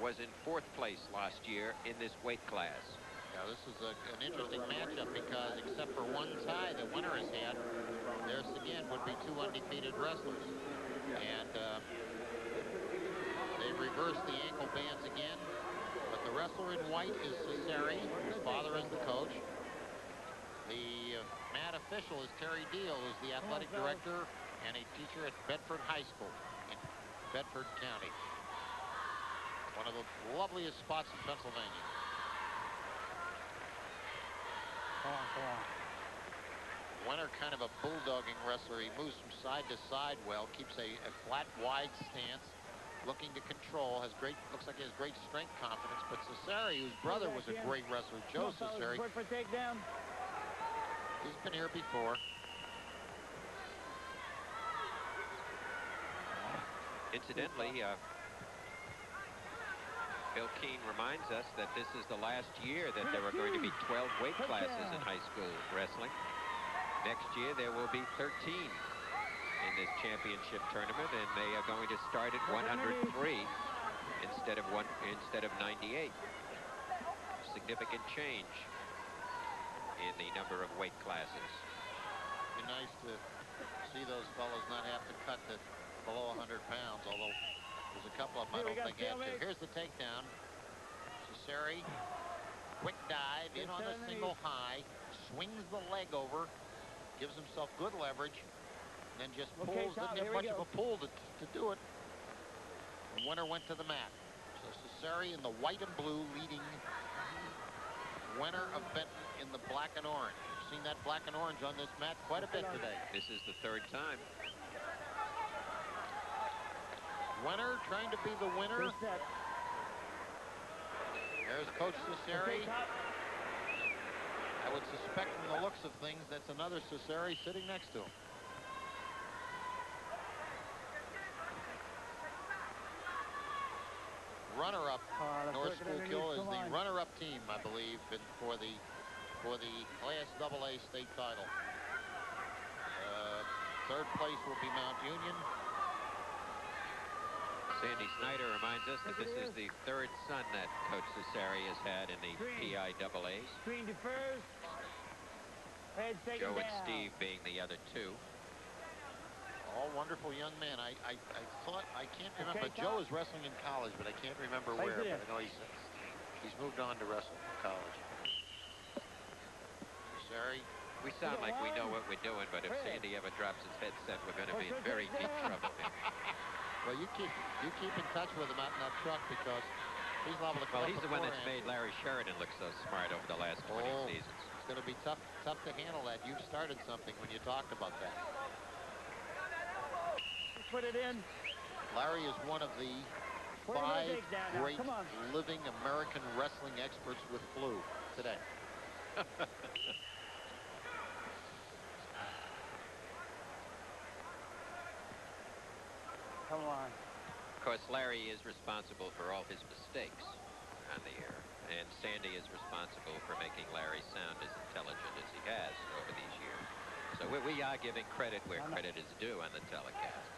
was in 4th place last year in this weight class. Now, this is an interesting matchup because except for one tie the winner has had, there's again would be 2 undefeated wrestlers. And they reversed the ankle bands again. But the wrestler in white is Cesari, whose father is the coach. The mat official is Terry Deal, who's the athletic director and a teacher at Bedford High School in Bedford County. One of the loveliest spots in Pennsylvania. Come on, come on. Wenner kind of a bulldogging wrestler. He moves from side to side well, keeps a flat, wide stance, looking to control, looks like he has great strength confidence. But Cesare, whose brother was a great wrestler, Joe Cesare, For takedown. he's been here before. Incidentally, Bill Keane reminds us that this is the last year that there are going to be 12 weight classes in high school wrestling. Next year there will be 13 in this championship tournament, and they are going to start at 103 instead of 98. Significant change in the number of weight classes. It'd be nice to see those fellows not have to cut to below 100 pounds, although there's a couple of them I don't think have to. Here's the takedown. Cesare, quick dive in on the single high, swings the leg over, gives himself good leverage, and then just pulls. Didn't have much of a pull to do it. And Wenner went to the mat. So Cesare in the white and blue leading Wenner of Benton in the black and orange. You've seen that black and orange on this mat quite a bit today. This is the third time. Wenner trying to be the winner. There's Coach Cesare. I would suspect from the looks of things that's another Cesare sitting next to him. Runner-up, North Schuylkill is the runner-up team, I believe, for the Class AA state title. Third place will be Mount Union. Sandy Snyder reminds us that this is the third son that Coach Cesare has had in the PIAAs. Screen defers. Head second Joe and down. Steve being the other two. All wonderful young men. I thought, I can't remember. Joe is wrestling in college, but I can't remember where. But I know he's moved on to wrestle in college. Cesare. We sound like we know what we're doing, but if Sandy ever drops his headset, we're going to be in very deep trouble here. Well, you keep in touch with him out in that truck because he's liable to come Well, up he's the one that's beforehand. made Larry Sheridan look so smart over the last 20 seasons. It's going to be tough to handle that. You've started something when you talked about that. Put it in. Larry is one of the 5 great living American wrestling experts with flu today. Come on. Of course, Larry is responsible for all his mistakes on the air, and Sandy is responsible for making Larry sound as intelligent as he has over these years. So we are giving credit where credit is due on the telecast.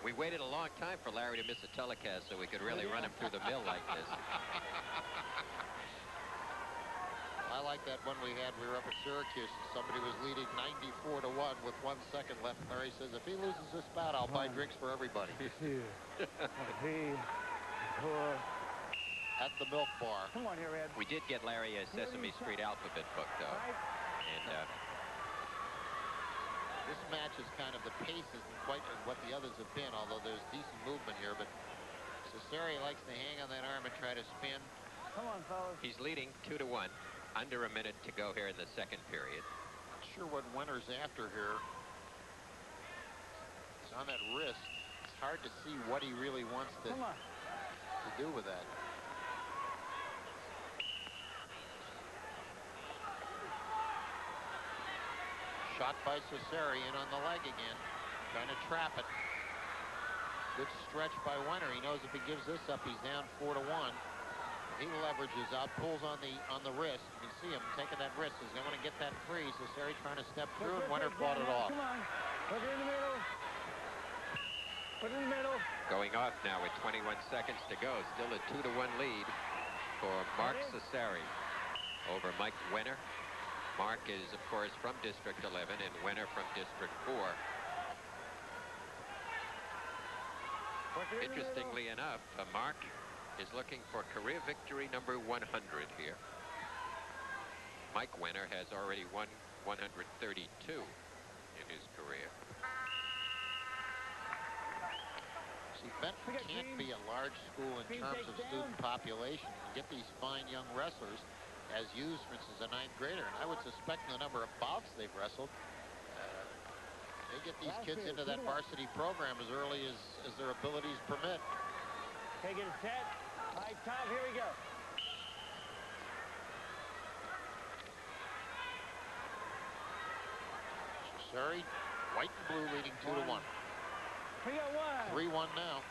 We waited a long time for Larry to miss a telecast so we could really run him through the mill like this. I like that one we had. We were up at Syracuse and somebody was leading 94-1 with 1 second left. Larry says, if he loses this bout, I'll buy drinks for everybody. At the Milk Bar. Come on here, Ed. We did get Larry a Sesame Street alphabet book, though. And this match is kind of, the pace isn't quite what the others have been, although there's decent movement here. But Cesare likes to hang on that arm and try to spin. Come on, fellas. he's leading 2-1. Under a minute to go here in the second period. Not sure what Wenner's after here. It's on that wrist. It's hard to see what he really wants to do with that. Shot by Cesare in on the leg again. Trying to trap it. Good stretch by Wenner. He knows if he gives this up, he's down 4-1. He leverages out, pulls on the wrist. You can see him taking that wrist. He's going to get that free. Cesare trying to step through, and Wenner fought it off. Come on. Put it in the middle. Put it in the middle. Going off now with 21 seconds to go. Still a 2-1 lead for Mark Cesare over Mike Wenner. Mark is, of course, from District 11 and Wenner from District 4. Interestingly enough, Mark is looking for career victory number 100 here. Mike Wenner has already won 132 in his career. See, Benton can't be a large school in terms of student population. You get these fine young wrestlers, as used, for instance, a 9th grader. And I would suspect the number of bouts they've wrestled, they get these kids into that varsity program as early as their abilities permit. Okay, get it set. All right, Tom, here we go. Surrey, white and blue leading 2-1. 3-1. 3-1 now.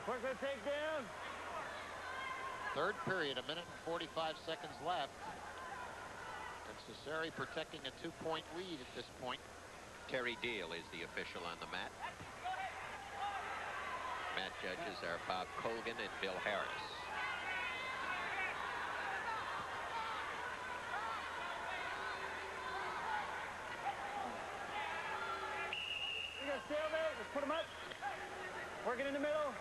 Work the takedown. Third period, 1 minute and 45 seconds left. And Cesare protecting a 2-point lead at this point. Terry Deal is the official on the mat. Mat judges are Bob Colgan and Bill Harris. You got stalemate. Let's put them up. Working in the middle.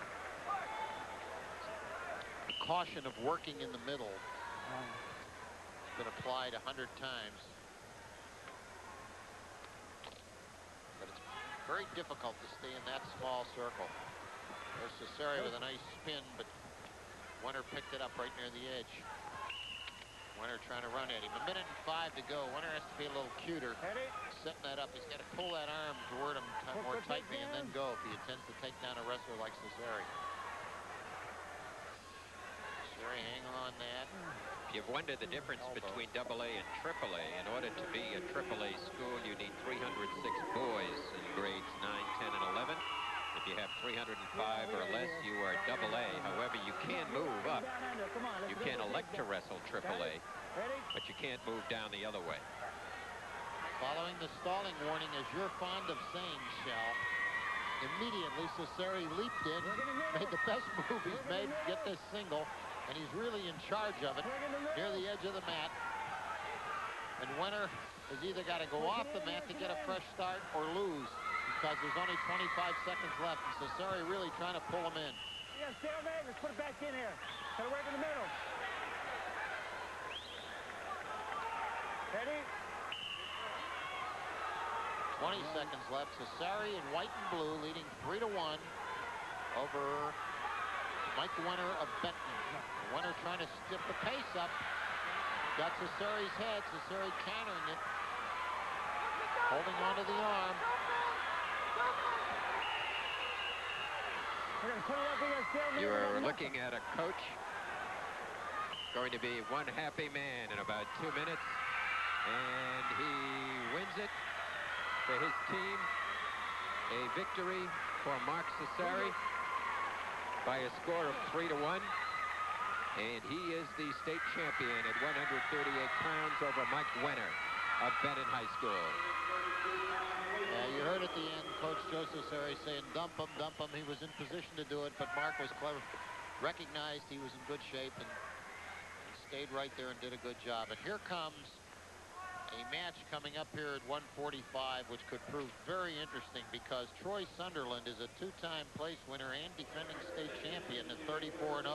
The caution of working in the middle has been applied 100 times. But it's very difficult to stay in that small circle. There's Cesare with a nice spin, but Winter picked it up right near the edge. Winter trying to run at him. 1 minute and 5 to go. Winter has to be a little cuter. Setting that up. He's got to pull that arm toward him more tightly and then go if he intends to take down a wrestler like Cesare. Cesare hang on that. If you've wondered the difference between AA and AAA, in order to be a AAA school, you need 306 boys in grades 9, 10, and 11. If you have 305 or less, you are AA. However, you can move up. You can elect to wrestle AAA, but you can't move down the other way. Following the stalling warning, as you're fond of saying, Shell, immediately Cesare leaped in, made the best move he's made to get this single, and he's really in charge of it near the edge of the mat. And Winter has either got to go off the mat to get a fresh start or lose, because there's only 25 seconds left, and Cesare really trying to pull him in. You got stalemate. Let's put it back in here. Gotta work in the middle. Ready? 20 seconds left. Cesare in white and blue leading 3-1 over Mike Winter of Benton. Winter trying to stiff the pace up. Got Cesare's head. Cesare countering it. Holding onto the arm. We're gonna put it up. We got stalemate. You are looking at a coach going to be one happy man in about 2 minutes, and he wins it for his team. A victory for Mark Cesare by a score of 3-1. And he is the state champion at 138 pounds over Mike Winter of Benton High School. Yeah, you heard at the end Coach Joe Cesare saying dump him, dump him. He was in position to do it, but Mark was clever, recognized he was in good shape and stayed right there and did a good job. And here comes a match coming up here at 145, which could prove very interesting, because Troy Sunderland is a 2-time place winner and defending state champion at 34-0.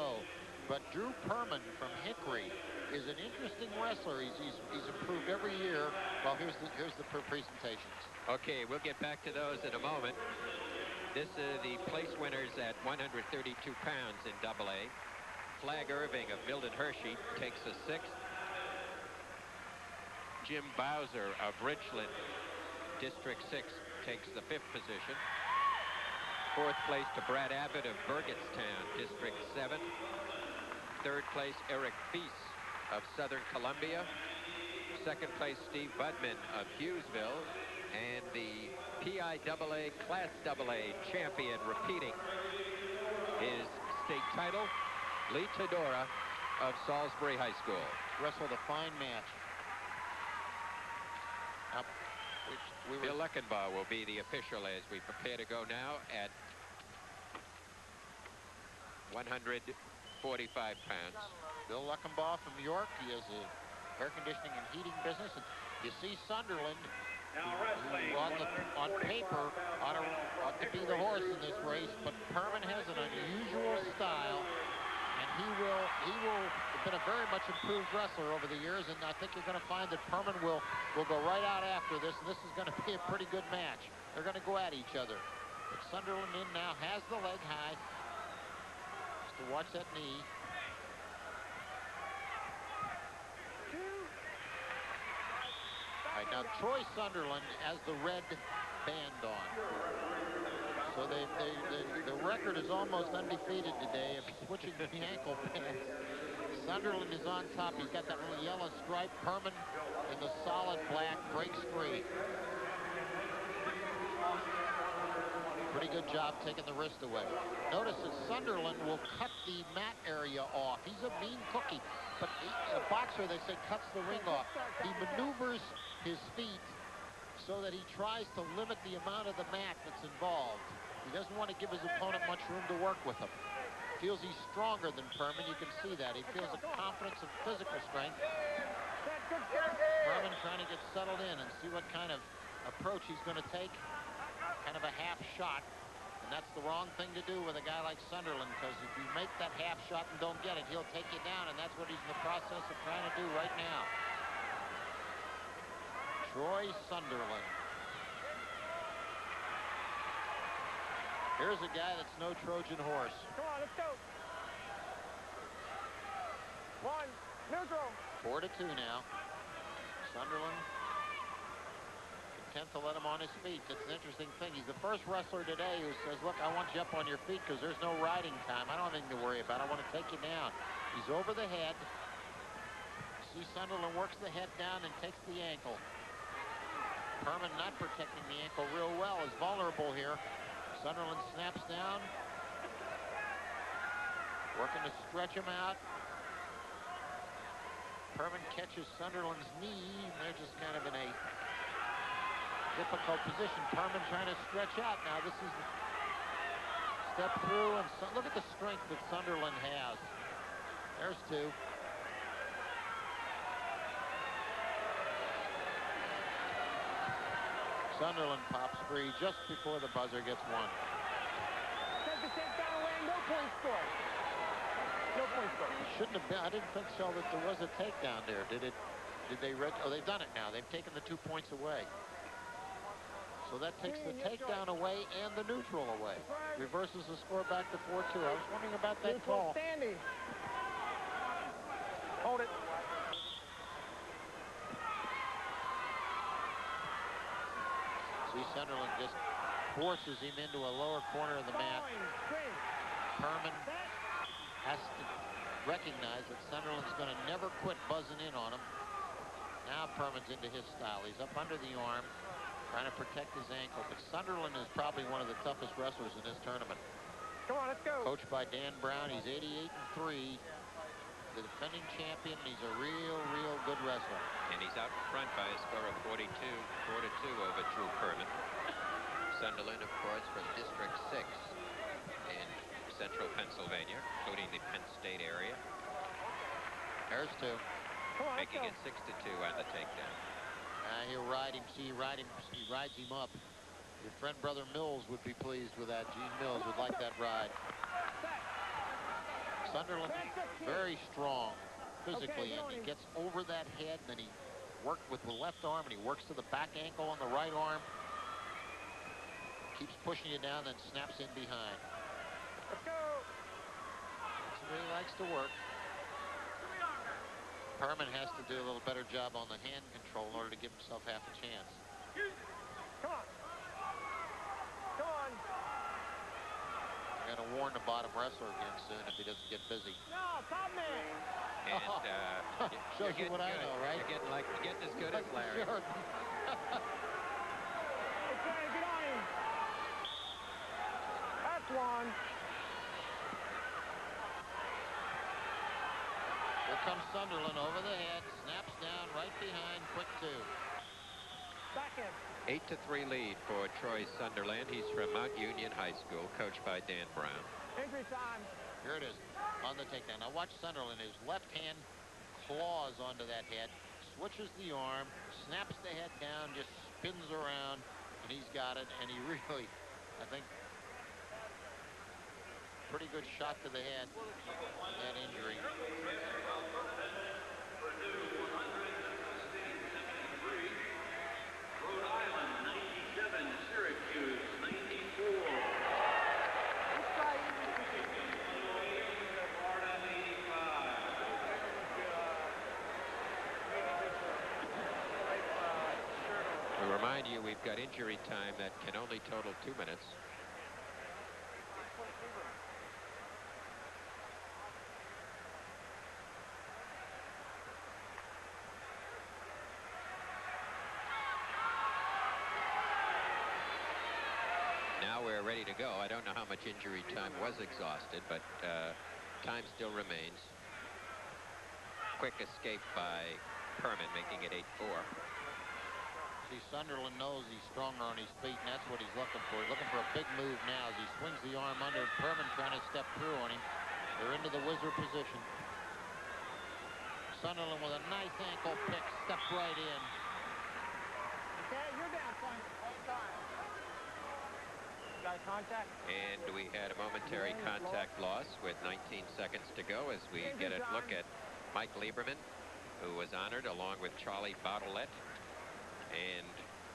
But Drew Perman from Hickory is an interesting wrestler. He's improved every year. Well, here's the presentations. Okay, we'll get back to those in a moment. This is the place winners at 132 pounds in AA. Flag Irving of Milton Hershey takes the 6th. Jim Bowser of Richland, District 6, takes the 5th position. 4th place to Brad Abbott of Burgettstown, District 7. 3rd place, Eric Feast of Southern Columbia. 2nd place, Steve Budman of Hughesville. And the PIAA Class AA champion repeating his state title, Lee Todora of Salisbury High School. Wrestled a fine match. Bill Leckenbaugh will be the official as we prepare to go now at 145 pounds. Bill Leckenbaugh from York. He has a air conditioning and heating business. And you see Sunderland, who on paper ought to be the horse in this race, but Perman has an unusual style, and he will have been a very much improved wrestler over the years, and I think you're going to find that Perman will go right out after this, and this is going to be a pretty good match. They're going to go at each other. But Sunderland in now has the leg high. Just to watch that knee. All right, now Troy Sunderland has the red band on. So the record is almost undefeated today of switching the ankle bands. Sunderland is on top. He's got that little yellow stripe. Perman in the solid black breaks free. Pretty good job taking the wrist away. Notice that Sunderland will cut the mat area off. He's a mean cookie, but a boxer, they say, cuts the ring off. He maneuvers his feet so that he tries to limit the amount of the mat that's involved. He doesn't want to give his opponent much room to work with him. Feels he's stronger than Perman. You can see that. He feels a confidence and physical strength. Perman trying to get settled in and see what kind of approach he's going to take. Kind of a half shot, and that's the wrong thing to do with a guy like Sunderland, because if you make that half shot and don't get it, he'll take you down, and that's what he's in the process of trying to do right now. Troy Sunderland. Here's a guy that's no Trojan horse. Come on, let's go. One, neutral. 4-2 now. Sunderland content to let him on his feet. It's an interesting thing. He's the first wrestler today who says, look, I want you up on your feet because there's no riding time. I don't have anything to worry about. I want to take you down. He's over the head. See, Sunderland works the head down and takes the ankle. Perman not protecting the ankle real well, is vulnerable here. Sunderland snaps down. Working to stretch him out. Perman catches Sunderland's knee, and they're just kind of in a difficult position. Perman trying to stretch out now. This is step through, and look at the strength that Sunderland has. There's two. Sunderland pops free just before the buzzer gets one. Take the takedown away, no point score. No point score. It shouldn't have been. I didn't think so that there was a takedown there. Did it? Did they? Oh, they've done it now. They've taken the 2 points away. So that takes the takedown away and the neutral away. Reverses the score back to 4-2. I was wondering about that call. Standing. Hold it. See, Sunderland just forces him into a lower corner of the mat. Perman has to recognize that Sunderland's going to never quit buzzing in on him. Now Perman's into his style. He's up under the arm, trying to protect his ankle. But Sunderland is probably one of the toughest wrestlers in this tournament. Come on, let's go. Coached by Dan Brown. He's 88-3. The defending champion. He's a real good wrestler. And he's out front by a score of 4-2 over Drew Perman. Sunderland, of course, from District 6 in central Pennsylvania, including the Penn State area. There's two. Come on, Making it 6-2 on the takedown. He'll ride him. See, he rides him up. Your friend, Brother Mills, would be pleased with that. Gene Mills would like that ride. Sunderland, very strong physically, and he gets over that head, and then he works with the left arm, and he works to the back ankle on the right arm. Keeps pushing you down, then snaps in behind. Let's go. That's where he likes to work. Perman has to do a little better job on the hand control in order to give himself half a chance. Come on. Come on. Got to warn the bottom wrestler again soon if he doesn't get busy. No, top man. And shows you what I know, right? You're getting as good as Larry. Sure. Okay, get on him. That's one. Here comes Sunderland over the head, snaps down right behind, quick two. Second. 8-3 lead for Troy Sunderland. He's from Mount Union High School, coached by Dan Brown. Entry time. Here it is on the takedown. Now watch Sunderland. His left hand claws onto that head, switches the arm, snaps the head down, just spins around, and he's got it. And he really, I think, pretty good shot to the head. That injury. you we've got injury time that can only total 2 minutes. Now we're ready to go. I don't know how much injury time was exhausted, but time still remains. Quick escape by Perman, making it 8-4. See, Sunderland knows he's stronger on his feet, and that's what he's looking for. He's looking for a big move now as he swings the arm under. Perman trying to step through on him. They're into the whizzer position. Sunderland with a nice ankle pick, stepped right in. Okay, you're down, son. Got contact. And we had a momentary contact loss with 19 seconds to go as we get a look at Mike Lieberman, who was honored along with Charlie Bartlett and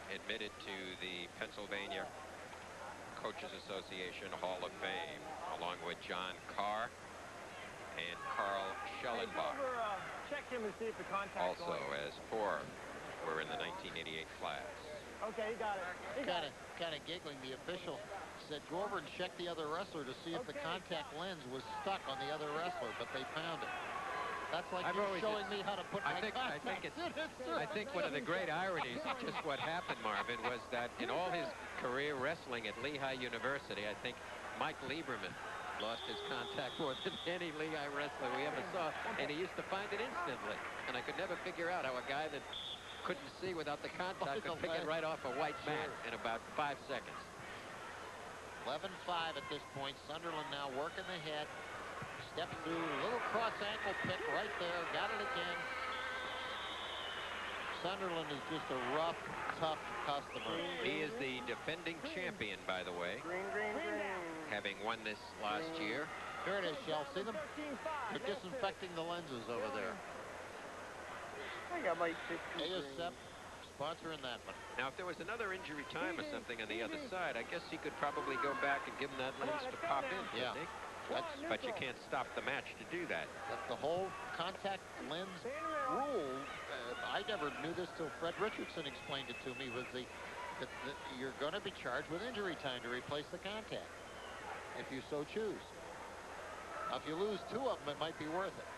admitted to the Pennsylvania Coaches Association Hall of Fame, along with John Carr and Carl Schellenbach. Check him and see if the contact's Also, going. as 4 were in the 1988 class. Okay, he got it. He got it. Kind of giggling. The official said, go over and check the other wrestler to see if the contact lens was stuck on the other wrestler, but they found it. That's like you showing me how to put my contacts in it, sir. I think one of the great ironies of just what happened, Marvin, was that in all his career wrestling at Lehigh University, I think Mike Lieberman lost his contact more than any Lehigh wrestler we ever saw, and he used to find it instantly. And I could never figure out how a guy that couldn't see without the contact could pick it right off a white mat in about 5 seconds. 11-5 at this point. Sunderland now working the head. Step through, little cross ankle pick right there. Got it again. Sunderland is just a rough, tough customer. He is the defending champion, by the way, Green, having won this last year. Here it is, Shell. See them? They're disinfecting the lenses over there. I got my 15. ASF sponsoring that one. Now, if there was another injury time or something on the other side, I guess he could probably go back and give him that lens to pop in. Yeah. But you can't stop the match to do that. That's the whole contact lens rule. I never knew this till Fred Richardson explained it to me. Was that you're going to be charged with injury time to replace the contact, if you so choose. Now, if you lose 2 of them, it might be worth it.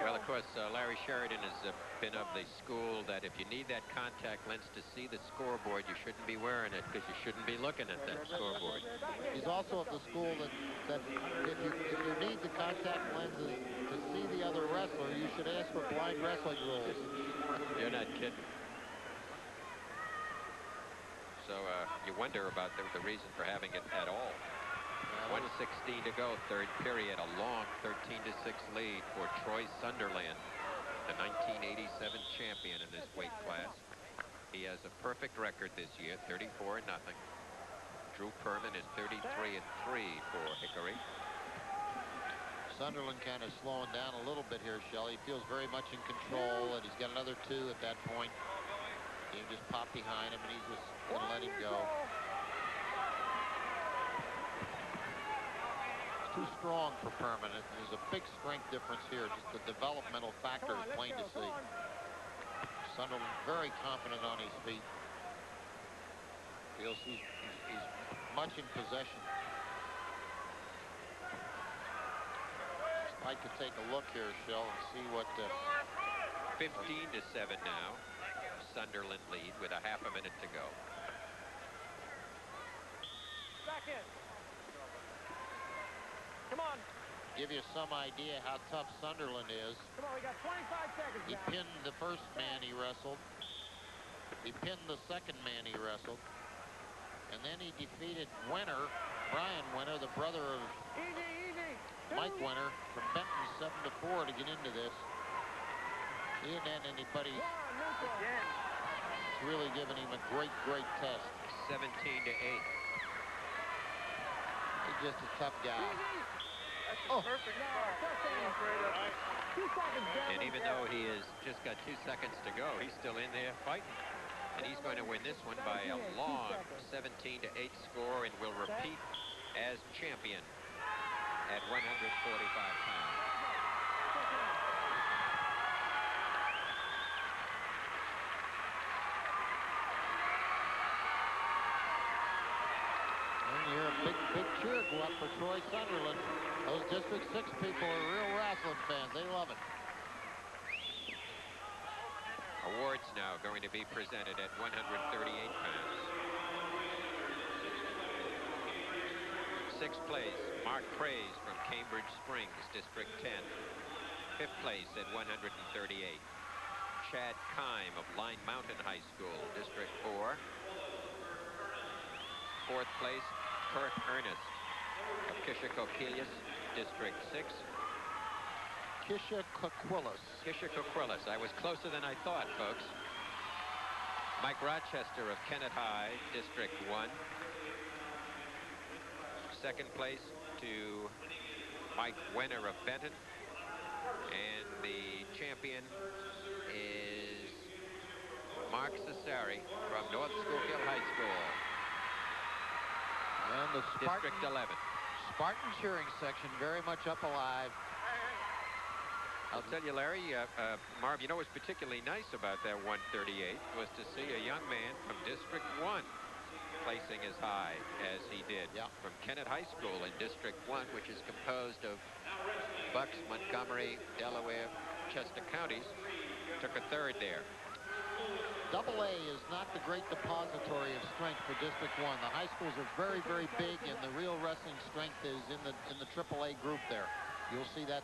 Well, of course, Larry Sheridan has been of the school that if you need that contact lens to see the scoreboard, you shouldn't be wearing it because you shouldn't be looking at that scoreboard. He's also of the school that if you need the contact lenses to see the other wrestler, you should ask for blind wrestling rules. You're not kidding. So you wonder about the reason for having it at all. 1:16 to go, third period. A long 13-6 lead for Troy Sunderland, the 1987 champion in this weight class. He has a perfect record this year, 34-0. Drew Perman is 33-3 for Hickory. Sunderland kind of slowing down a little bit here, Shelley. He feels very much in control, and he's got another 2 at that point. He just popped behind him, and he's just going to let him go. Too strong for Perman. There's a big strength difference here. Just the developmental factor is plain to see. Sunderland very confident on his feet. Feels he's much in possession. I could take a look here, Shell, and see what 15-7 now. Sunderland lead with a half a minute to go. Second. Come on. Give you some idea how tough Sunderland is. Come on, we got 25 seconds He now. pinned the first man he wrestled. He pinned the second man he wrestled. And then he defeated Winter, Brian Winter, the brother of Mike Winter from Benton, 7-4 to get into this. He didn't have anybody. It's really given him a great, great test. 17-8. He's just a tough guy. Oh. Perfect. And even though he has just got 2 seconds to go, he's still in there fighting. And he's going to win this one by a long 17-8 score and will repeat as champion at 145 pounds. people up for Troy Sunderland. Those District 6 people are real wrestling fans. They love it. Awards now going to be presented at 138 pounds. Sixth place, Mark Praise from Cambridge Springs, District 10. Fifth place at 138. Chad Kime of Line Mountain High School, District 4. Fourth place, Kurt Ernest of Kishacoquillas, District 6. Kishacoquillas. I was closer than I thought, folks. Mike Rochester of Kennett High, District 1. Second place to Mike Wenner of Benton. And the champion is Mark Cesari from North Schuylkill High School. And the District 11. Spartan cheering section very much up alive. I'll tell you, Larry, Marv, you know what's particularly nice about that 138 was to see a young man from District 1 placing as high as he did. Yeah. From Kennett High School in District 1, which is composed of Bucks, Montgomery, Delaware, Chester counties. Took a third there. AA is not the great depository of strength for District 1. The high schools are very, very big, and the real wrestling strength is in the AAA group there. You'll see that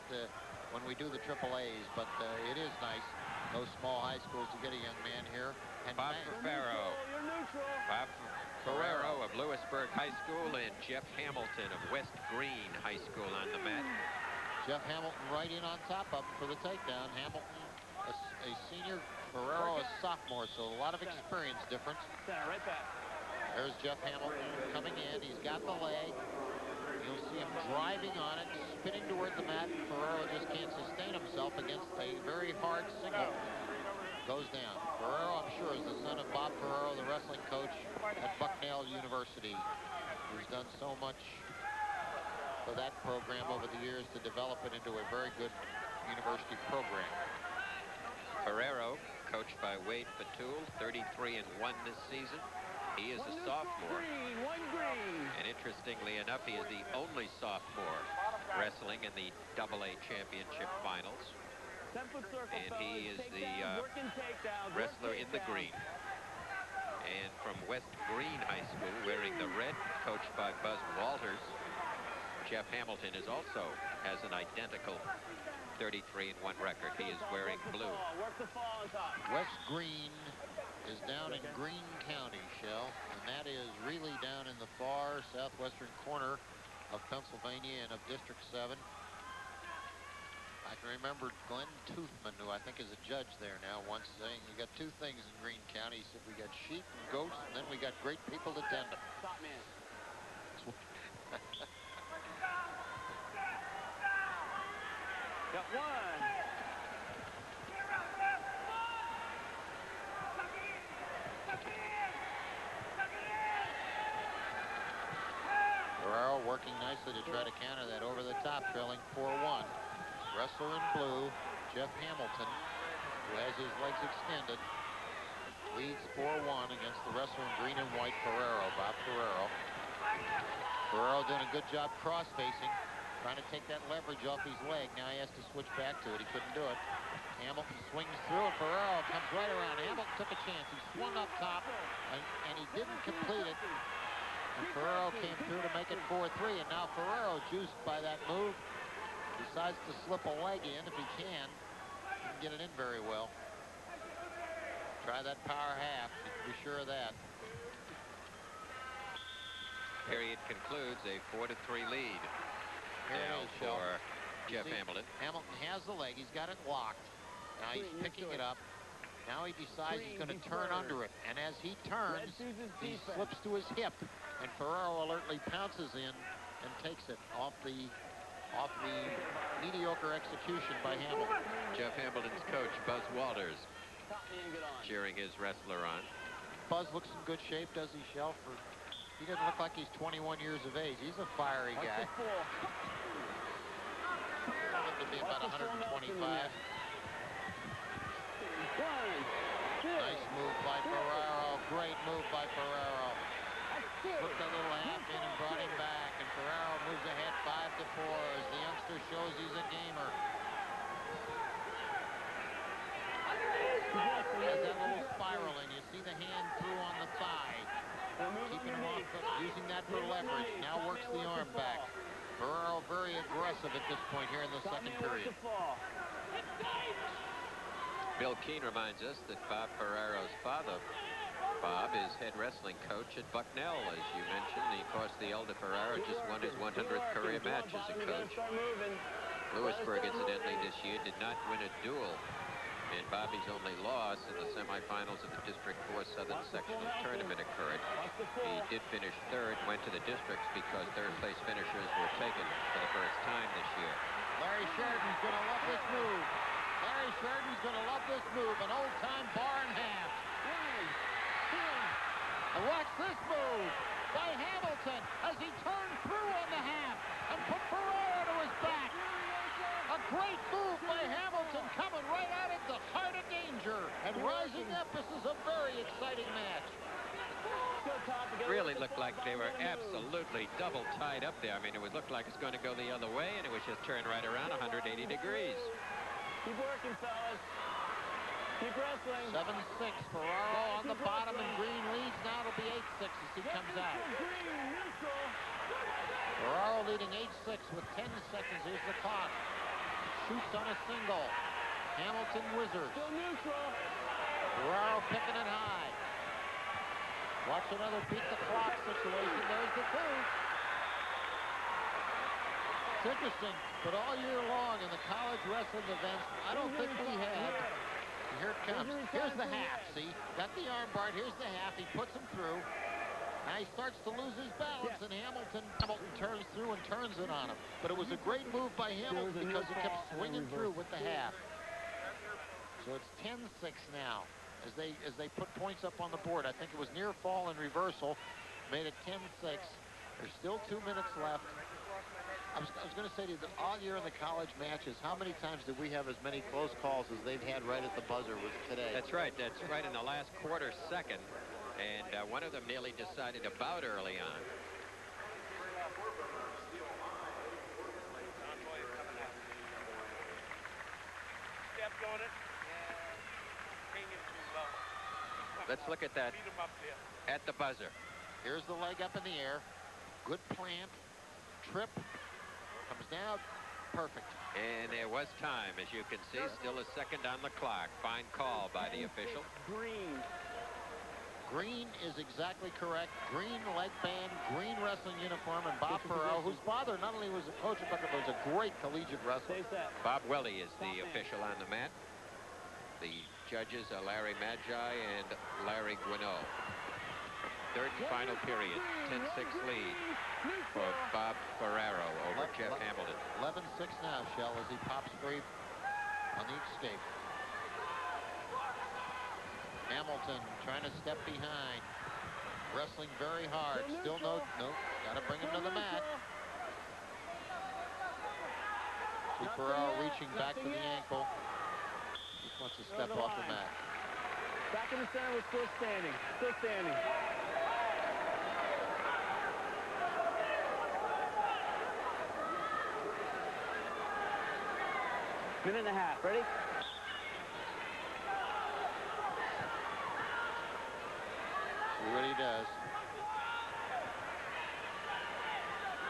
when we do the AAAs, but it is nice, those small high schools, to get a young man here. And Bob Ferraro. Bob Ferraro of Lewisburg High School and Jeff Hamilton of West Green High School on the mat. Jeff Hamilton right in on top of him for the takedown. Hamilton, a senior, Ferraro a sophomore, so a lot of experience difference. Right back. There's Jeff Hamilton coming in. He's got the leg. You'll see him driving on it, spinning toward the mat. Ferraro just can't sustain himself against a very hard single. Goes down. Ferraro, I'm sure, is the son of Bob Ferraro, the wrestling coach at Bucknell University, who's done so much for that program over the years to develop it into a very good university program. Ferraro, coached by Wade Fatul, 33-1 this season. He is a sophomore. And interestingly enough, he is the only sophomore wrestling in the AA Championship Finals. And he is the wrestler in the green. And from West Green High School, wearing the red, coached by Buzz Walters, Jeff Hamilton has an identical 33-1 record. He is wearing blue. West Green is down in Greene County, Shell, and that is really down in the far southwestern corner of Pennsylvania and of District 7. I can remember Glenn Toothman, who I think is a judge there now, once saying, we got two things in Greene County. He said, we got sheep and goats, and then we got great people to tend them. Stop, man. Got one. Ferraro working nicely to try to counter that over the top, trailing 4-1. Wrestler in blue, Jeff Hamilton, who has his legs extended, leads 4-1 against the wrestler in green and white, Ferraro, Bob Ferraro. Ferraro doing a good job cross-facing, trying to take that leverage off his leg. Now he has to switch back to it. He couldn't do it. Hamilton swings through, and Ferraro comes right around. Hamilton took a chance. He swung up top, and he didn't complete it. And Ferraro came through to make it 4-3, and now Ferraro, juiced by that move, decides to slip a leg in if he can. He can get it in very well. Try that power half, you can be sure of that. Period concludes a 4-3 lead. Here Now it is, for You Jeff see, Hamilton. Hamilton has the leg, he's got it locked. Now he's picking it up. Now he decides he's going to turn under it. And as he turns, he slips to his hip. And Ferraro alertly pounces in and takes it off the mediocre execution by Hamilton. Jeff Hamilton's coach, Buzz Walters, cheering his wrestler on. Buzz looks in good shape, does he, Shell? He doesn't look like he's 21 years of age. He's a fiery guy. Looks to be about 125. Nice move by Ferraro. Great move by Ferraro. Flipped a little half in and brought him back. And Ferraro moves ahead 5-4 as the youngster shows he's a gamer. Has that little spiral, and you see the hand through on the thigh. Keeping him off, using that for leverage. Now works the arm back. Ferraro very aggressive at this point here in the second period. Bill Keane reminds us that Bob Ferraro's father, Bob, is head wrestling coach at Bucknell, as you mentioned. Of course, the elder Ferraro just won his 100th career match as a coach. Lewisburg, incidentally, this year did not win a duel. And Bobby's only loss in the semifinals of the District 4 Southern Sectional Tournament occurred. He did finish third, went to the districts because third-place finishers were taken for the first time this year. Larry Sheridan's going to love this move. Larry Sheridan's going to love this move. An old-time bar and half. And watch this move by Hamilton as he turned through on the half and put Ferraro to his back. A great move by Hamilton, coming right out of the heart of danger and rising up. This is a very exciting match. Really looked like they were absolutely double tied up there. I mean, it would look like it's going to go the other way, and it was just turned right around 180 degrees. Keep working, fellas. Keep wrestling. 7-6. Ferraro on the bottom, and Green leads. Now it'll be 8-6 as he comes out. Ferraro leading 8-6 with 10 seconds. Here's the clock. Shoots on a single. Hamilton whizzers. Ferraro picking it high. Watch another beat the clock situation. There's the two. It's interesting, but all year long in the college wrestling events, I don't think we had. Here it comes. Here's the half. See, got the arm bar. Here's the half. He puts him through. Now he starts to lose his balance, and Hamilton turns through and turns it on him. But it was a great move by Hamilton because he kept swinging through with the half. So it's 10-6 now as they put points up on the board. I think it was near fall and reversal, made it 10-6. There's still 2 minutes left. I was going to say to you that all year in the college matches, how many times did we have as many close calls as they've had right at the buzzer with today? That's right. That's right in the last quarter second. And one of them nearly decided about early on. Let's look at that at the buzzer. Here's the leg up in the air. Good plant. Trip. Comes down. Perfect. And there was time, as you can see. Still a second on the clock. Fine call by the official. Green is exactly correct. Green leg band, green wrestling uniform, and Bob Ferraro, whose father not only was a coach but was a great collegiate wrestler. Bob Welly is the official on the mat. The judges are Larry Magi and Larry Guineau. Third and final period, 10-6 lead for Bob Ferraro over Jeff Hamilton. 11-6 now, Shell, as he pops free on the escape. Hamilton trying to step behind. Wrestling very hard. Still no, got to bring him to the mat. See Ferraro reaching back to the ankle. Just wants to step off the mat. Back in the center, we're still standing. Still standing. Minute and a half. Ready? See what he does.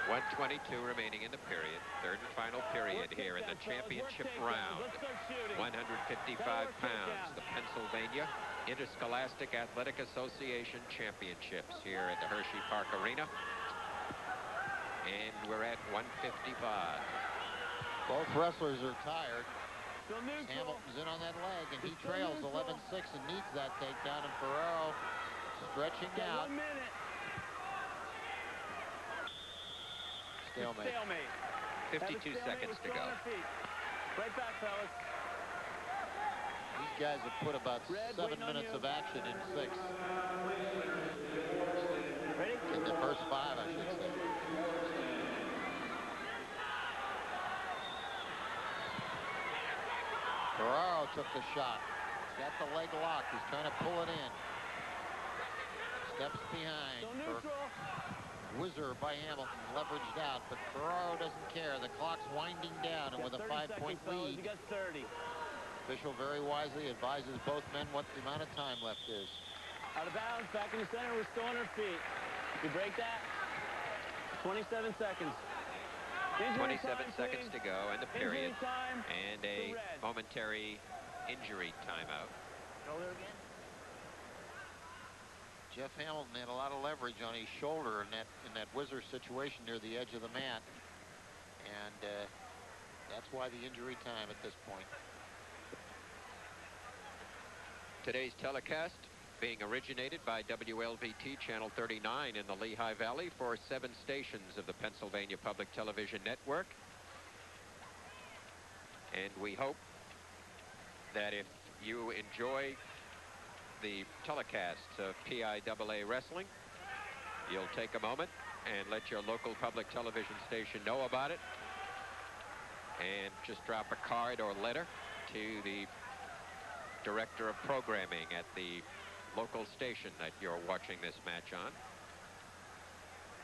1:22 remaining in the period. Third and final period here in the championship round. 155 pounds. The Pennsylvania Interscholastic Athletic Association Championships here at the Hershey Park Arena. And we're at 155. Both wrestlers are tired. Hamilton's in on that leg, and he trails 11-6 and needs that takedown, and Ferraro stretching out. Stalemate. 52 seconds to go. Right back, fellas. These guys have put about 7 minutes of action in 6. Ready? In the first 5, I should say. Ferraro took the shot. He's got the leg locked. He's trying to pull it in. Steps behind. whizzer by Hamilton, leveraged out, but Ferraro doesn't care. The clock's winding down, and with a 5-point lead, You got 30. official very wisely advises both men what the amount of time left is. Out of bounds, back in the center. We're still on our feet. If you break that, 27 seconds. Injury 27 time, seconds please. to go in the period. Injury time. And a to red. momentary injury timeout. Shoulder again. Jeff Hamilton had a lot of leverage on his shoulder in that whizzer situation near the edge of the mat, and that's why the injury time at this point. Today's telecast being originated by WLVT Channel 39 in the Lehigh Valley for 7 stations of the Pennsylvania Public Television Network. And we hope that if you enjoy the telecasts of PIAA wrestling, you'll take a moment and let your local public television station know about it, and just drop a card or letter to the director of programming at the local station that you're watching this match on.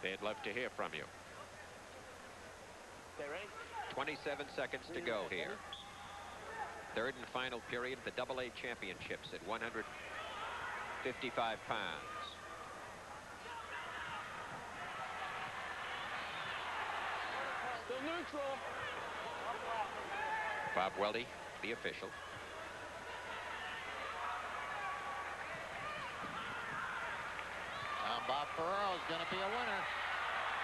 They'd love to hear from you. Okay, ready? 27 seconds to go here. Third and final period of the AA championships at 155 pounds. Still neutral. Bob Weldy, the official. Bob Ferraro is going to be a winner,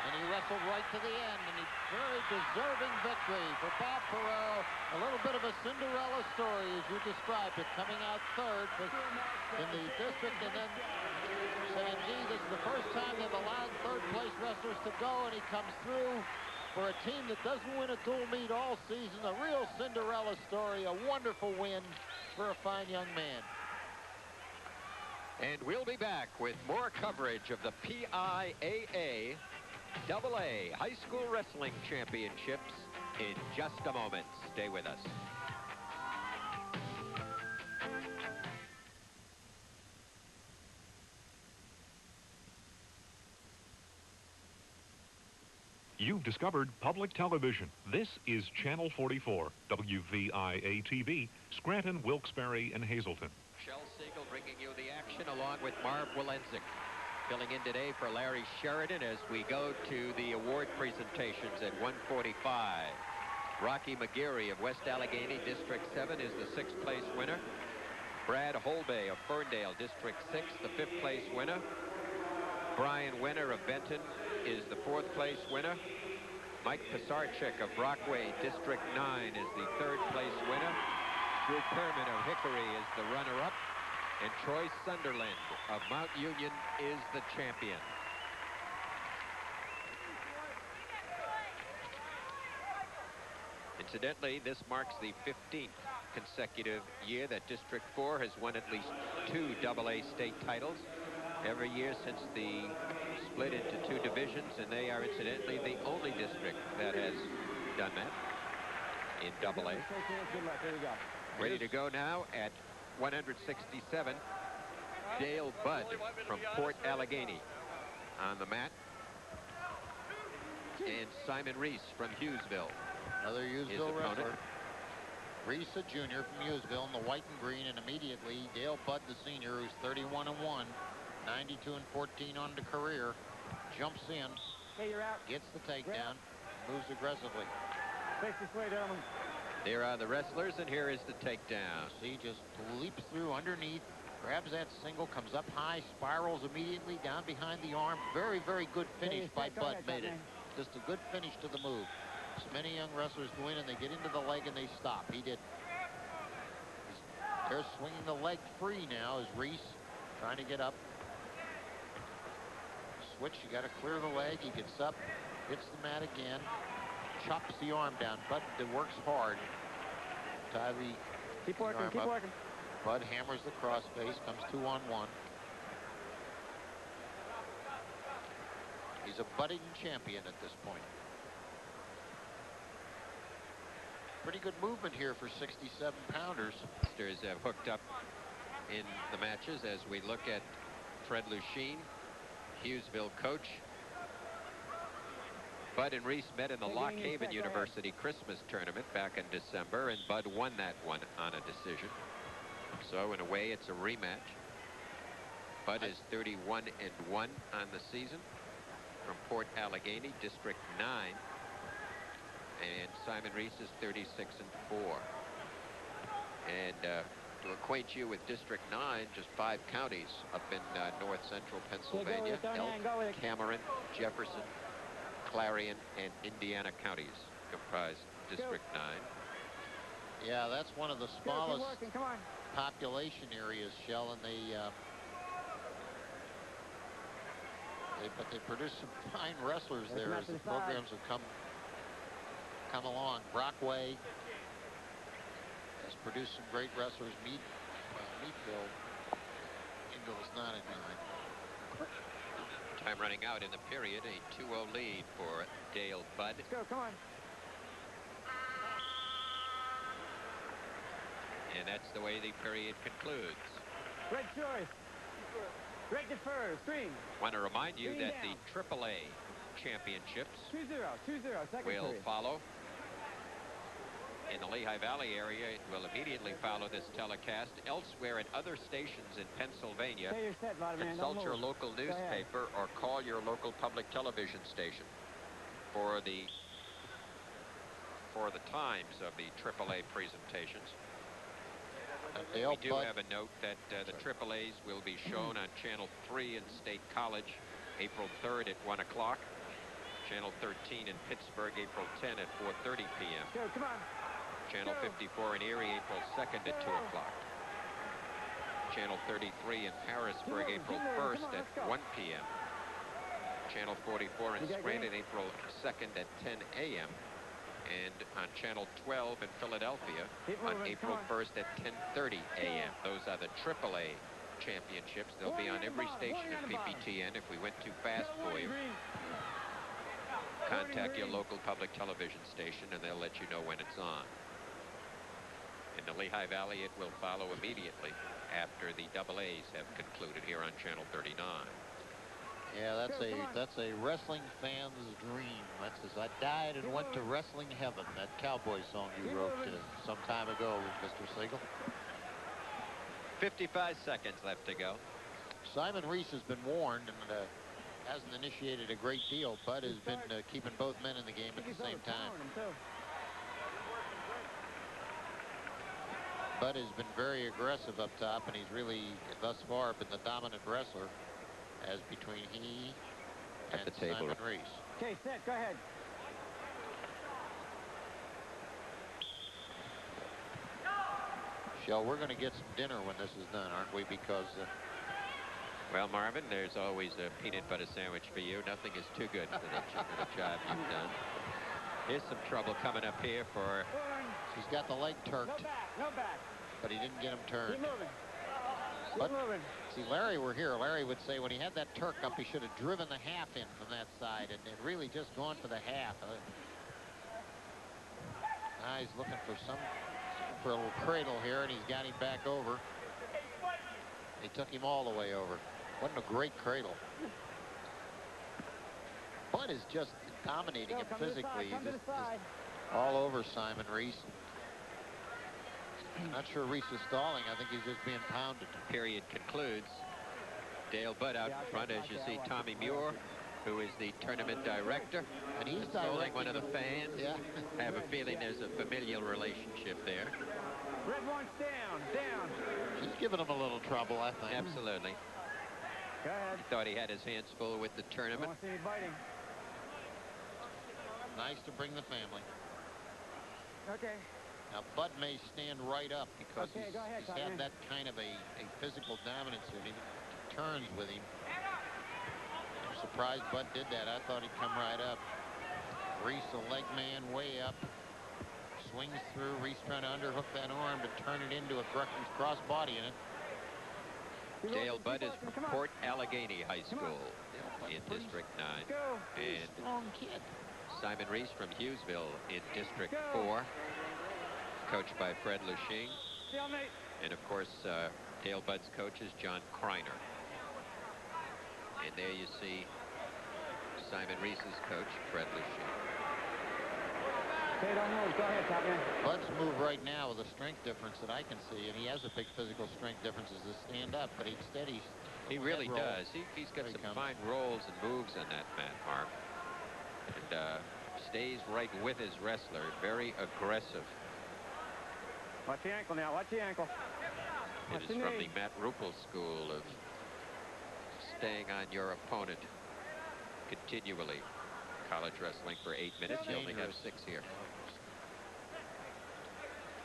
and he wrestled right to the end, and he's very deserving victory for Bob Ferraro. A little bit of a Cinderella story, as you described it, coming out third in the district, and then saying, gee, this is the first time they've allowed third-place wrestlers to go, and he comes through for a team that doesn't win a dual meet all season. A real Cinderella story, a wonderful win for a fine young man. And we'll be back with more coverage of the PIAA AA High School Wrestling Championships in just a moment. Stay with us. You've discovered public television. This is Channel 44, WVIA-TV, Scranton, Wilkes-Barre, and Hazleton. Shel Siegel bringing you the action along with Marv Walenzik. Filling in today for Larry Sheridan as we go to the award presentations at 1:45. Rocky McGeary of West Allegheny, District 7, is the 6th place winner. Brad Holbay of Ferndale, District 6, the 5th place winner. Brian Wenner of Benton is the 4th place winner. Mike Pisarczyk of Brockway, District 9, is the 3rd place winner. Drew Kerman of Hickory is the runner-up, and Troy Sunderland of Mount Union is the champion. Incidentally, this marks the 15th consecutive year that District 4 has won at least 2 AA state titles. Every year since the split into 2 divisions, and they are incidentally the only district that has done that in AA. Good luck. Here we go. Ready to go now at 167. Dale Budd from Port Allegheny on the mat. And Simon Reese from Hughesville. Another Hughesville wrestler. Reese, a junior from Hughesville in the white and green, and immediately Dale Budd, the senior, who's 31-1, 92-14 on the career, jumps in, Hey, you're out. gets the takedown, moves aggressively. Face this way, gentlemen. There are the wrestlers, and here is the takedown. See, just leaps through underneath, grabs that single, comes up high, spirals immediately down behind the arm. Very, very good finish by Bud. Made it. Just a good finish to the move. So many young wrestlers go in and they get into the leg and they stop. He did. They're swinging the leg free now as Reese trying to get up. Switch, you got to clear the leg. He gets up, hits the mat again, chops the arm down. Bud works hard. Tie the Keep working, arm keep up. working. Bud hammers the crossface, comes 2-on-1. He's a budding champion at this point. Pretty good movement here for 67-pounders. Sisters have hooked up in the matches as we look at Fred Lusheen, Hughesville coach, Bud and Reese met in the Lock Haven University Christmas tournament back in December, and Bud won that one on a decision. So in a way, it's a rematch. Bud is 31-1 on the season from Port Allegheny, District 9. And Simon Reese is 36-4. And to acquaint you with District 9, just 5 counties up in north central Pennsylvania: Elk, Cameron, Jefferson, Clarion, and Indiana counties comprise District 9. Yeah, that's one of the smallest population areas, Shell, and but they produce some fine wrestlers there as the programs have come along. Brockway has produced some great wrestlers. Meadville is not in 9. Time running out in the period. A 2-0 lead for Dale Budd. Let's go, come on. And that's the way the period concludes. Red choice. Red defers. Green. Want to remind you Green that down. the AAA championships 2-0. Second will period. follow. In the Lehigh Valley area, it will immediately follow this telecast. Elsewhere at other stations in Pennsylvania, Stay your set, Vladimir. consult Don't your move. local Go ahead. newspaper or call your local public television station for the times of the AAA presentations. We do have a note that the AAAs will be shown on Channel 3 in State College April 3rd at 1 o'clock. Channel 13 in Pittsburgh April 10 at 4:30 p.m. Go, come on. Channel 54 in Erie April 2nd at 2 o'clock. Channel 33 in Harrisburg April 1st at 1 p.m. Channel 44 in Scranton April 2nd at 10 a.m. And on Channel 12 in Philadelphia on April 1st at 10:30 a.m. Those are the AAA championships. They'll be on every station in PPTN. If we went too fast for you, contact your local public television station and they'll let you know when it's on. In the Lehigh Valley, it will follow immediately after the AA's have concluded here on Channel 39. Yeah, that's a wrestling fan's dream. That's as I died and went to wrestling heaven. That cowboy song you wrote some time ago, Mr. Siegel. 55 seconds left to go. Simon Reese has been warned and hasn't initiated a great deal. Bud has been keeping both men in the game at the same time. Bud has been very aggressive up top, and he's really, thus far, been the dominant wrestler as between he and Simon Reese. Okay, set, go ahead. Shell, we're going to get some dinner when this is done, aren't we? Because well, Marvin, there's always a peanut butter sandwich for you. Nothing is too good for the job you've done. Here's some trouble coming up here for... He's got the leg turked. No back. But he didn't get him turned. Keep moving. But, see, Larry were here. Larry would say when he had that Turk up, he should have driven the half in from that side and really just gone for the half. Now he's looking for a little cradle here, and he's got him back over. They took him all the way over. Wasn't a great cradle. Bud is just dominating him physically. He's just all over Simon Reese. Not sure Reese is stalling. I think he's just being pounded. Period concludes. Dale Budd out in front, as you see Tommy Muir, who is the tournament director. And he's holding one of the fans. Yeah. I have a feeling there's a familial relationship there. Red one's down. He's giving him a little trouble, I think. Absolutely. Go ahead. He thought he had his hands full with the tournament. I want to see me biting. Nice to bring the family. Okay. Now, Bud may stand right up because Okay, he's had that kind of a physical dominance in him. He turns with him. I'm surprised Bud did that. I thought he'd come right up. Reese, the leg man, way up. Swings through. Reese trying to underhook that arm to turn it into a cross body in it. Dale Budd is from Port Allegheny High School in District 9. And strong kid. Simon Reese from Hughesville in District 4. Coached by Fred Lushing. And of course, Dale Budd's coach is John Kreiner. And there you see Simon Reese's coach, Fred Lucci. Okay, don't move. Go ahead, top man. Bud's move right now with a strength difference that I can see, and he has a big physical strength difference, is to stand up, but instead He really does. He's got some fine rolls and moves on that mat, Mark. And stays right with his wrestler. Very aggressive. Watch the ankle now. Watch the ankle. It is from the Matt Ruppel school of staying on your opponent continually. College wrestling for 8 minutes. You only have 6 here.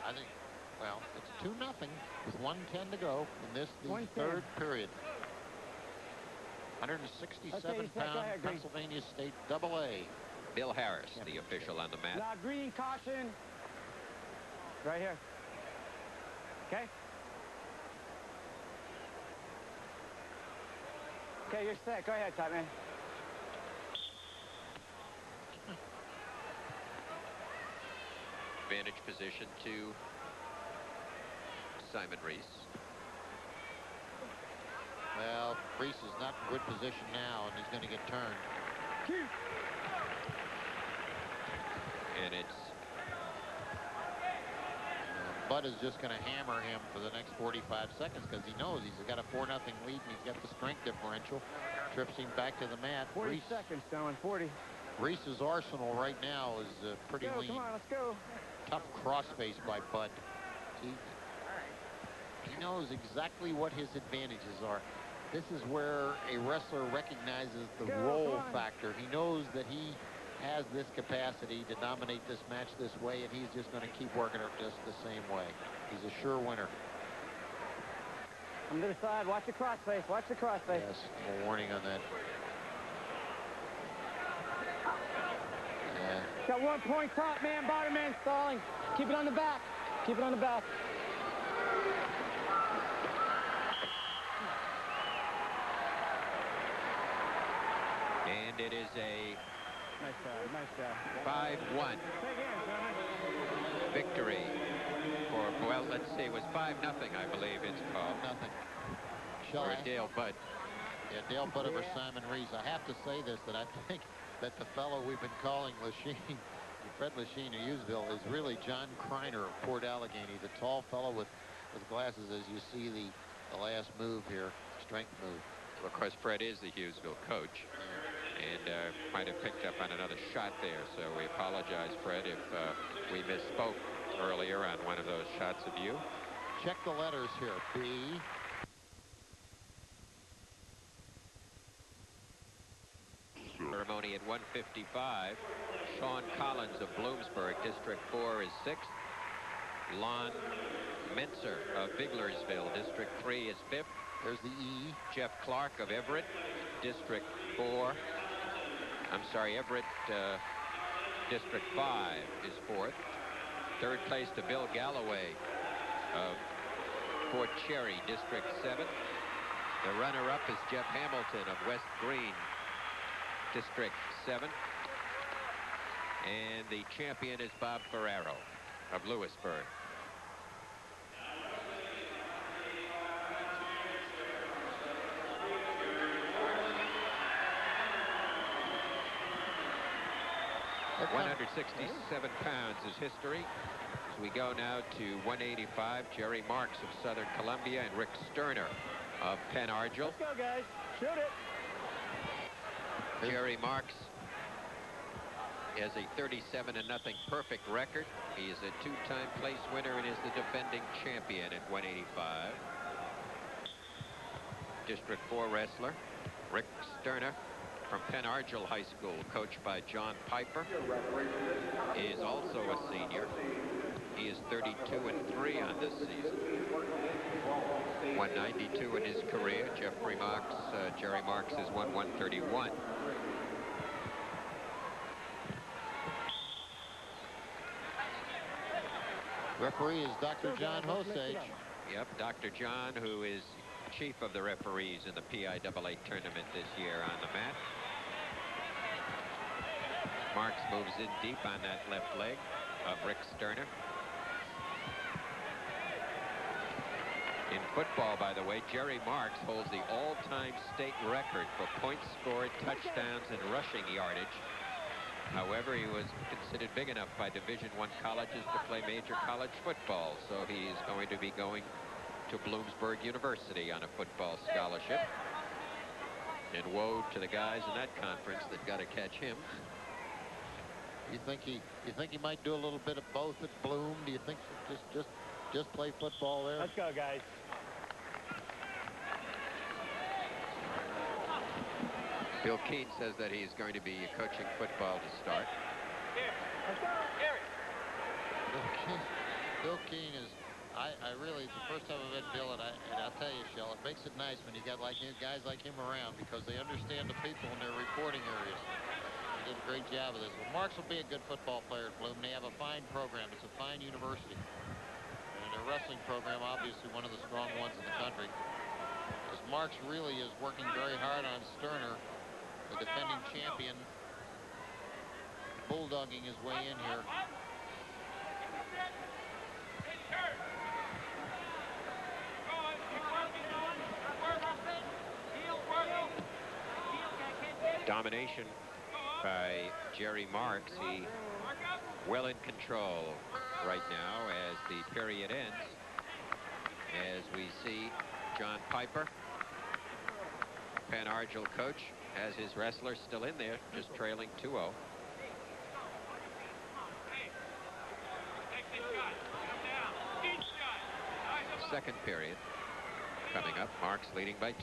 I think, well, it's 2-0 with 1:10 to go in this, the third period. 167-pound Pennsylvania State AA. Bill Harris, the official on the mat. Now, green caution. Right here. Okay. Okay, you're set. Go ahead, top man. Advantage position to Simon Reese. Well, Reese is not in good position now, and he's going to get turned. And it's... Bud is just going to hammer him for the next 45 seconds because he knows he's got a 4-0 lead and he's got the strength differential. Trips him back to the mat. 40 seconds, gentlemen. 40. Reese's arsenal right now is pretty lean. Come on, let's go. Tough crossface by Bud. He knows exactly what his advantages are. This is where a wrestler recognizes the roll factor. He knows that he has this capacity to dominate this match this way, and he's just going to keep working it just the same way. He's a sure winner. On the side, watch the crossface. Watch the crossface. Yes, a warning on that. Yeah. Got 1 point, top man, bottom man stalling. Keep it on the back. Keep it on the back. And it is a Nice job. 5-1 victory for, well, let's see, it was 5-0, I believe it's called. Nothing. For Dale Budd. Yeah, Dale Budd over Simon Reese. I have to say this, that I think that the fellow we've been calling Lachine, Fred Lachine of Hughesville, is really John Kreiner of Port Allegheny, the tall fellow with glasses, as you see the last move here, strength move. Of course, Fred is the Hughesville coach. And might have picked up on another shot there, so we apologize, Fred, if we misspoke earlier on one of those shots of you. Check the letters here. B. Ceremony at 1:55. Sean Collins of Bloomsburg, District 4, is 6th. Lon Mentzer of Biglersville, District 3, is 5th. There's the E. Jeff Clark of Everett, District 4. I'm sorry, Everett District 5 is 4th. 3rd place to Bill Galloway of Fort Cherry, District 7. The runner-up is Jeff Hamilton of West Green, District 7. And the champion is Bob Ferraro of Lewisburg. At 167 pounds is history. As we go now to 185, Jerry Marks of Southern Columbia and Rick Sterner of Penn Argyl. Let's go, guys. Shoot it. Jerry Marks has a 37-0 perfect record. He is a 2-time place winner and is the defending champion at 185. District 4 wrestler Rick Sterner from Penn Argyl High School, coached by John Piper, is also a senior. He is 32-3 on this season. 192 in his career. Jerry Marks is 131. Referee is Dr. John Hosage. Yep, Dr. John, who is chief of the referees in the PIAA tournament this year on the mat. Marks moves in deep on that left leg of Rick Sterner. In football, by the way, Jerry Marks holds the all-time state record for points scored, touchdowns, and rushing yardage. However, he was considered big enough by Division I colleges to play major college football, so he's going to be going to Bloomsburg University on a football scholarship. And woe to the guys in that conference that got to catch him. You think he might do a little bit of both at Bloom? Do you think just play football there? Let's go, guys. Bill Keane says that he's going to be coaching football to start. Bill Keane is, I really, it's the first time I've met Bill, and I'll tell you, Shell, it makes it nice when you got guys like him around, because they understand the people in their reporting areas. He did a great job of this. Well, Marks will be a good football player at Bloom. They have a fine program. It's a fine university. And their wrestling program, obviously one of the strong ones in the country. As Marks really is working very hard on Sterner, the defending champion, bulldogging his way in here. Domination by Jerry Marks. He well in control right now as the period ends. As we see John Piper, Penn Argyle coach, has his wrestler still in there, just trailing 2-0. Second period coming up. Marks leading by 2.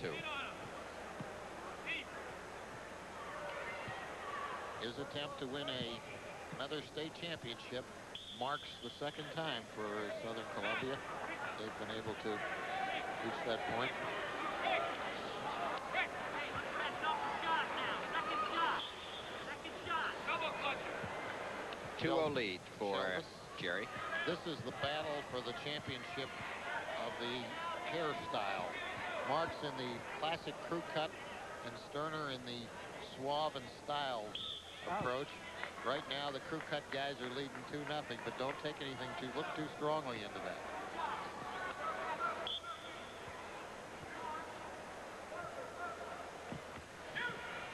His attempt to win another state championship marks the second time for Southern Columbia. They've been able to reach that point. Two-0 lead for Jerry. This is the battle for the championship of the hairstyle. Marks in the classic crew cut and Sterner in the suave and styled approach. Right now, the crew cut guys are leading 2-0, but don't take anything look too strongly into that.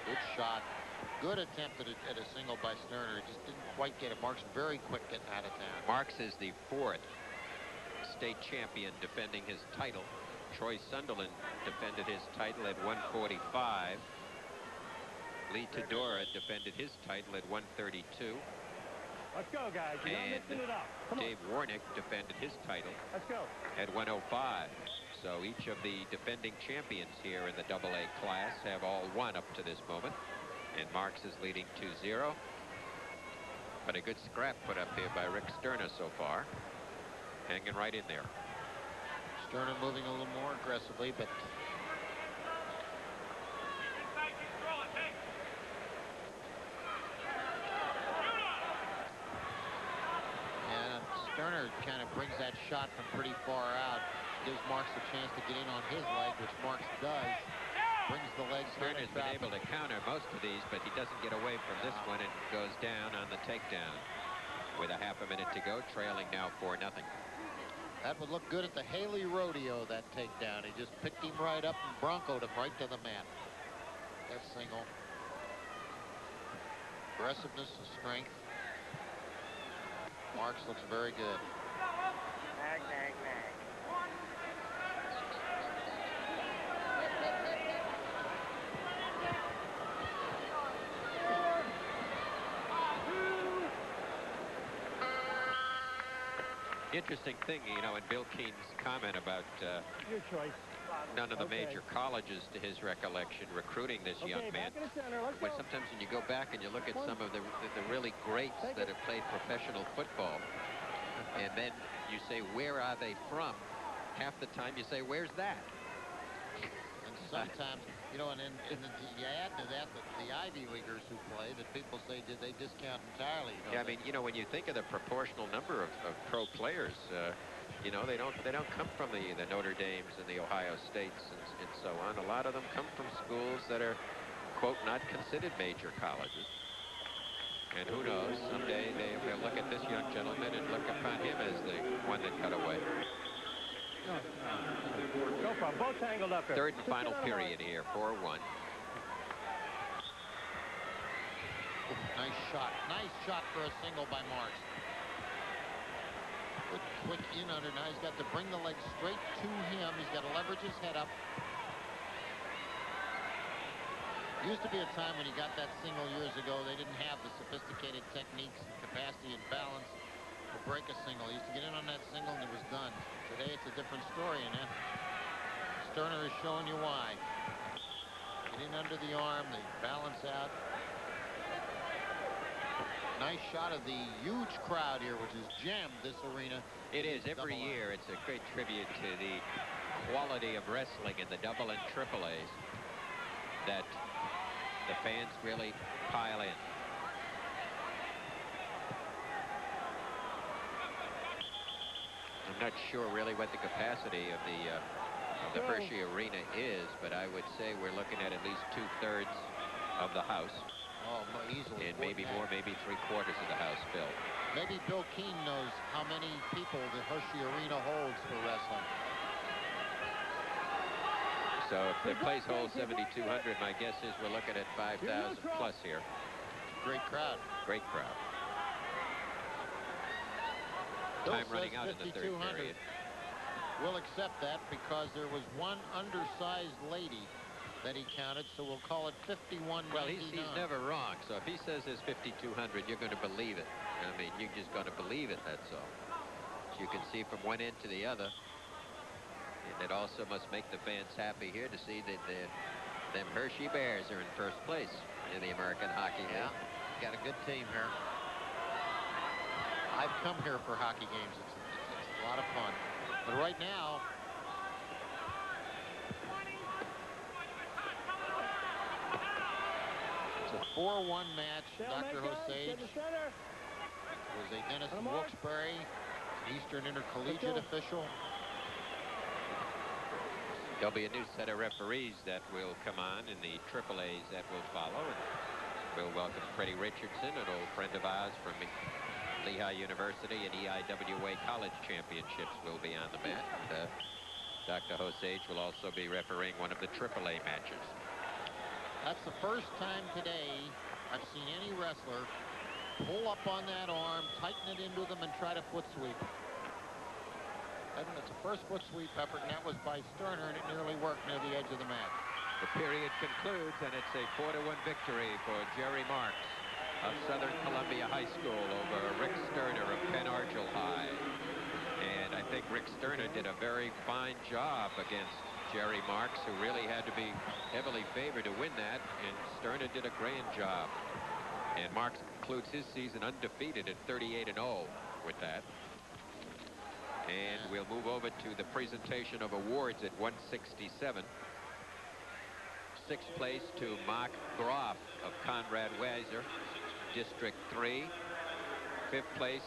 Good shot. Good attempt at a single by Sterner. It just didn't quite get it. Marks very quick getting out of town. Marks is the 4th state champion defending his title. Troy Sunderland defended his title at 145. Lee Tedora defended his title at 132. Let's go, guys. You're not mixing it up. Come Dave Warnick defended his title Let's go. at 105. So each of the defending champions here in the AA class have all won up to this moment. And Marks is leading 2-0. But a good scrap put up here by Rick Sterner so far. Hanging right in there. Sterner moving a little more aggressively, but Sterner kind of brings that shot from pretty far out, gives Marks a chance to get in on his leg, which Marks does. Brings the legs. Sterner's been able to counter most of these, but he doesn't get away from this one and goes down on the takedown. With a half a minute to go, trailing now 4-0. That would look good at the Haley Rodeo, that takedown. He just picked him right up and broncoed him right to the mat. That single. Aggressiveness and strength. Marks looks very good. Nag, nag, nag. Interesting thing, you know, in Bill Keane's comment about Your choice. none of the major colleges, to his recollection, recruiting this young man. Back in the center. Let's But go. sometimes when you go back and you look at some of the really greats that have played professional football, and then you say, where are they from? Half the time you say, where's that? And sometimes, you know, and you add to that the Ivy Leaguers who play, that people say, did they discount entirely? You know, Yeah, I mean, you know, when you think of the proportional number of pro players, you know, they don't come from the Notre Dames and the Ohio States and so on. A lot of them come from schools that are, quote, not considered major colleges. And who knows, someday they'll look at this young gentleman and look upon him as the one that got away. No problem. Both tangled up here. Third and Just final get on the period here, 4-1. Nice shot. Nice shot for a single by Marks. Good quick in under. Now he's got to bring the leg straight to him. He's got to leverage his head up. Used to be a time when he got that single years ago, they didn't have the sophisticated techniques, capacity, and balance to break a single. He used to get in on that single and it was done. Today it's a different story, and Sterner is showing you why. Get in under the arm, they balance out. Nice shot of the huge crowd here, which has jammed this arena. It is every year. It's a great tribute to the quality of wrestling in the double and triple A's that the fans really pile in. I'm not sure really what the capacity of the Hershey Arena is, but I would say we're looking at least 2/3 of the house. Oh, easily. And maybe more, maybe 3/4 of the house filled. Maybe Bill Keane knows how many people the Hershey Arena holds for wrestling. So if the place holds 7,200, my guess is we're looking at 5,000 plus here. Great crowd. Great crowd. Bill Time running says out in the third 5,200. period. We'll accept that because there was one undersized lady that he counted, so we'll call it 51.99. Well, he's never wrong. So if he says there's 5,200, you're going to believe it. I mean, you're just going to believe it, that's all. As you can see from one end to the other. And it also must make the fans happy here to see that them Hershey Bears are in first place in the American Hockey League. Yeah, got a good team here. I've come here for hockey games. It's a lot of fun. But right now, it's a 4-1 match. Dr. Osage was a Denison Wilkes-Barre, Eastern Intercollegiate official. There'll be a new set of referees that will come on in the Triple A's that will follow. And we'll welcome Freddie Richardson, an old friend of ours from Lehigh University, and EIWA College Championships will be on the mat. And, Dr. Osage will also be refereeing one of the Triple A matches. That's the first time today I've seen any wrestler pull up on that arm, tighten it into them, and try to foot sweep. It's a first foot sweep effort, and that was by Sterner, and it nearly worked near the edge of the mat. The period concludes, and it's a 4-1 victory for Jerry Marks of Southern Columbia High School over Rick Sterner of Penn Argyle High. And I think Rick Sterner did a very fine job against Jerry Marks, who really had to be heavily favored to win that, and Sterner did a grand job. And Marks concludes his season undefeated at 38-0 with that. And we'll move over to the presentation of awards at 167. Sixth place to Mark Groff of Conrad Weiser, District 3. Fifth place,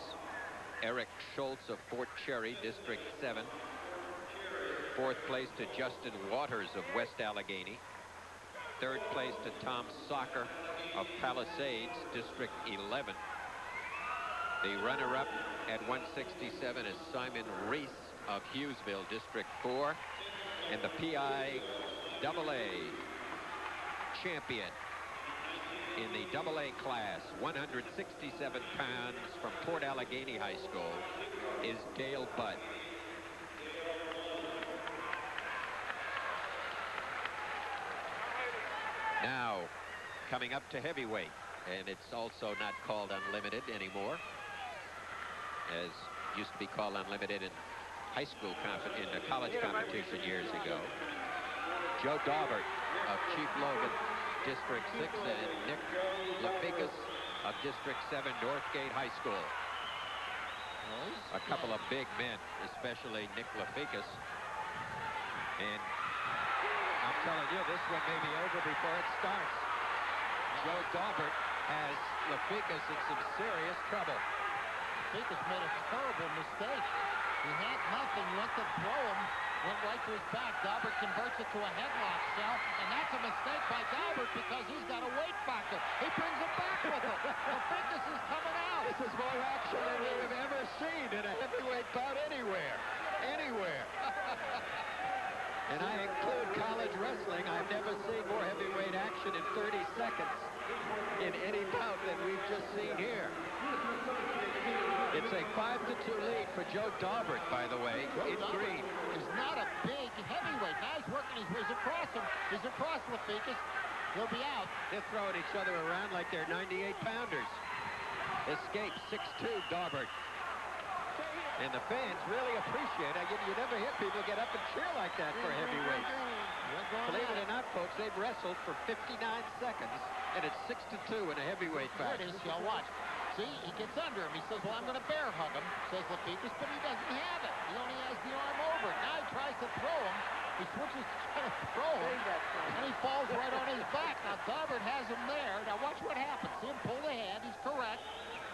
Eric Schultz of Fort Cherry, District 7. Fourth place to Justin Waters of West Allegheny. Third place to Tom Socker of Palisades, District 11. The runner-up at 167 is Simon Reese of Hughesville, District 4. And the PIAA champion in the AA class, 167 pounds from Port Allegheny High School, is Dale Budd. Now, coming up to heavyweight, and it's also not called unlimited anymore, as used to be called unlimited in high school in the college competition years ago. Joe Daubert of Chief Logan, District 6, and Nick Lafikas of District 7, Northgate High School. A couple of big men, especially Nick Lafikas. And I'm telling you, this one may be over before it starts. Joe Daubert has Lafikas in some serious trouble. Lafikas made a terrible mistake. He had nothing, went to throw him, went right to his back. Daubert converts it to a headlock shell, and that's a mistake by Daubert because he's got a weight factor. He brings it back with him. Lafikas is coming out. This is more action than we have ever seen in a heavyweight bout anywhere. Anywhere. And I include college wrestling. I've never seen more heavyweight action in 30 seconds in any bout than we've just seen here. It's a 5-2 lead for Joe Daubert, by the way, in green. Is not a big heavyweight. Now he's working. He's across him. He's across Lefikas. He'll be out. They're throwing each other around like they're 98-pounders. Escape 6'2", Daubert. And the fans really appreciate it. You never hear people get up and cheer like that for heavyweights. Believe it or not, folks, they've wrestled for 59 seconds, and it's 6-2 in a heavyweight bout. There it is. Y'all watch. See, he gets under him. He says, well, I'm going to bear hug him, says Lefikas, but he doesn't have it. He only has the arm over it. Now he tries to throw him. He switches to try to throw him, and he falls right on his back. Now, Daubert has him there. Now, watch what happens. See him pull the hand. He's correct.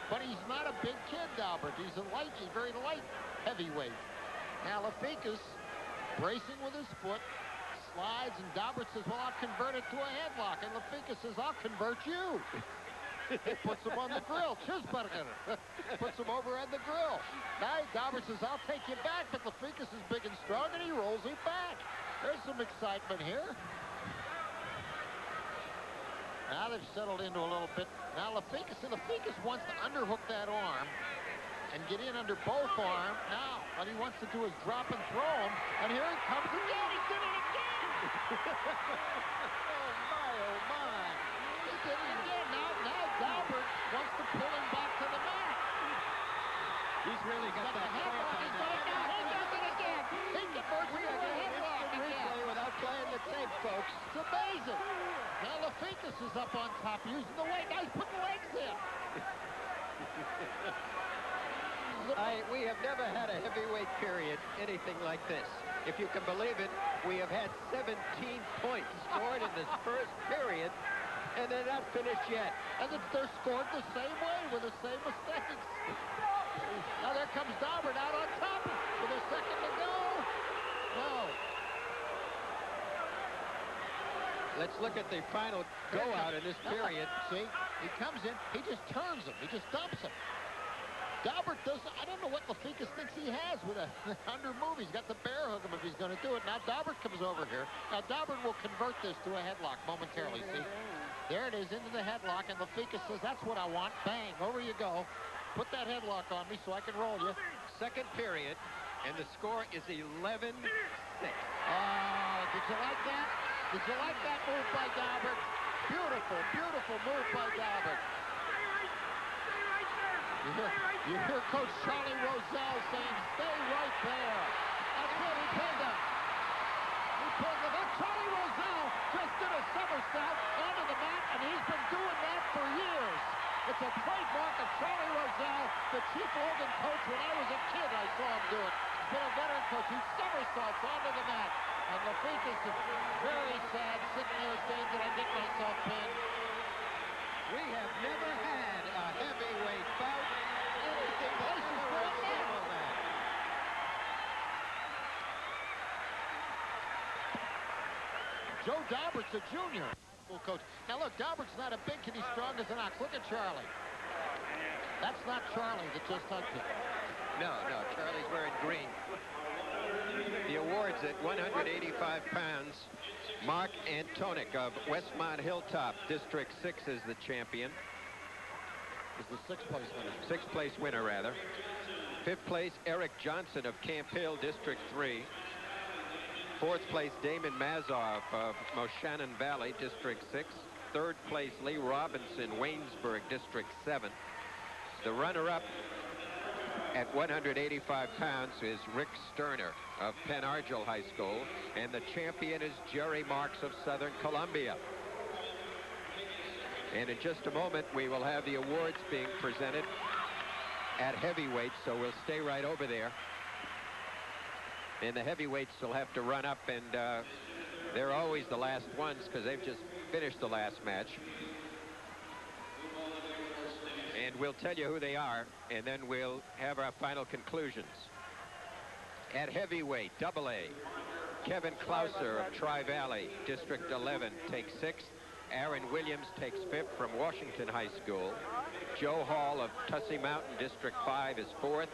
But he's not a big kid, Daubert. He's very light heavyweight. Now, Lefikas, bracing with his foot, slides, and Daubert says, well, I'll convert it to a headlock. And Lefikas says, I'll convert you. He puts him on the grill. Chisburger puts him over on the grill. Now Daubert says, I'll take you back, but Lefikas is big and strong, and he rolls him back. There's some excitement here. Now they've settled into a little bit. Now Lefikas wants to underhook that arm and get in under both arms. Now, what he wants to do is drop and throw him, and here he comes again. He did it again! Oh, my. He did it again. Now Daubert wants to pull him back to the mat. He's really got that cramp on He that. does it again. He converts We it are to a getting headlock instant again. replay without playing the tape, folks. It's amazing. Now Lefikas is up on top using the weight. Now he's putting the legs in. We have never had a heavyweight period anything like this. If you can believe it, we have had 17 points scored in this first period, and they're not finished yet. And they're scored the same way with the same mistakes. Now there comes Daubert out on top with a second to go. No. Let's look at the final go out in this period. See, he comes in, he just turns him, he just dumps him. Daubert doesn't, I don't know what Lefikas thinks he has with a under move. He's got the bear hug him if he's going to do it. Now Daubert comes over here. Now Daubert will convert this to a headlock momentarily, see? There it is, into the headlock, and Lefikas says, that's what I want. Bang, over you go. Put that headlock on me so I can roll you. Second period, and the score is 11-6. Did you like that? Did you like that move by Daubert? Beautiful, beautiful move by Daubert. You hear Coach Charlie Roselle saying, stay right there. That's it, he pulled him. He pulled him. And Charlie Roselle just did a somersault onto the mat, and he's been doing that for years. It's a trademark of Charlie Roselle, the Chief Logan coach. When I was a kid, I saw him do it. He's been a veteran coach. He somersaults onto the mat. And Lefikas is very sad, sitting there saying, did I get myself pinned? We have never had a heavyweight bout anything that resembles that. Joe Daubert's a junior coach. Now look, Daubert's not a big kid. He's strong as an ox. Look at Charlie. That's not Charlie that just hugged him. No, Charlie's wearing green. The awards at 185 pounds. Mark Antonik of Westmont Hilltop, District 6 is the champion. Is the sixth place winner. Sixth place winner, rather. Fifth place, Eric Johnson of Camp Hill, District 3. Fourth place, Damon Mazoff of Moshannon Valley, District 6. Third place, Lee Robinson, Waynesburg, District 7. The runner-up at 185 pounds is Rick Sterner of Penn Argyl High School, and the champion is Jerry Marks of Southern Columbia. And in just a moment, we will have the awards being presented at heavyweight, so we'll stay right over there. And the heavyweights will have to run up, and they're always the last ones because they've just finished the last match. And we'll tell you who they are, and then we'll have our final conclusions. At heavyweight, AA, Kevin Klauser of Tri-Valley, District 11, takes sixth. Aaron Williams takes 5th from Washington High School. Joe Hall of Tussey Mountain District 5 is 4th.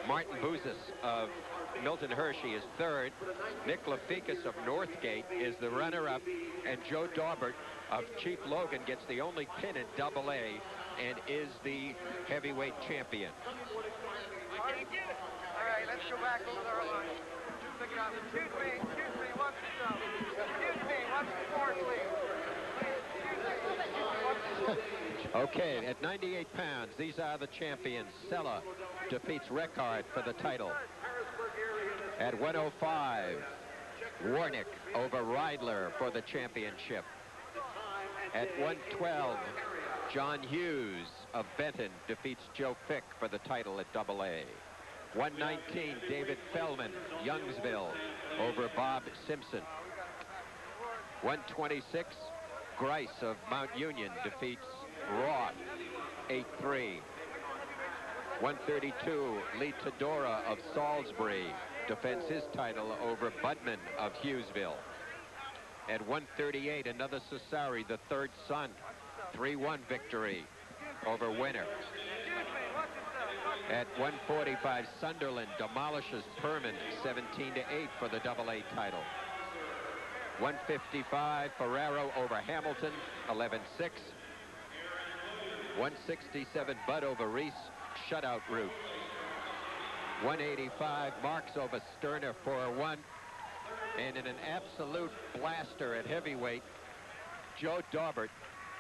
Martin Bouzis of Milton Hershey is 3rd. Nick Lafikas of Northgate is the runner-up. And Joe Daubert of Chief Logan gets the only pin in AA and is the heavyweight champion. All right, let's go back over our line. Pick it up. Excuse me, watch yourself. Excuse me, watch the floor, please. Okay, at 98 pounds, these are the champions. Sella defeats Reckard for the title. At 105, Warnick over Reidler for the championship. At 112, John Hughes of Benton defeats Joe Fick for the title at AA. 119, David Feldman, Youngsville, over Bob Simpson. 126, Grice of Mount Union defeats Roth, 8-3. 132, Lee Todora of Salisbury defends his title over Budman of Hughesville. At 138, another Cesari, the third son, 3-1 victory over Winner. At 145, Sunderland demolishes Perman 17-8 for the AA title. 155, Ferraro over Hamilton, 11-6. 167, Bud over Reese, shutout route. 185, Marks over Sterner, 4-1. And in an absolute blaster at heavyweight, Joe Daubert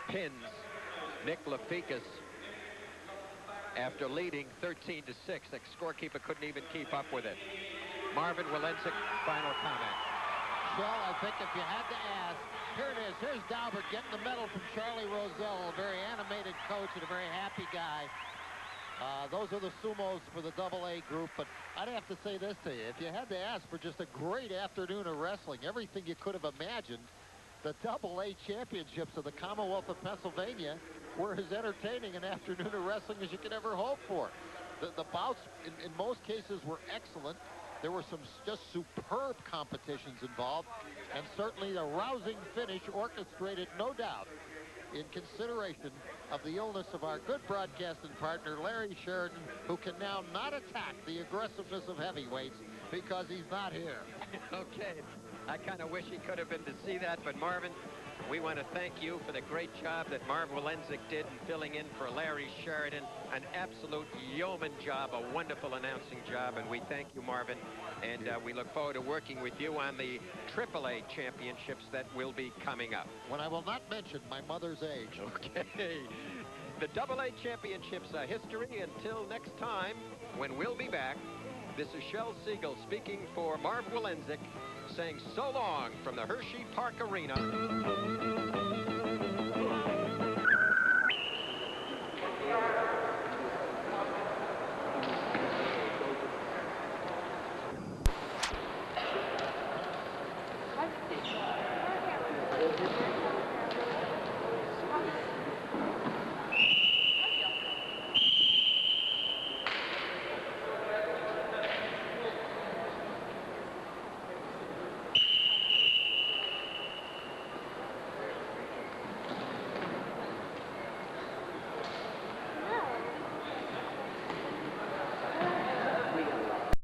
pins Nick Lafikas after leading 13-6. The scorekeeper couldn't even keep up with it. Marvin Walensik, final comment. Shell, I think if you had to ask, here it is. Here's Daubert getting the medal from Charlie Rozelle, a very animated coach and a very happy guy. Those are the sumos for the AA group, but I'd have to say this to you. If you had to ask for just a great afternoon of wrestling, everything you could have imagined, the AA championships of the Commonwealth of Pennsylvania were as entertaining an afternoon of wrestling as you could ever hope for. The bouts, in most cases, were excellent. There were some just superb competitions involved, and certainly a rousing finish orchestrated, no doubt, in consideration of the illness of our good broadcasting partner, Larry Sheridan, who can now not attack the aggressiveness of heavyweights because he's not here. Okay, I kind of wish he could have been to see that, but Marvin, we want to thank you for the great job that Marv Walensik did in filling in for Larry Sheridan. An absolute yeoman job, a wonderful announcing job, and we thank you, Marvin. And we look forward to working with you on the AAA championships that will be coming up. When I will not mention my mother's age. Okay. The AA championships are history until next time, when we'll be back. This is Shel Siegel speaking for Marv Walensik, saying so long from the Hershey Park Arena.